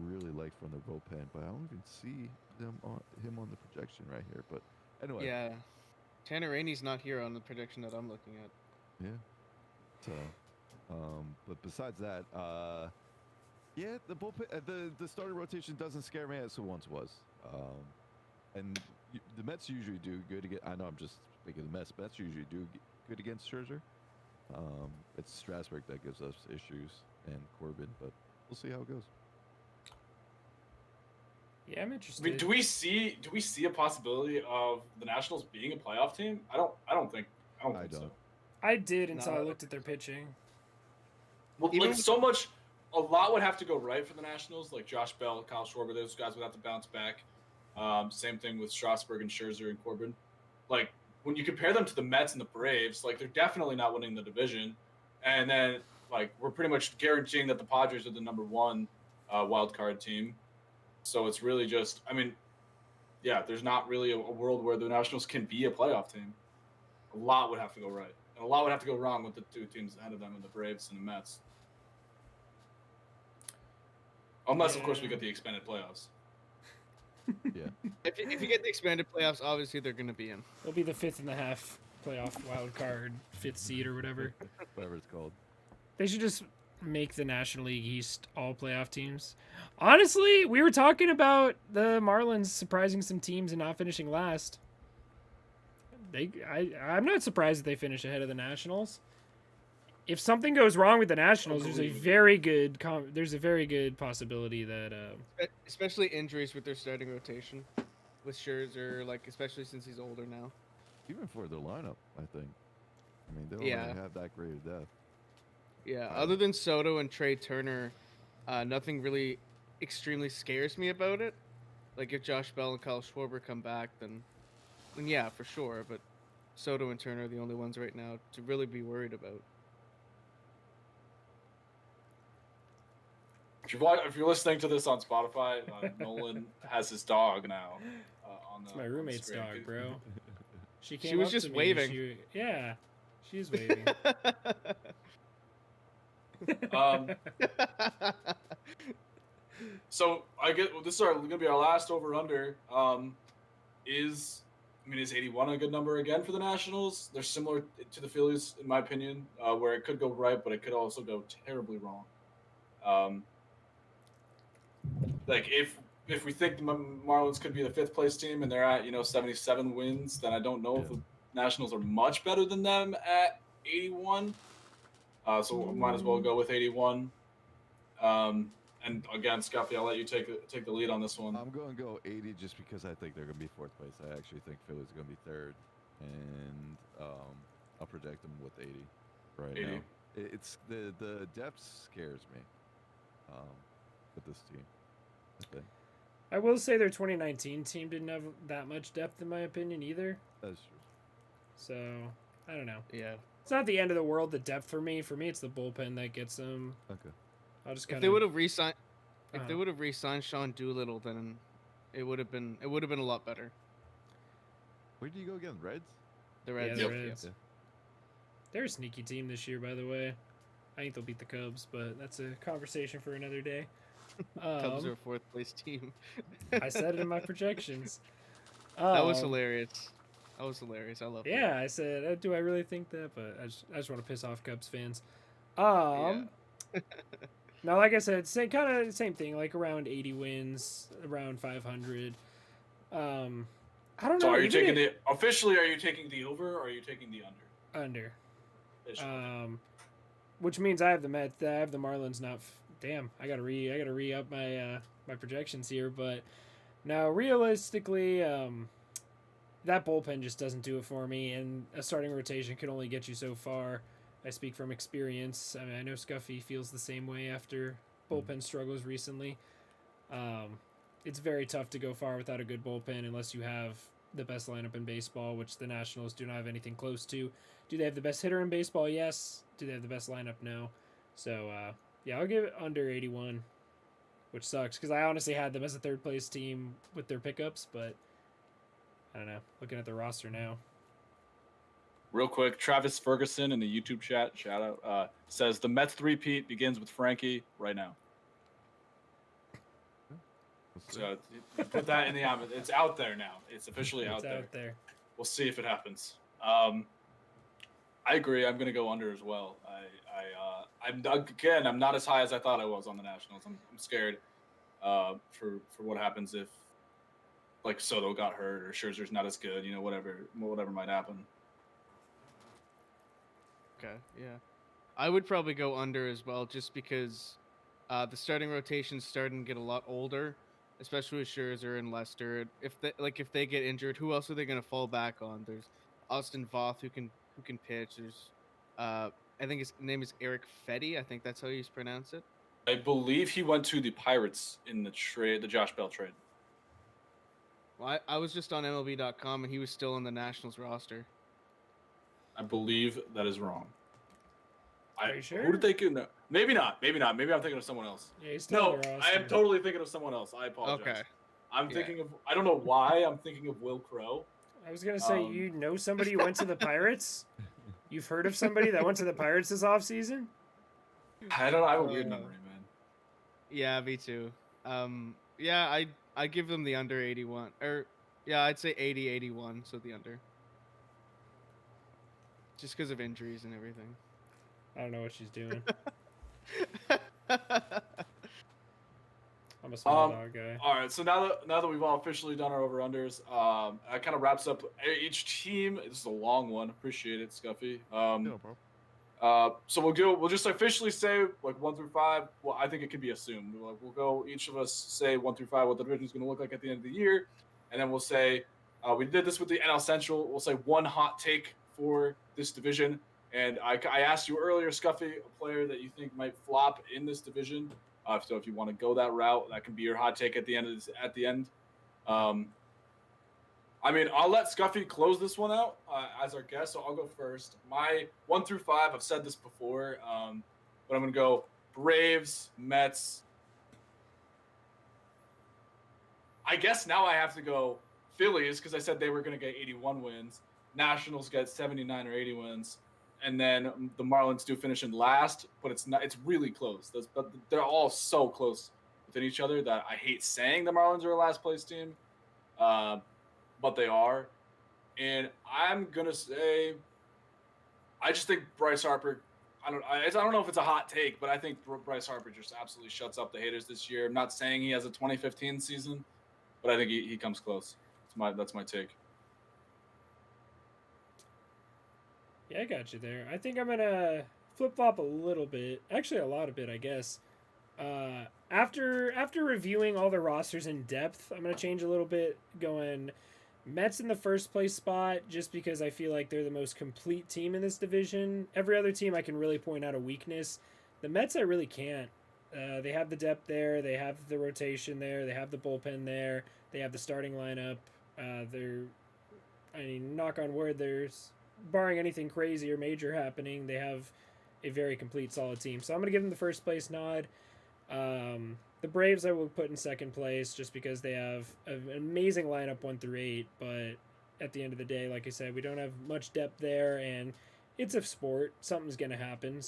really like from their bullpen, but I don't even see him on the projection right here. But anyway, Yeah. Tanner Rainey's not here on the prediction that I'm looking at. yeah. So, but besides that, yeah, the bullpen, the starting rotation doesn't scare me as it once was. And the Mets usually do good against. I know I'm just speaking of the Mets. Mets usually do good against Scherzer. It's Strasburg that gives us issues, and Corbin, but we'll see how it goes. Yeah, I'm I interested. mean, do we see a possibility of the Nationals being a playoff team? I don't think so. don't. I did until I No. looked at their pitching. Well, Even like with- a lot would have to go right for the Nationals. Like Josh Bell, Kyle Schwarber, those guys would have to bounce back. Same thing with Strasburg and Scherzer and Corbin. Like when you compare them to the Mets and the Braves, like they're definitely not winning the division. And then like we're pretty much guaranteeing that the Padres are the number one wild card team. So it's really just, I mean, yeah, there's not really a world where the Nationals can be a playoff team. A lot would have to go right, and a lot would have to go wrong with the two teams ahead of them, and the Braves and the Mets. Unless, of course, we Yeah. get the expanded playoffs. Yeah. If you get the expanded playoffs, obviously they're going to be in. It'll be the 5.5 playoff wild card, 5th seed or whatever. Whatever it's called. They should just make the National League East all playoff teams. Honestly, we were talking about the Marlins surprising some teams and not finishing last. I'm not surprised that they finish ahead of the Nationals. If something goes wrong with the Nationals, there's a very good possibility that Especially injuries with their starting rotation. With Scherzer, like, especially since he's older now. Even for their lineup, I think. I mean, they don't Yeah. really have that great of depth. Yeah, other than Soto and Trey Turner, nothing really extremely scares me about it. Like, if Josh Bell and Kyle Schwarber come back, then yeah, for sure. But Soto and Turner are the only ones right now to really be worried about. If you're listening to this on Spotify, Nolan has his dog now. On it's the, my on the roommate's screen. dog, bro. She She came was up just to me, waving. Yeah, she's waving. So I get this is going to be our last over under. Is 81 a good number again for the Nationals? They're similar to the Phillies in my opinion, where it could go right, but it could also go terribly wrong. Like if we think the Marlins could be the 5th place team and they're at 77 wins, then I don't know if the Nationals are much better than them at 81. So we might as well go with 81. And again, Scuffy, I'll let you take the lead on this one. I'm going to go 80 just because I think they're going to be 4th place. I actually think Philly's going to be 3rd, and I'll project them with 80 right 80. now. It's the depth scares me with this team, I think. I will say their 2019 team didn't have that much depth in my opinion either. That's true. So I don't know. Yeah. It's not the end of the world, the depth for me. For me, it's the bullpen that gets them. Okay. I'll just If kind they of. would have re-signed, if they Uh-huh. would have re-signed Sean Doolittle, then it would have been a lot better. Where do you go again? Reds? The Reds. the Yep. Reds. Yeah. They're a sneaky team this year, by the way. I think they'll beat the Cubs, but that's a conversation for another day. Cubs are a 4th place team. I said it in my projections. That was Um, hilarious. That was hilarious. I love that. Yeah, I said, do I really think that? But I just want to piss off Cubs fans. Now, like I said, same thing, like around 80 wins, around 500. I don't know. So are you even taking officially? Are you taking the over or are you taking the under? under? Officially. Which means I have the Mets. I have the Marlins. Not damn. I gotta re up my my projections here. But now realistically, that bullpen just doesn't do it for me, and a starting rotation can only get you so far. I speak from experience. I mean, I know Scuffy feels the same way after bullpen struggles recently. it's very tough to go far without a good bullpen unless you have the best lineup in baseball, which the Nationals do not have anything close to. Do they have the best hitter in baseball? Yes. Do they have the best lineup? No. So, yeah, I'll give it under 81, which sucks because I honestly had them as a third place team with their pickups, but I don't know. Looking at the roster now. Real quick, Travis Ferguson in the YouTube chat, shout out, says the Mets three-peat begins with Frankie right now. We'll see. So you put that in the it's out there now. It's officially It's out there. We'll see if it happens. I agree. I'm gonna go under as well. I'm not as high as I thought I was on the Nationals. I'm scared for what happens if like Soto got hurt or Scherzer's not as good. You know, whatever might happen. Okay, yeah. I would probably go under as well, just because the starting rotation's starting to get a lot older, especially with Scherzer and Lester. If they get injured, who else are they going to fall back on? There's Austin Voth who can pitch. There's I think his name is Eric Fetty. I think that's how you pronounce it. I believe he went to the Pirates in the trade, the Josh Bell trade. Well, I was just on MLB.com and he was still on the Nationals roster. I believe that is wrong. Are you sure? Who did they get? No, maybe not. Maybe I'm thinking of someone else. Yeah, he's still No, on the I roster. am totally thinking of someone else. I apologize. Okay. I'm Yeah. thinking of. I don't know why I'm thinking of Will Crow. I was gonna say, Um, you know somebody who went to the Pirates? You've heard of somebody that went to the Pirates this offseason? I don't know. I have a weird memory, man. Yeah, me too. Yeah, I give them the under 81. Or yeah, I'd say 80, 81, so the under. Just because of injuries and everything. I don't know what she's doing. I'm a small dog guy. All right. So now that we've all officially done our over unders, that kind of wraps up each team. This is a long one. Appreciate it, Scuffy. No, bro. So we'll just officially say like 1 through 5. Well, I think it can be assumed. We'll go each of us say 1 through 5 what the division is going to look like at the end of the year, and then we'll say we did this with the NL Central. We'll say one hot take for this division. And I asked you earlier, Scuffy, a player that you think might flop in this division. So if you want to go that route, that can be your hot take at the end of this. At the end, I mean, I'll let Scuffy close this one out as our guest. So I'll go first. My 1 through 5. I've said this before, but I'm gonna go Braves, Mets. I guess now I have to go Phillies because I said they were gonna get 81 wins. Nationals get 79 or 80 wins. And then the Marlins do finish in last, but it's not. It's really close. But they're all so close within each other that I hate saying the Marlins are a last place team, but they are. And I'm gonna say, I just think Bryce Harper. I don't know if it's a hot take, but I think Bryce Harper just absolutely shuts up the haters this year. I'm not saying he has a 2015 season, but I think he comes close. That's my take. Yeah, I got you there. I think I'm gonna flip flop a little bit, actually a lot of it, I guess. After reviewing all the rosters in depth, I'm gonna change a little bit, going Mets in the first place spot, just because I feel like they're the most complete team in this division. Every other team I can really point out a weakness. The Mets I really can't. They have the depth there, they have the rotation there, they have the bullpen there, they have the starting lineup. Knock on wood, there's barring anything crazy or major happening, they have a very complete, solid team. So I'm going to give them the first place nod. The Braves I will put in second place just because they have an amazing lineup 1 through 8. But at the end of the day, like I said, we don't have much depth there, and it's a sport. Something's going to happen.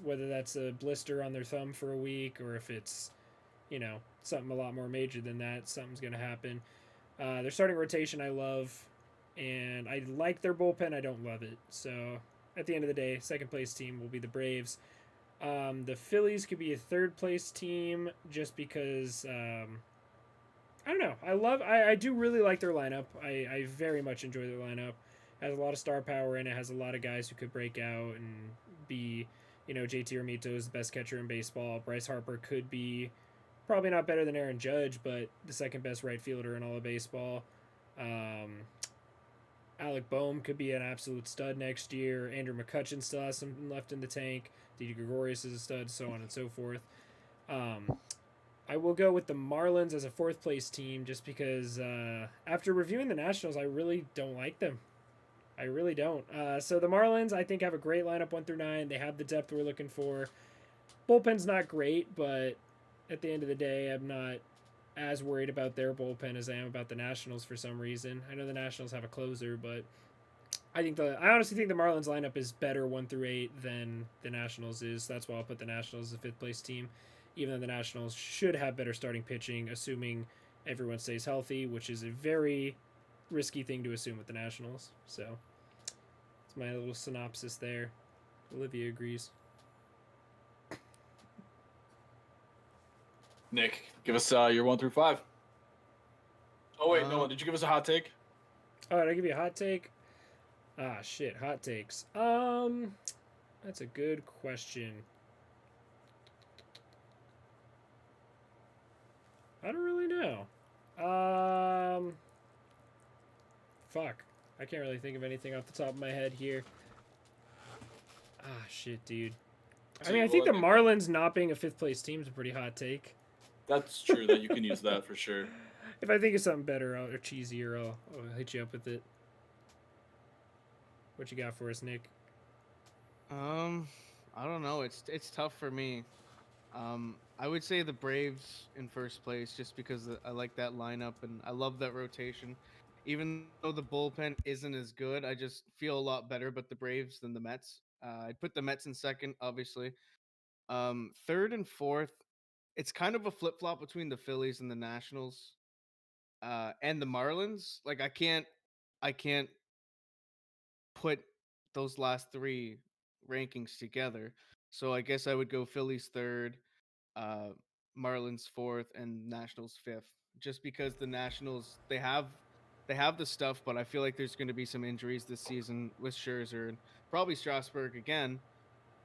Whether that's a blister on their thumb for a week or if it's, something a lot more major than that, something's going to happen. Their starting rotation I love. And I like their bullpen. I don't love it. So at the end of the day, second place team will be the Braves. The Phillies could be a third place team just because I don't know. I do really like their lineup. I very much enjoy their lineup. Has a lot of star power in it. Has a lot of guys who could break out and be, JT Realmuto is the best catcher in baseball. Bryce Harper could be probably not better than Aaron Judge, but the second best right fielder in all of baseball. Alec Boehm could be an absolute stud next year. Andrew McCutchen still has something left in the tank. Didi Gregorius is a stud, so on and so forth. I will go with the Marlins as a fourth place team just because after reviewing the Nationals, I really don't like them. I really don't. So the Marlins, I think, have a great lineup 1 through 9. They have the depth we're looking for. Bullpen's not great, but at the end of the day, I'm not as worried about their bullpen as I am about the Nationals for some reason. I know the Nationals have a closer, but I honestly think the Marlins lineup is better 1 through 8 than the Nationals is. That's why I'll put the Nationals as a fifth place team, even though the Nationals should have better starting pitching, assuming everyone stays healthy, which is a very risky thing to assume with the Nationals. So it's my little synopsis there. Olivia agrees. Nick, give us your 1 through 5. Oh wait, no. Um, Did you give us a hot take? Oh, did I give you a hot take? Ah, shit, hot takes. That's a good question. I don't really know. Fuck. I can't really think of anything off the top of my head here. Ah, shit, dude. I mean, I think the Marlins not being a fifth place team is a pretty hot take. That's true. That you can use that for sure. If I think of something better or cheesier, I'll hit you up with it. What you got for us, Nick? I don't know. It's tough for me. I would say the Braves in first place just because I like that lineup and I love that rotation. Even though the bullpen isn't as good, I just feel a lot better about the Braves than the Mets. I'd put the Mets in second, obviously. Third and fourth, it's kind of a flip flop between the Phillies and the Nationals, and the Marlins. Like I can't put those last three rankings together. So I guess I would go Phillies third, uh, Marlins fourth, and Nationals fifth. Just because the Nationals they have the stuff, but I feel like there's going to be some injuries this season with Scherzer and probably Strasburg again,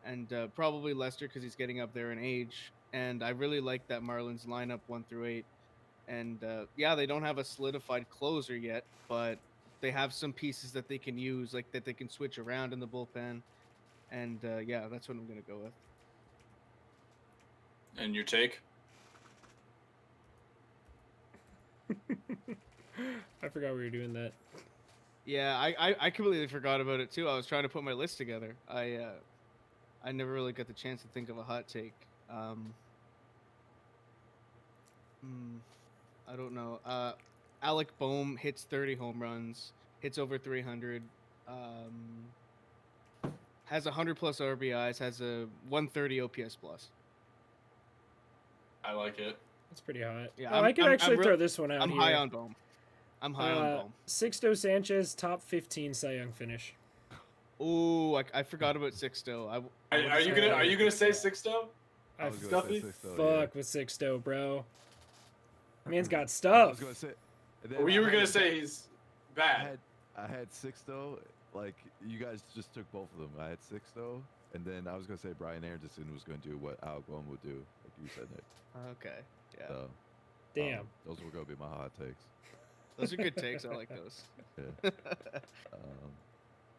and probably Lester because he's getting up there in age. And I really like that Marlins lineup 1 through 8. And yeah, they don't have a solidified closer yet, but they have some pieces that they can use, like that they can switch around in the bullpen. And yeah, that's what I'm gonna go with. And your take? I forgot we were doing that. Yeah, I completely forgot about it too. I was trying to put my list together. I never really got the chance to think of a hot take. Hmm, I don't know. Alec Boehm hits 30 home runs, hits over 300, has 100 plus RBIs, has a 130 OPS plus. I like it. That's pretty hot. Yeah, oh, I could actually real- throw this one out I'm here. high on Boehm. I'm high on Boehm. Sixto Sanchez, top 15 Cy Young finish. Ooh, I forgot about Sixto. Are you gonna say Sixto? I I was gonna say Stuffy? Sixto, yeah. fuck with Sixto, bro. Man's got I was stuff. gonna say. and then Or you I were had- gonna say he's bad. I had Sixto. Like you guys just took both of them. I had Sixto, and then I was gonna say Brian Anderson was gonna do what Al Boehm would do, like you said, Nick. Okay, yeah, So, Damn. those were gonna be my hot takes. those are good takes. I like those. Yeah.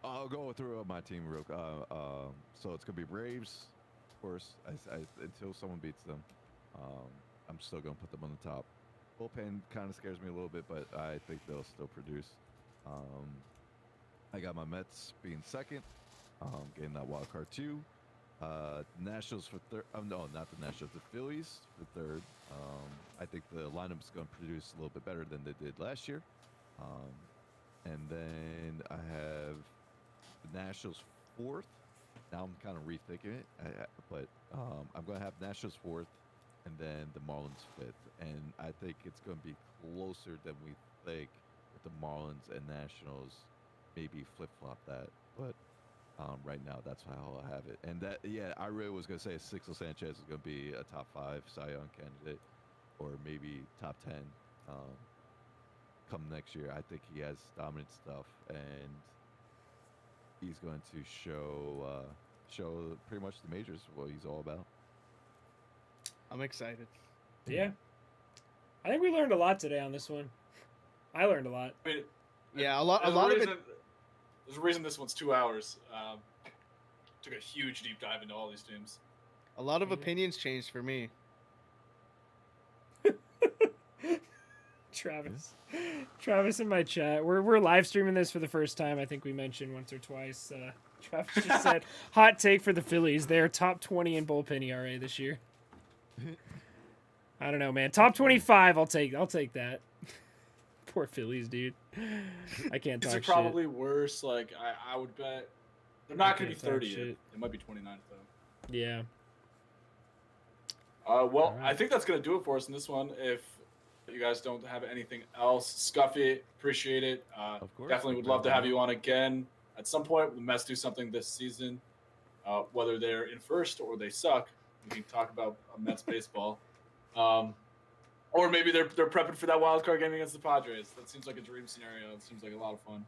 I'll go through my team real. So it's gonna be Braves, of course. Until someone beats them, I'm still gonna put them on the top. Bullpen kind of scares me a little bit, but I think they'll still produce. I got my Mets being second, getting that wild card 2. Nationals for third. No, not the Nationals. The Phillies for third. I think the lineup's going to produce a little bit better than they did last year. And then I have the Nationals fourth. Now I'm kind of rethinking it, but I'm going to have Nationals fourth, and then the Marlins fifth. And I think it's going to be closer than we think with the Marlins and Nationals. Maybe flip flop that, but right now that's how I have it. And that, yeah, I really was gonna say Sixto Sanchez is gonna be a top 5 Cy Young candidate, or maybe top 10 come next year. I think he has dominant stuff, and he's going to show pretty much the majors what he's all about. I'm excited. Yeah. I think we learned a lot today on this one. I learned a lot. I mean, Yeah, a lot there's of reason, it. There's a reason this one's 2 hours. Took a huge deep dive into all these teams. A lot of Yeah. opinions changed for me. Travis in my chat. We're live streaming this for the first time. I think we mentioned once or twice. Travis just said, hot take for the Phillies. They're top 20 in bullpen ERA this year. I don't know, man. Top 25, I'll take that. Poor Phillies, dude. I can't These talk are shit. probably worse. Like I would bet they're not going to be can't talk 30 yet. shit. It might be 29 though. Yeah. Well, All right. I think that's going to do it for us in this one. If you guys don't have anything else, Scuffy, appreciate it. Of course, Definitely would thank you love to very have much. you on again at some point. The Mets do something this season, whether they're in first or they suck. We can talk about Mets baseball, or maybe they're prepping for that wild card game against the Padres. That seems like a dream scenario. It seems like a lot of fun.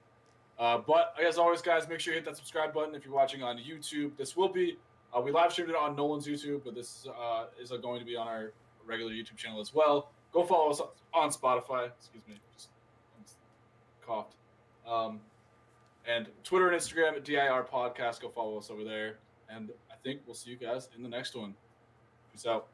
But as always, guys, make sure you hit that subscribe button if you're watching on YouTube. This will be we live streamed it on Nolan's YouTube, but this is going to be on our regular YouTube channel as well. Go follow us on Spotify. Excuse me, just coughed. And Twitter and Instagram at DIR Podcast. Go follow us over there. And I think we'll see you guys in the next one. Peace out.